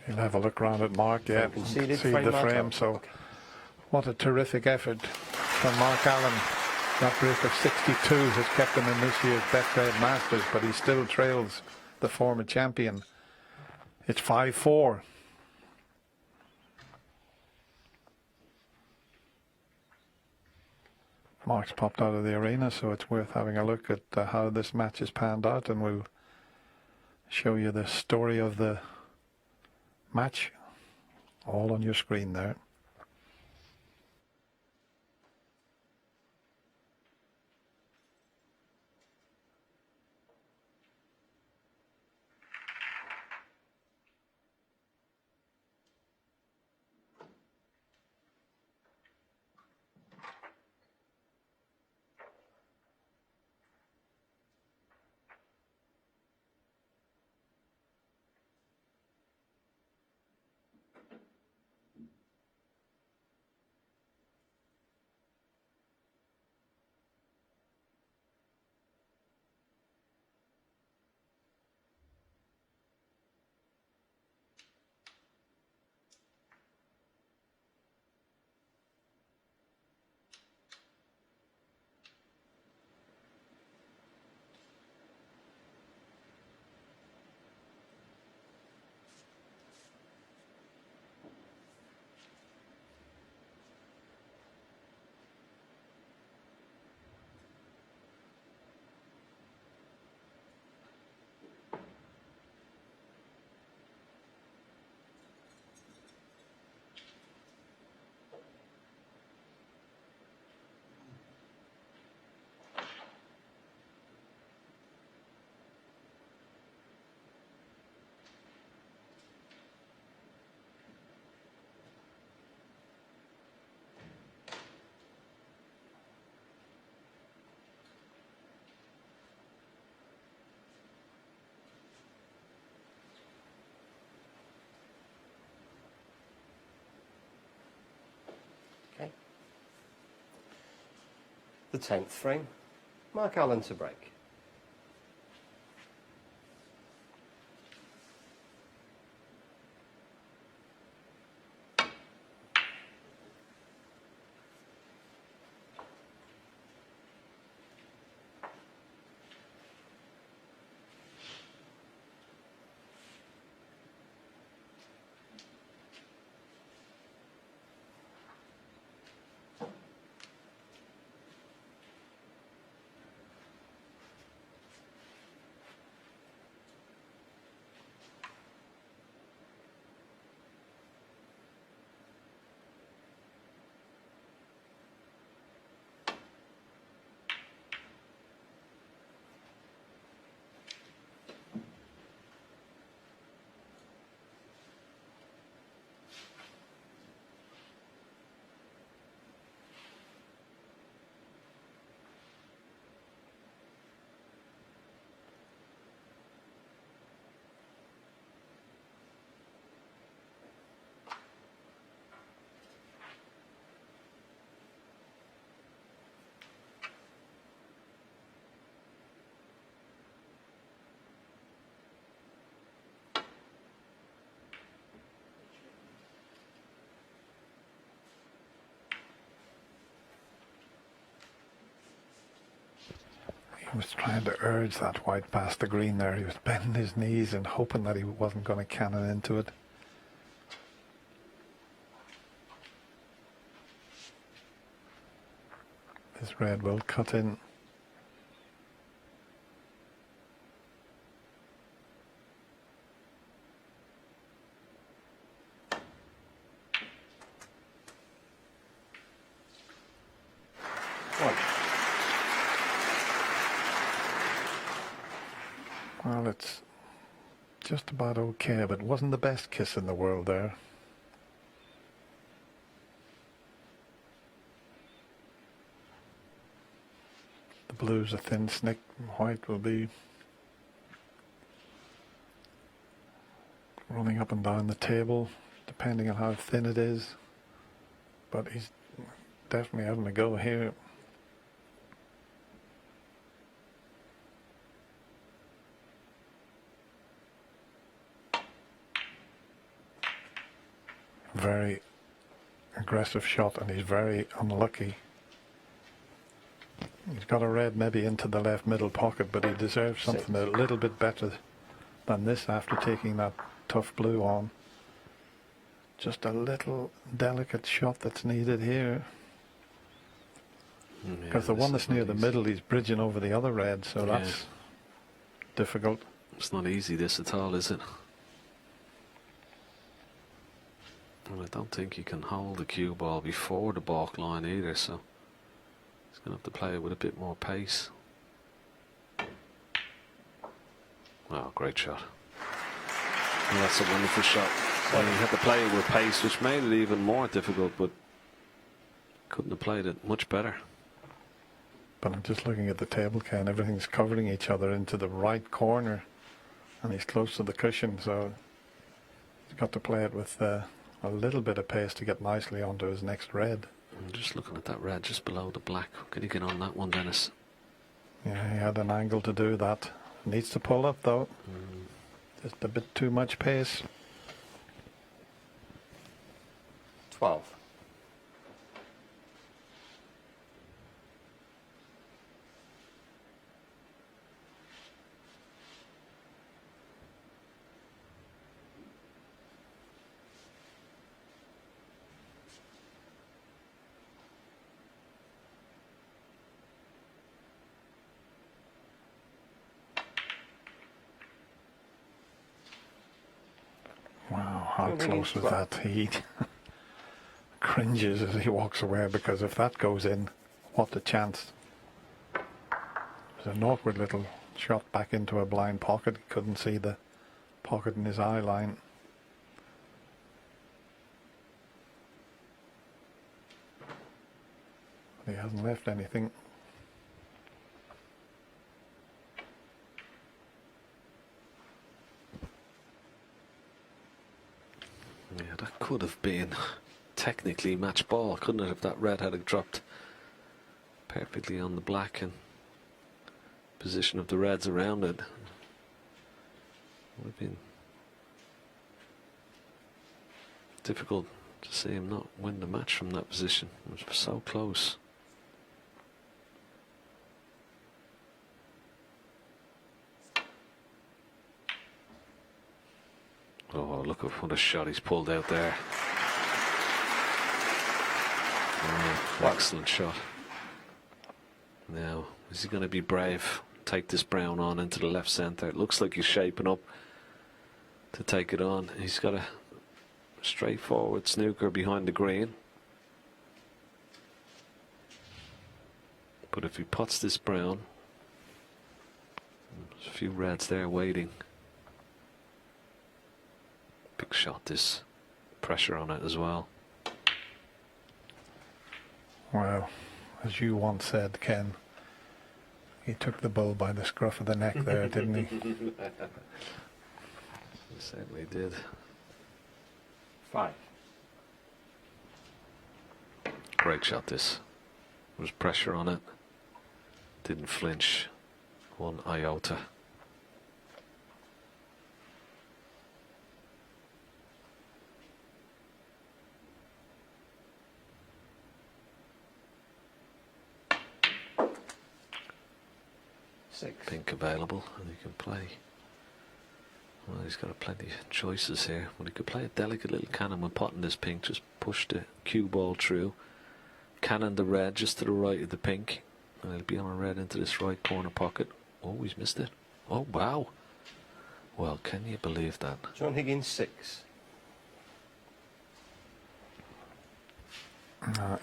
He'll have a look round at Mark, yeah, Conceded, see frame the marked frame. out. So Okay. what a terrific effort from Mark Allen. That break of 62 has kept him in this year's Betfred Masters, but he still trails the former champion. It's 5-4. Mark's popped out of the arena, so it's worth having a look at how this match has panned out, and we'll show you the story of the match all on your screen there. The 10th frame. Mark Allen to break. He was trying to urge that white past the green there. He was bending his knees and hoping that he wasn't going to cannon into it. This red will cut in. Well, it's just about okay, but it wasn't the best kiss in the world there. The blue's a thin snick, white will be running up and down the table, depending on how thin it is. But he's definitely having a go here. Very aggressive shot, and he's very unlucky. He's got a red maybe into the left middle pocket, but he deserves something a little bit better than this after taking that tough blue on. Just a little delicate shot that's needed here. Because the one that's near the middle, he's bridging over the other red, so that's difficult. It's not easy this at all, is it? And I don't think he can hold the cue ball before the balk line either, so he's going to have to play it with a bit more pace. Oh, great shot. And that's a wonderful shot. Well, he had to play it with pace, which made it even more difficult, but couldn't have played it much better. But I'm just looking at the table, Ken. Everything's covering each other into the right corner, and he's close to the cushion, so he's got to play it with a little bit of pace to get nicely onto his next red. I'm just looking at that red just below the black. Can you get on that one, Dennis? Yeah, he had an angle to do that. Needs to pull up though. Just a bit too much pace. 12. Wow, how close was that? He cringes as he walks away, because if that goes in, what a chance. It was an awkward little shot back into a blind pocket. He couldn't see the pocket in his eye line. But he hasn't left anything. Yeah, that could have been technically match ball, couldn't it, if that red had dropped perfectly on the black and position of the reds around it. Would have been difficult to see him not win the match from that position. It was so close. Oh, look at what a shot he's pulled out there. Oh, excellent shot. Now, is he going to be brave? Take this brown on into the left centre. It looks like he's shaping up to take it on. He's got a straightforward snooker behind the green. But if he puts this brown, there's a few reds there waiting. Big shot, this pressure on it as well. Well, as you once said, Ken, he took the bull by the scruff of the neck there, didn't he? He certainly did. 5. Great shot, this. There was pressure on it. Didn't flinch one iota. Pink available, and he can play. Well, he's got plenty of choices here. Well, he could play a delicate little cannon with potting this pink, just push the cue ball through. Cannon the red just to the right of the pink, and he'll be on a red into this right corner pocket. Oh, he's missed it. Oh, wow. Well, can you believe that? John Higgins 6.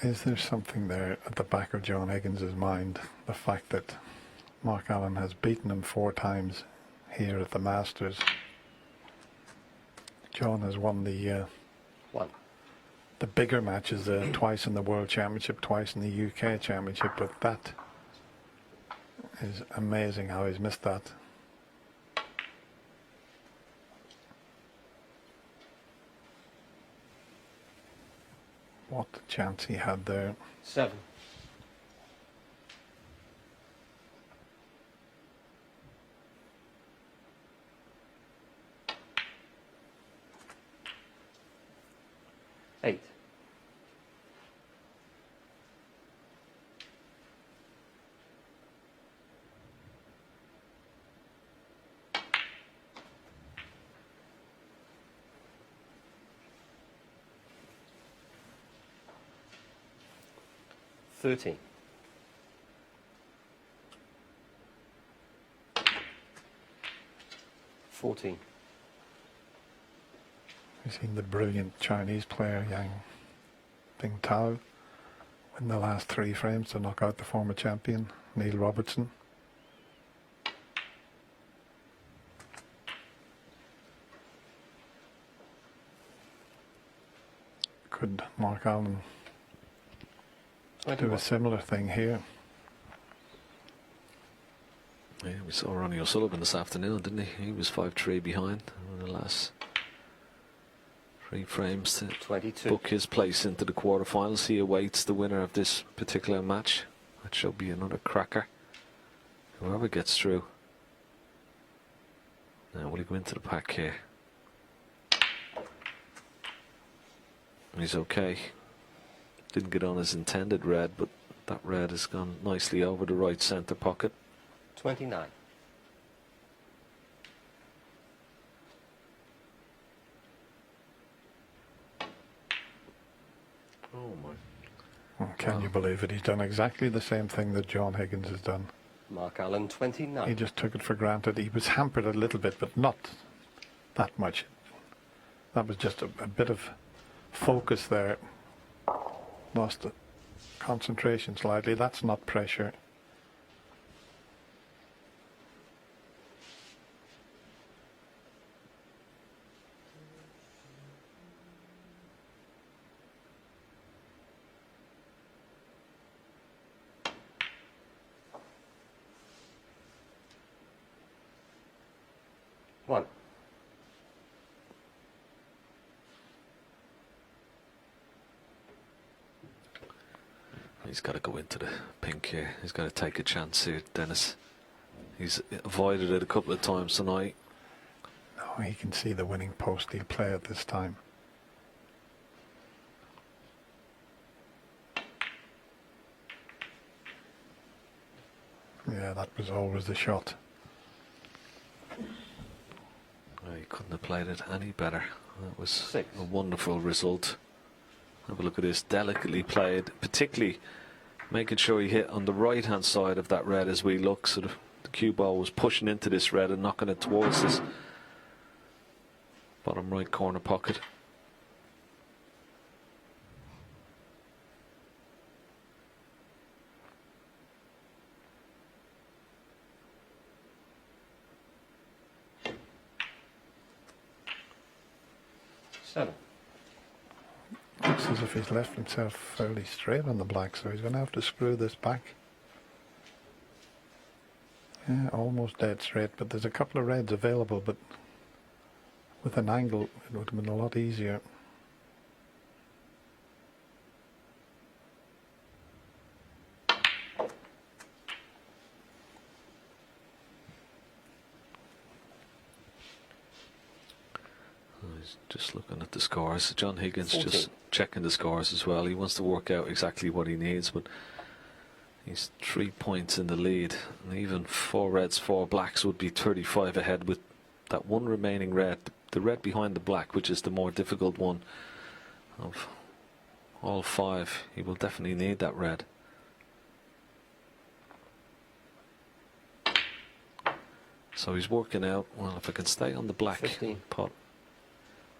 Is there something there at the back of John Higgins' mind? The fact that Mark Allen has beaten him 4 times here at the Masters. John has won the 1. the bigger matches, twice in the World Championship, twice in the UK Championship, but that is amazing how he's missed that. What a chance he had there. 7. Eight. $13. $14. We've seen the brilliant Chinese player Yang Pingtao win the last 3 frames to knock out the former champion Neil Robertson. Could Mark Allen do a similar thing here? Yeah, we saw Ronnie O'Sullivan this afternoon, didn't he? He was 5-3 behind in the last 3 frames to 22. book his place into the quarterfinals. He awaits the winner of this particular match. That shall be another cracker. Whoever gets through. Now, will he go into the pack here? He's okay. Didn't get on his intended red, but that red has gone nicely over the right centre pocket. 29. Oh my. Oh, can you believe it? He's done exactly the same thing that John Higgins has done. Mark Allen 29. He just took it for granted. He was hampered a little bit, but not that much. That was just a bit of focus there. Lost the concentration slightly. That's not pressure. One. He's got to go into the pink here. He's got to take a chance here, Dennis. He's avoided it a couple of times tonight. No, he can see the winning post. He'll play it this time. Yeah, that was always the shot. He couldn't have played it any better. That was 6. a wonderful result. Have a look at this. Delicately played, particularly making sure he hit on the right hand side of that red as we look. So the cue ball was pushing into this red and knocking it towards this bottom right corner pocket. Looks as if he's left himself fairly straight on the black, so he's going to have to screw this back. Yeah, almost dead straight, but there's a couple of reds available, but with an angle it would have been a lot easier. He's just looking at the scores. John Higgins 14. just checking the scores as well. He wants to work out exactly what he needs, but he's 3 points in the lead. And even 4 reds, 4 blacks would be 35 ahead with that one remaining red. The red behind the black, which is the more difficult one of all 5. He will definitely need that red. So he's working out, well, if I can stay on the black 15. pot.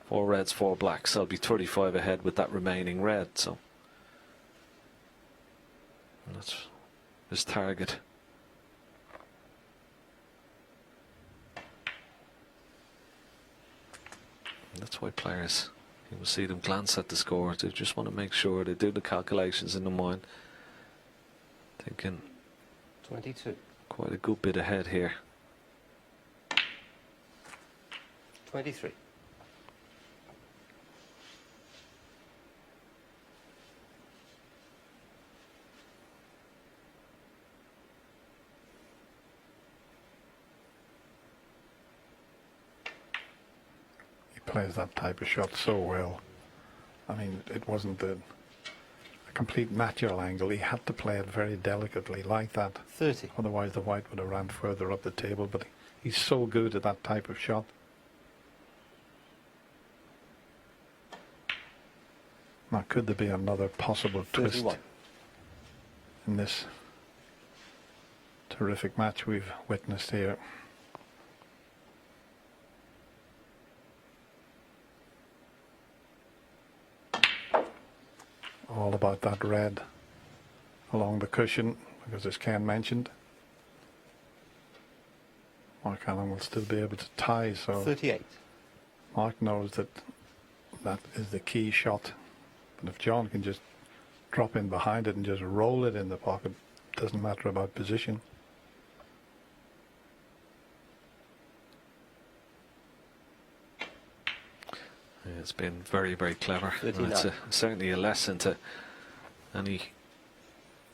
4 reds, 4 blacks. I'll be 35 ahead with that remaining red. So that's his target. And that's why players, you will see them glance at the score. They just want to make sure they do the calculations in their mind. Thinking 22. quite a good bit ahead here. 23. Plays that type of shot so well. I mean, it wasn't a complete natural angle. He had to play it very delicately like that. 30. Otherwise the white would have ran further up the table, but he's so good at that type of shot. Now, could there be another possible 31. twist in this terrific match we've witnessed here? All about that red along the cushion, because as Ken mentioned, Mark Allen will still be able to tie, so 38. Mark knows that that is the key shot. But if John can just drop in behind it and just roll it in the pocket, doesn't matter about position. It's been very, very clever. And 39. it's certainly a lesson to any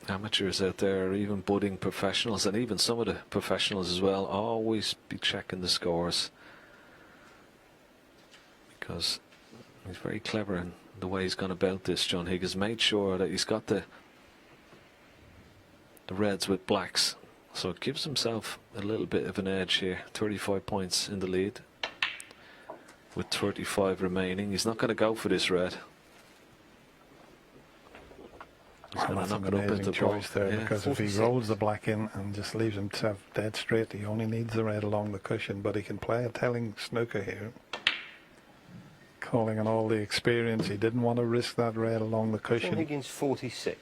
amateurs out there, or even budding professionals, and even some of the professionals as well. Always be checking the scores, because he's very clever in the way he's gone about this. John Higgins made sure that he's got the reds with blacks, so it gives himself a little bit of an edge here. 35 points in the lead with 35 remaining. He's not going to go for this red. He's going to That's knock an it up amazing into choice ball. there, Yeah. because if he 46. rolls the black in and just leaves himself dead straight, he only needs the red along the cushion. But he can play a telling snooker here, calling on all the experience. He didn't want to risk that red along the John cushion. Higgins 46.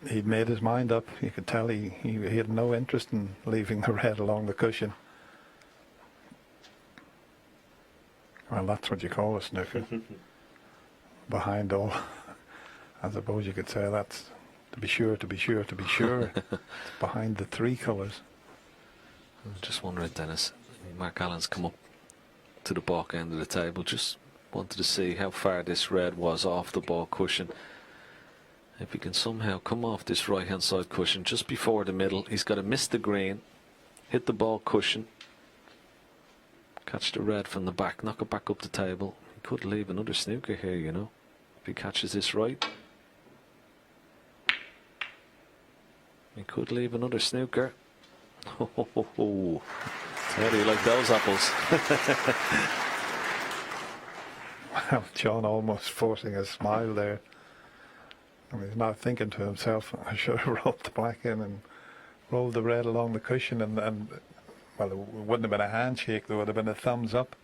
He'd made his mind up. You could tell he had no interest in leaving the red along the cushion. Well, that's what you call a snooker. Behind all, I suppose you could say that's to be sure, to be sure, to be sure. It's behind the 3 colours. I'm just wondering, Dennis, Mark Allen's come up to the back end of the table. Just wanted to see how far this red was off the ball cushion. If he can somehow come off this right hand side cushion just before the middle, he's got to miss the green, hit the ball cushion, catch the red from the back, knock it back up the table. He could leave another snooker here, you know, if he catches this right. He could leave another snooker. Ho, ho, ho, ho. How do you like those apples? Well, John almost forcing a smile there. And he's now thinking to himself, I should have rolled the black in and rolled the red along the cushion, and well, it wouldn't have been a handshake, there would have been a thumbs up.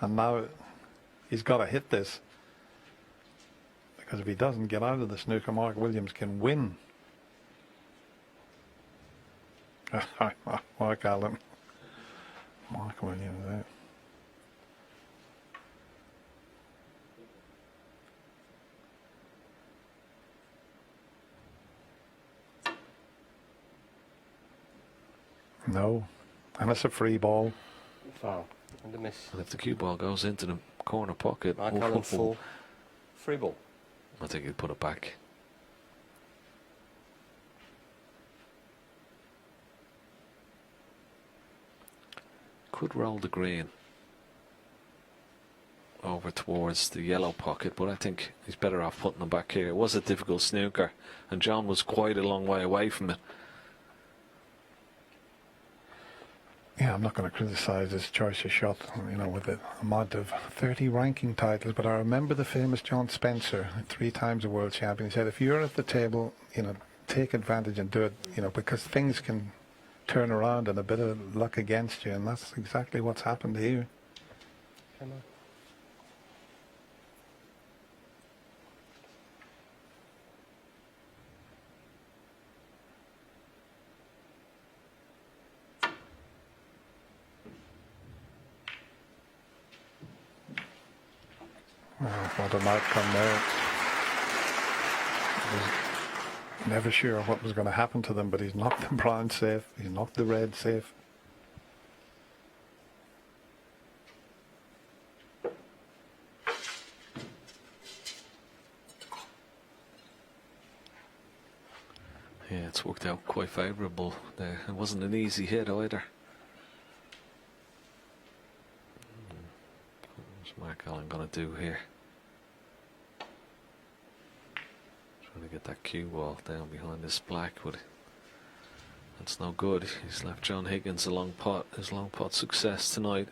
And now he's got to hit this, because if he doesn't get out of the snooker, Mark Williams can win. Mark Allen. Mark Williams there. No, and it's a free ball. Foul. And a miss. And if the cue ball goes into the corner pocket, Mark Allen full. Free ball. I think he'd put it back. Could roll the green over towards the yellow pocket, but I think he's better off putting them back here. It was a difficult snooker, and John was quite a long way away from it. Yeah, I'm not going to criticise his choice of shot, you know, with the amount of 30 ranking titles, but I remember the famous John Spencer, 3 times a world champion. He said, if you're at the table, you know, take advantage and do it, you know, because things can turn around and a bit of luck against you, and that's exactly what's happened here. Come on. Oh, what an outcome there. I was never sure what was going to happen to them, but he's knocked the brown safe, he's knocked the red safe. Yeah, it's worked out quite favourable there. It wasn't an easy hit either. What's Mark Allen going to do here? Trying to get that cue ball down behind this black, but that's no good. He's left John Higgins a long pot. His long pot success tonight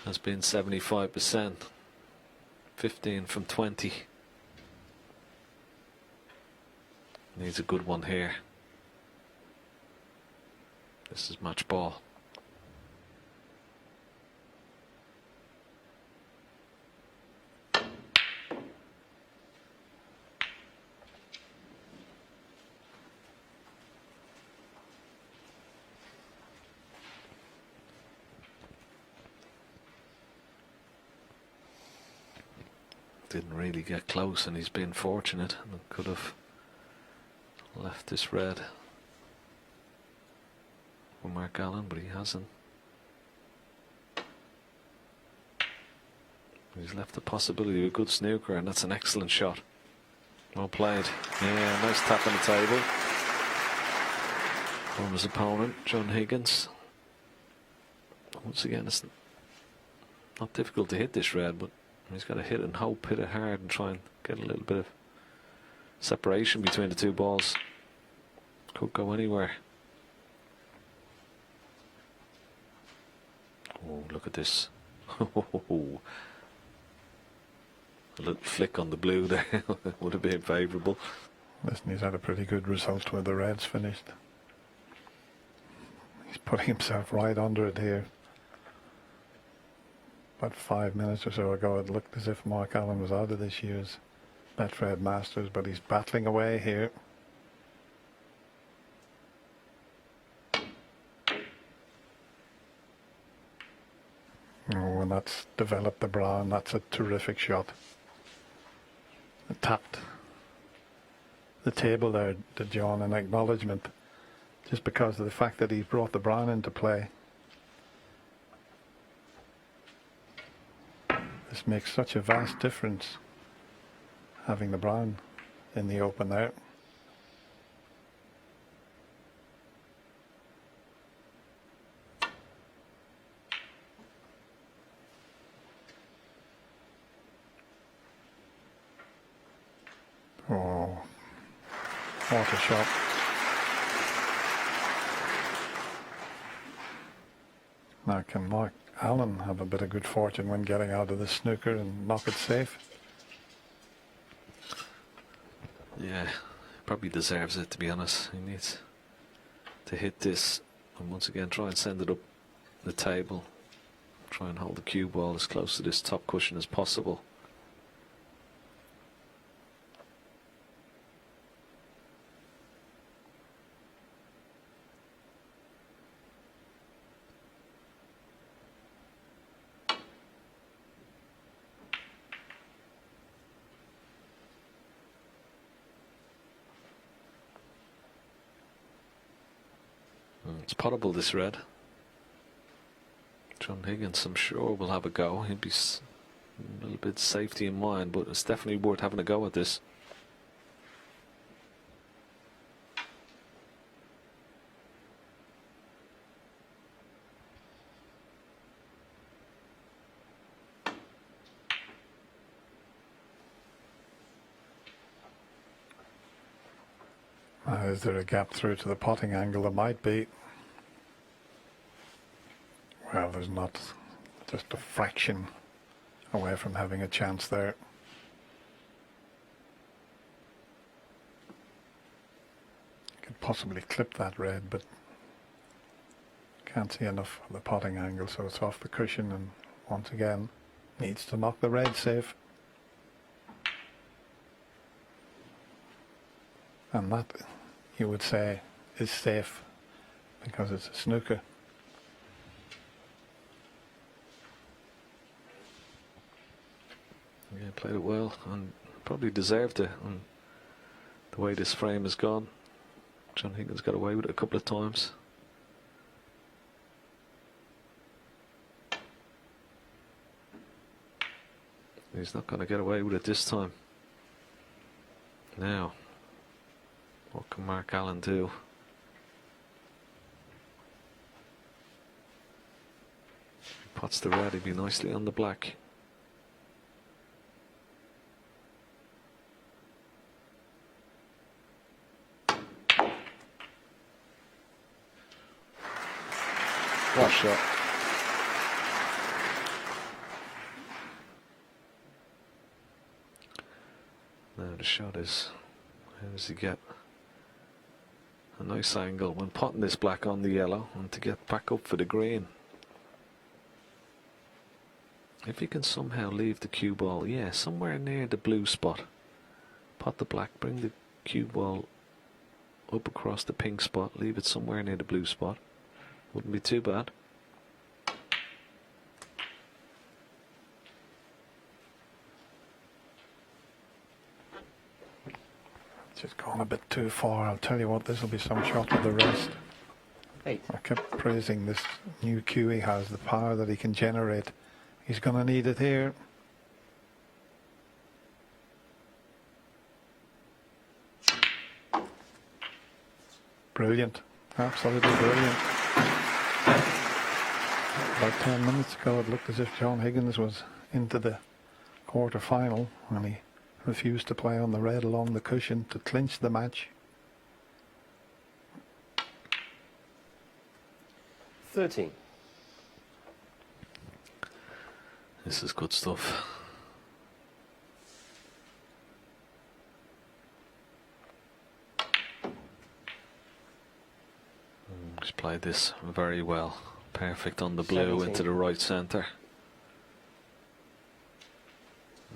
has been 75%. 15 from 20. Needs a good one here. This is match ball. Didn't really get close, and he's been fortunate and could have left this red for Mark Allen, but he hasn't. He's left the possibility of a good snooker, and that's an excellent shot. Well played. Yeah, nice tap on the table from his opponent, John Higgins. Once again, it's not difficult to hit this red, but he's got to hit and hope, hit it hard and try and get a little bit of separation between the two balls. Could go anywhere. Oh, look at this. A little flick on the blue there would have been favourable. Listen, he's had a pretty good result when the red's finished. He's putting himself right under it here. About 5 minutes or so ago, it looked as if Mark Allen was out of this year's Betfred Masters, but he's battling away here. Oh, and that's developed the brown. That's a terrific shot. It tapped the table there to John in acknowledgement, just because of the fact that he brought the brown into play. The just makes such a vast difference having the brown in the open there. Oh, what a shot. Now can Mark Allen have a bit of good fortune when getting out of the snooker and knock it safe? Yeah, probably deserves it, to be honest. He needs to hit this and once again try and send it up the table. Try and hold the cue ball as close to this top cushion as possible. It's potable, this red. John Higgins, I'm sure, will have a go. He'd be a little bit safety in mind, but it's definitely worth having a go at this. Is there a gap through to the potting angle? There might be. Well, there's not. Just a fraction away from having a chance there. Could possibly clip that red, but can't see enough of the potting angle, so it's off the cushion and once again needs to knock the red safe. And that, you would say, is safe because it's a snooker. Yeah, played it well and probably deserved it. And the way this frame has gone, John Higgins got away with it a couple of times. He's not going to get away with it this time. Now, what can Mark Allen do? Pots the red, he'd be nicely on the black. What shot. Now the shot is, how does he get a nice angle when potting this black on the yellow and to get back up for the green? If he can somehow leave the cue ball, yeah, somewhere near the blue spot, pot the black, bring the cue ball up across the pink spot, leave it somewhere near the blue spot, wouldn't be too bad. Just gone a bit too far. I'll tell you what, this will be some shot with the rest. 8. I kept praising this new cue he has, the power that he can generate. He's going to need it here. Brilliant. Absolutely brilliant. About 10 minutes ago it looked as if John Higgins was into the quarter-final and he refused to play on the red along the cushion to clinch the match. 13. This is good stuff. He's played this very well. Perfect on the blue 17. into the right centre.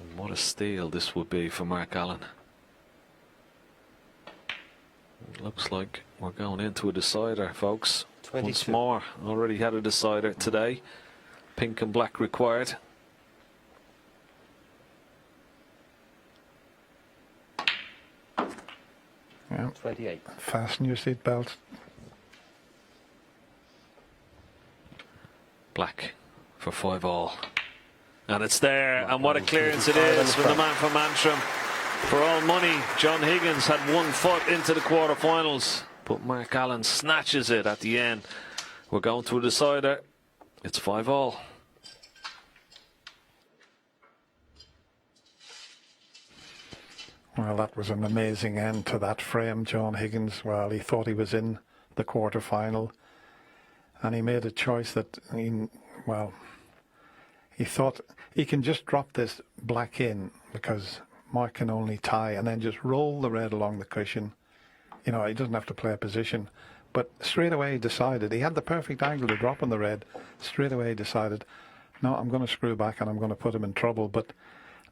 And what a steal this would be for Mark Allen. It looks like we're going into a decider, folks. 22. Once more, already had a decider today. Pink and black required. Yeah. 28. Fasten your seatbelts. Black for 5 all. And it's there, and what a clearance it is from the man from Antrim. For all money, John Higgins had 1 foot into the quarterfinals, but Mark Allen snatches it at the end. We're going to a decider. It's 5-all. Well, that was an amazing end to that frame. John Higgins, well, he thought he was in the quarter-final, and he made a choice that, he thought he can just drop this black in because Mark can only tie and then just roll the red along the cushion. You know, he doesn't have to play a position. But straight away he decided, he had the perfect angle to drop on the red. Straight away he decided, no, I'm going to screw back and I'm going to put him in trouble. But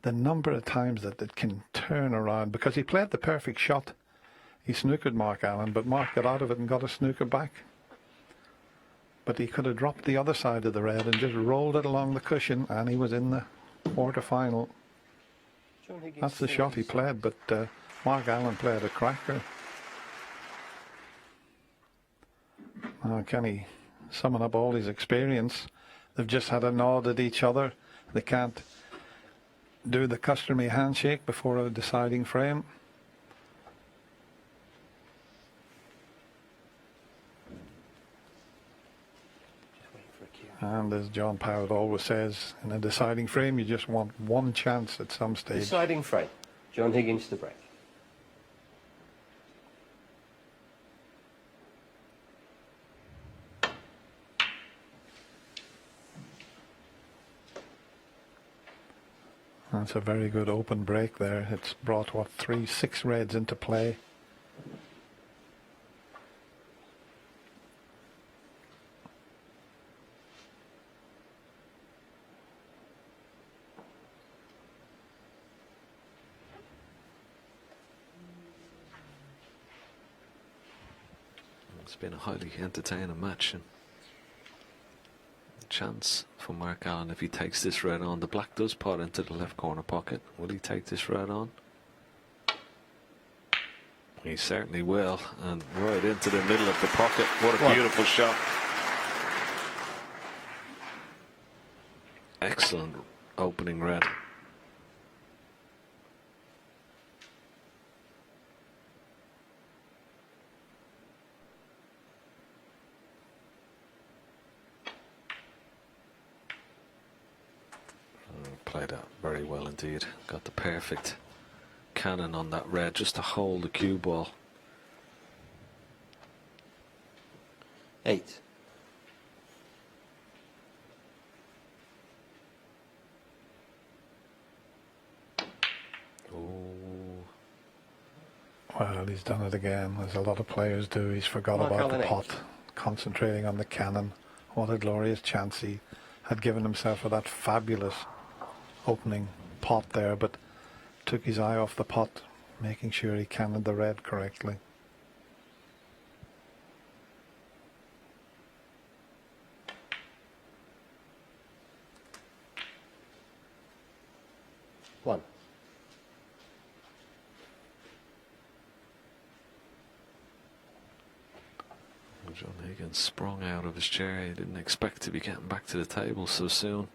the number of times that it can turn around, because he played the perfect shot. He snookered Mark Allen, but Mark got out of it and got a snooker back. But he could have dropped the other side of the red and just rolled it along the cushion, and he was in the quarter-final. That's the shot he played, but Mark Allen played a cracker. Kenny, summing up all his experience, they've just had a nod at each other. They can't do the customary handshake before a deciding frame. And as John Powell always says, in a deciding frame, you just want one chance at some stage. Deciding frame. John Higgins to break. That's a very good open break there. It's brought, 6 reds into play. It's been a highly entertaining match. And chance for Mark Allen if he takes this red on. The black does pot into the left corner pocket. Will he take this red on? He certainly will, and right into the middle of the pocket. What a beautiful shot. Excellent opening red. Played out very well indeed. Got the perfect cannon on that red just to hold the cue ball. 8. Well, he's done it again, as a lot of players do. He's forgot Mark about Allen the 8. pot, concentrating on the cannon. What a glorious chance he had given himself with that fabulous opening pot there, but took his eye off the pot, making sure he cannoned the red correctly. One. John Higgins sprung out of his chair. He didn't expect to be getting back to the table so soon.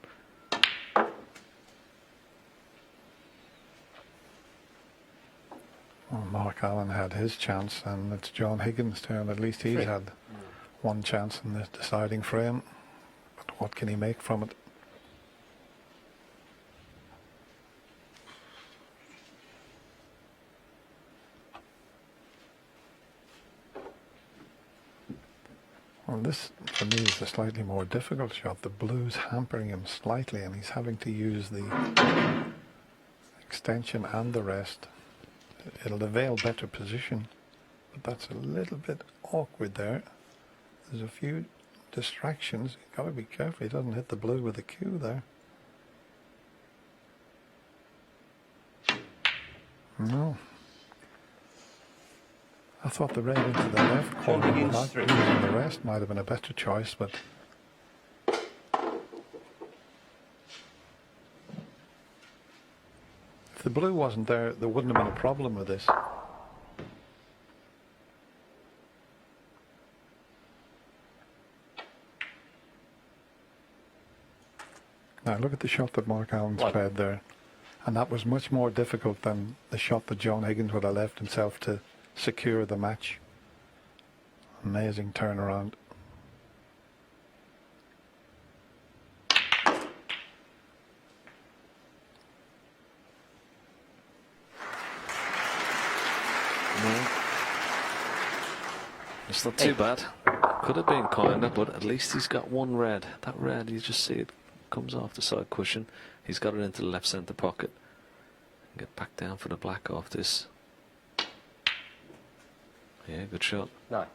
Well, Mark Allen had his chance, and it's John Higgins' turn. At least he's had one chance in this deciding frame. But what can he make from it? Well, this, for me, is a slightly more difficult shot. The blue's hampering him slightly, and he's having to use the extension and the rest. It'll avail better position, but that's a little bit awkward there. There's a few distractions. You've got to be careful he doesn't hit the blue with the cue there. No. I thought the red into the left corner without losing the rest might have been a better choice, but if the blue wasn't there, there wouldn't have been a problem with this. Now look at the shot that Mark Allen's One. played there. And that was much more difficult than the shot that John Higgins would have left himself to secure the match. Amazing turnaround. No. It's not too bad. Could have been kinder, but at least he's got one red. That red, you just see it comes off the side cushion. He's got it into the left centre pocket. Get back down for the black off this. Yeah, good shot. 9.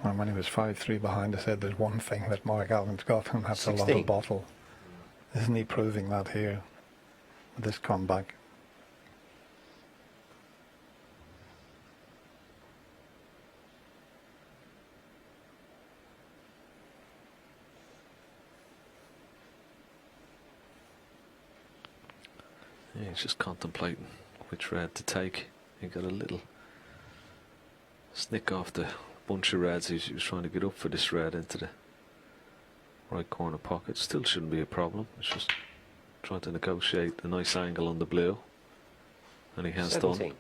And when he was 5-3 behind, I said there's one thing that Mark Allen's got, and that's a lot 16. of bottle. Isn't he proving that here with this comeback? Yeah, he's just contemplating which red to take. He got a little snick off the bunch of reds. He was trying to get up for this red into the right corner pocket. Still shouldn't be a problem. It's just trying to negotiate a nice angle on the blue, and he has 17. done.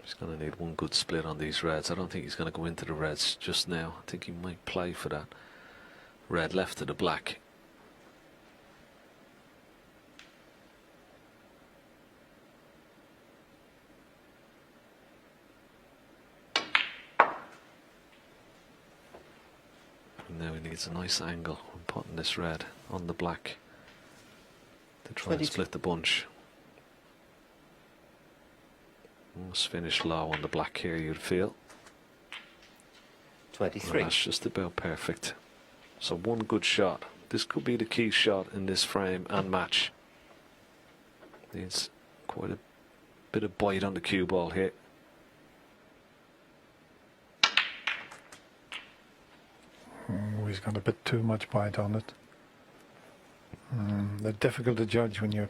He's going to need one good split on these reds. I don't think he's going to go into the reds just now. I think he might play for that red left to the black. And now he needs a nice angle on putting this red on the black to try and 22. split the bunch. Must finish low on the black here, you'd feel. 23. And that's just about perfect. So one good shot. This could be the key shot in this frame and match. Needs quite a bit of bite on the cue ball here. Oh, he's got a bit too much bite on it. They're difficult to judge when you're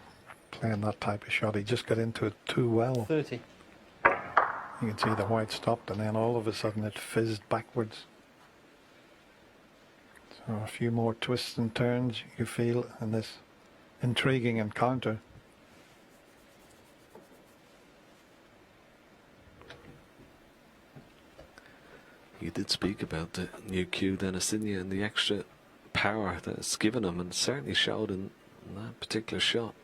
playing that type of shot. He just got into it too well. 30. You can see the white stopped, and then all of a sudden it fizzed backwards. So a few more twists and turns you feel in this intriguing encounter. You did speak about the new cue, Dennis, didn't you, and the extra power that it's given him, and it certainly showed in that particular shot.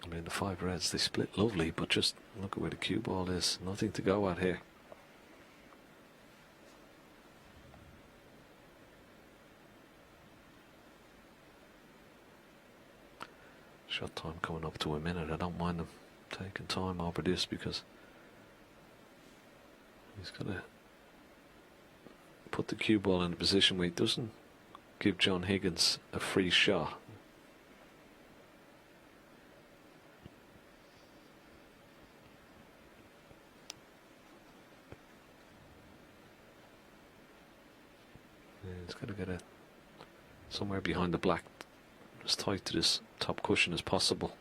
I mean, the 5 reds, they split lovely, but just look at where the cue ball is. Nothing to go at here. Shot time coming up to a minute. I don't mind them taking time over this because he's got to put the cue ball in a position where he doesn't give John Higgins a free shot. He's got to get it somewhere behind the black, as tight to this top cushion as possible.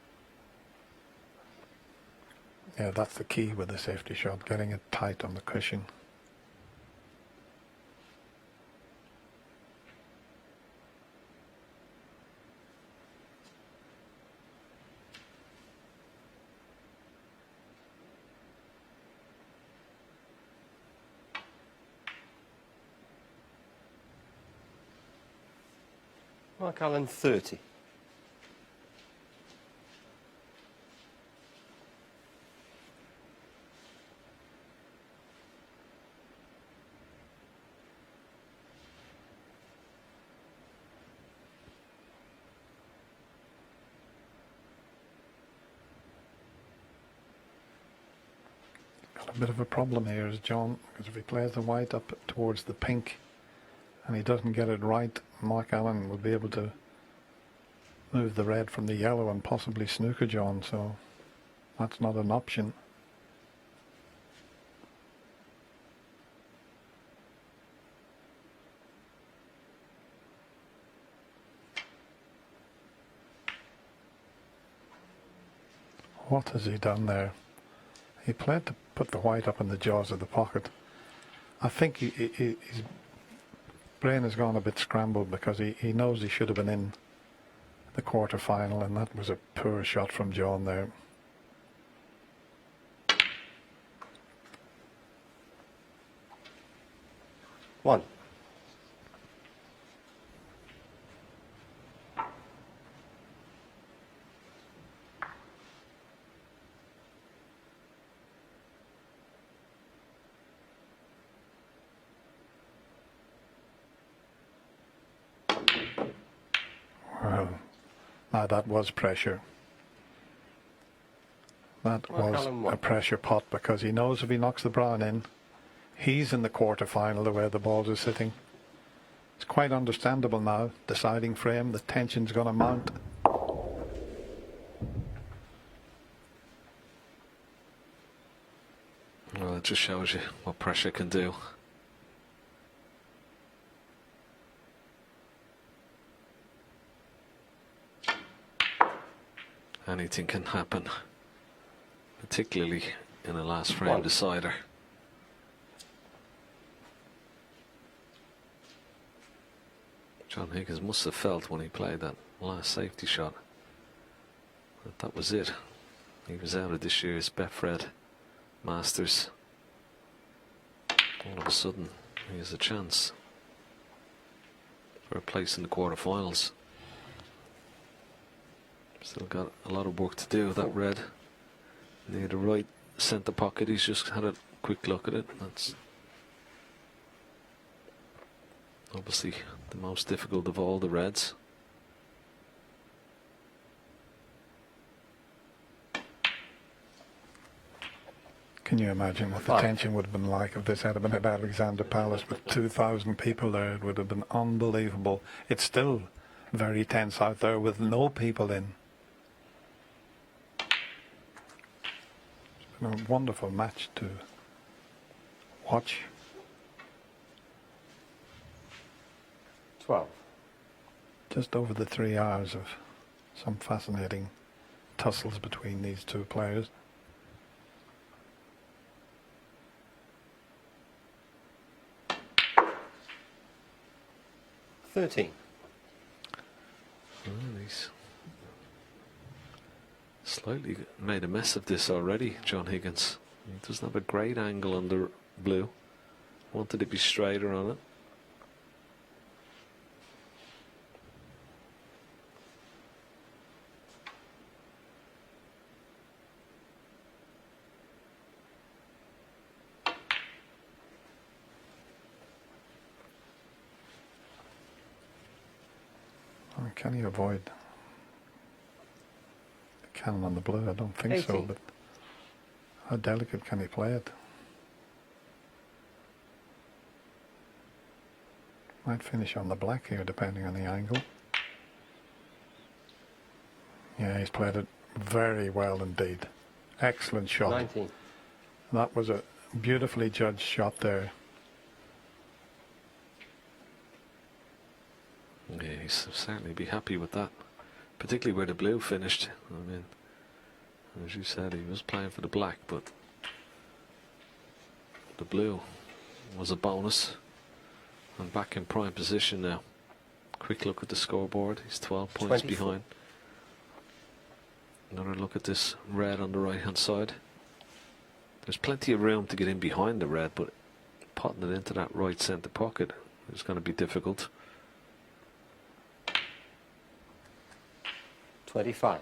Yeah, that's the key with the safety shot, getting it tight on the cushion. Mark Allen, 30. a bit of a problem here is John, because if he plays the white up towards the pink and he doesn't get it right, Mark Allen will be able to move the red from the yellow and possibly snooker John, so that's not an option. What has he done there? He played to put the white up in the jaws of the pocket. I think his brain has gone a bit scrambled because he knows he should have been in the quarter final, and that was a poor shot from John there. One. Well, now that was pressure. That was a pressure pot, because he knows if he knocks the brown in, he's in the quarter final the way the balls are sitting. It's quite understandable now. Deciding frame, the tension's going to mount. Well, it just shows you what pressure can do. Anything can happen, particularly in a last frame decider. John Higgins must have felt when he played that last safety shot that was it. He was out of this year's Betfred Masters. All of a sudden, he has a chance for a place in the quarterfinals. Still got a lot of work to do. That red near the right centre pocket, he's just had a quick look at it. That's obviously the most difficult of all the reds. Can you imagine what the tension would have been like if this had been at Alexander Palace with 2,000 people there? It would have been unbelievable. It's still very tense out there with no people in. It's been a wonderful match to watch. 12. Just over the 3 hours of some fascinating tussles between these two players. Well, he's slightly made a mess of this already, John Higgins. He doesn't have a great angle on the blue. Wanted to be straighter on it. Can he avoid the cannon on the blue? I don't think 80. so, but how delicate can he play it? Might finish on the black here depending on the angle. Yeah, he's played it very well indeed. Excellent shot. 19. That was a beautifully judged shot there. Yeah, he's certainly be happy with that, particularly where the blue finished. I mean, as you said, he was playing for the black, but the blue was a bonus. And back in prime position now. Quick look at the scoreboard. He's 12 points 24. behind. Another look at this red on the right hand side. There's plenty of room to get in behind the red, but potting it into that right centre pocket is going to be difficult. 25.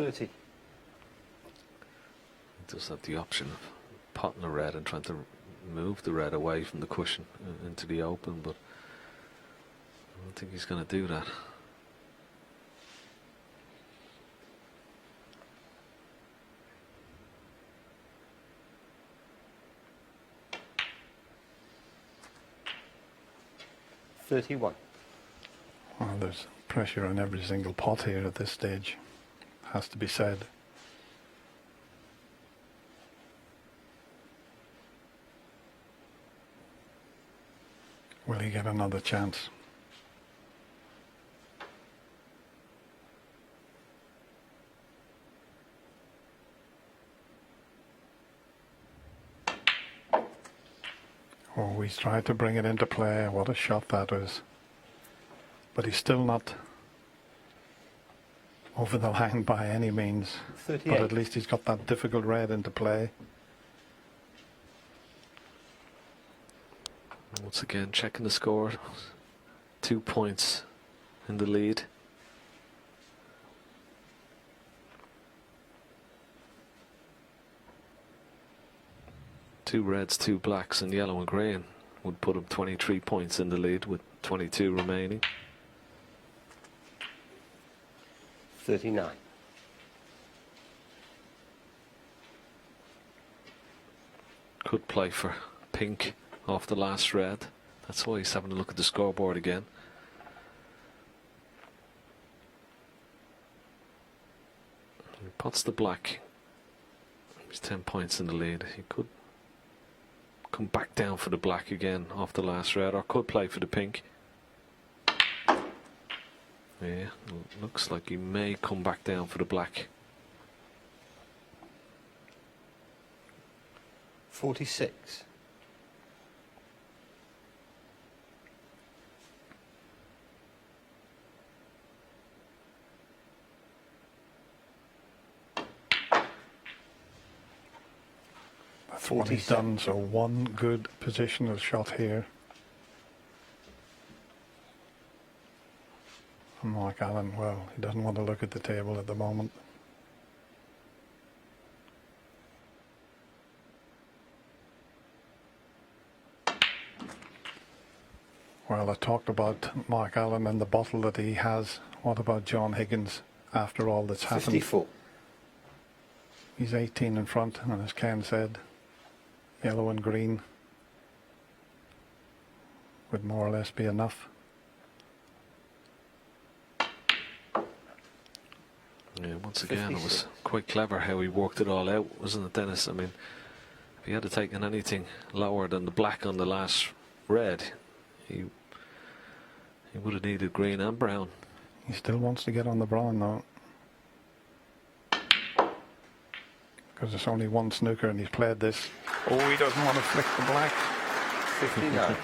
30. He does have the option of potting the red and trying to move the red away from the cushion into the open, but I don't think he's going to do that. $31. Well, there's pressure on every single pot here at this stage, has to be said. Will he get another chance? Oh, he's tried to bring it into play. What a shot that was. But he's still not over the line by any means. 38. But at least he's got that difficult red into play. Once again, checking the score. 2 points in the lead. Two reds, two blacks, and yellow and green would put him 23 points in the lead with 22 remaining. 39. Could play for pink off the last red. That's why he's having a look at the scoreboard again. He pots the black. He's 10 points in the lead. He could come back down for the black again off the last red, or could play for the pink. Yeah, looks like he may come back down for the black. 46. That's what he's done. So one good positional shot here. And Mark Allen, well, he doesn't want to look at the table at the moment. Well, I talked about Mark Allen and the bottle that he has. What about John Higgins after all that's happened? 54. He's 18 in front, and as Ken said, yellow and green would more or less be enough. Yeah, once again, 56. it was quite clever how he worked it all out, wasn't it, Dennis? I mean, if he had taken anything lower than the black on the last red, he would have needed green and brown. He still wants to get on the brown though, because there's only one snooker and he's played this. Oh, he doesn't want to flick the black. 59.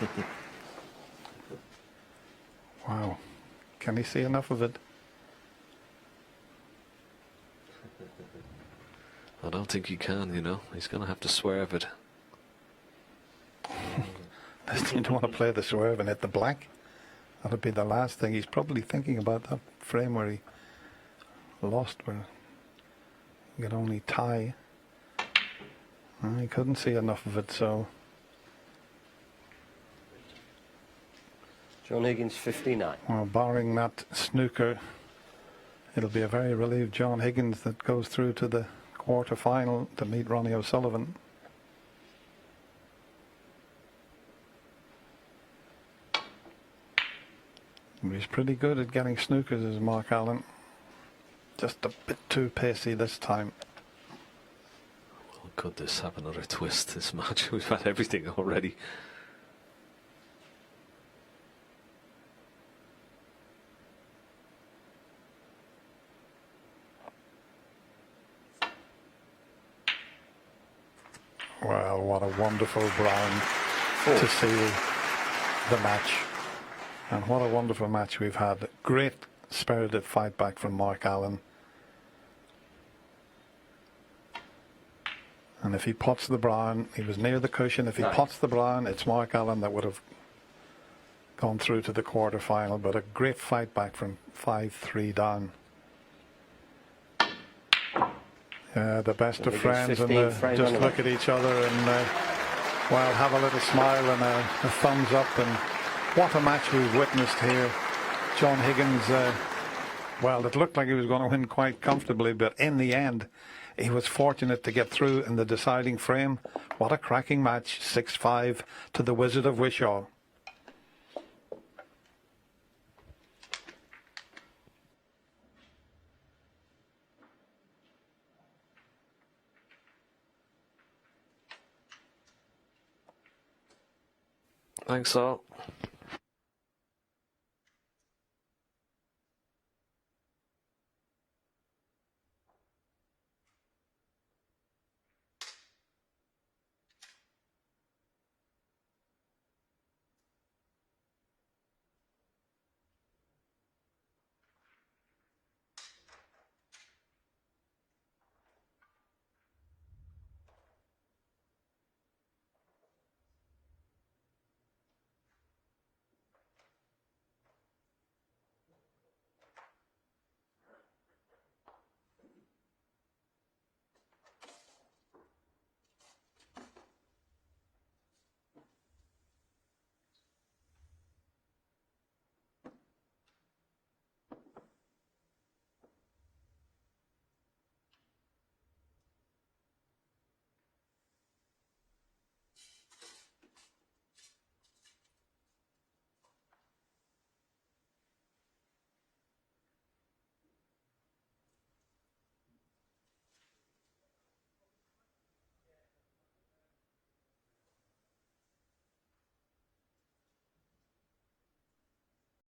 Wow, can he see enough of it? I don't think he can, you know. He's going to have to swerve it. You don't want to play the swerve and hit the black. That'll be the last thing. He's probably thinking about that frame where he lost, where he could only tie. He couldn't see enough of it, so John Higgins, 59. well, barring that snooker, it'll be a very relieved John Higgins that goes through to the quarter-final to meet Ronnie O'Sullivan. He's pretty good at getting snookers, is Mark Allen. Just a bit too pacey this time. Well, could this have another twist, this match? We've had everything already. Well, what a wonderful brown to seal the match. And what a wonderful match we've had. Great spirited fight back from Mark Allen. And if he pots the brown, he was near the cushion. If he pots the brown, it's Mark Allen that would have gone through to the quarter final. But a great fight back from 5-3 down. The best of Higgins friends, and 15 frame just anyway. look at each other and well, have a little smile and a thumbs up. And what a match we've witnessed here. John Higgins, well, it looked like he was going to win quite comfortably, but in the end, he was fortunate to get through in the deciding frame. What a cracking match, 6-5 to the Wizard of Wishaw. Thanks all.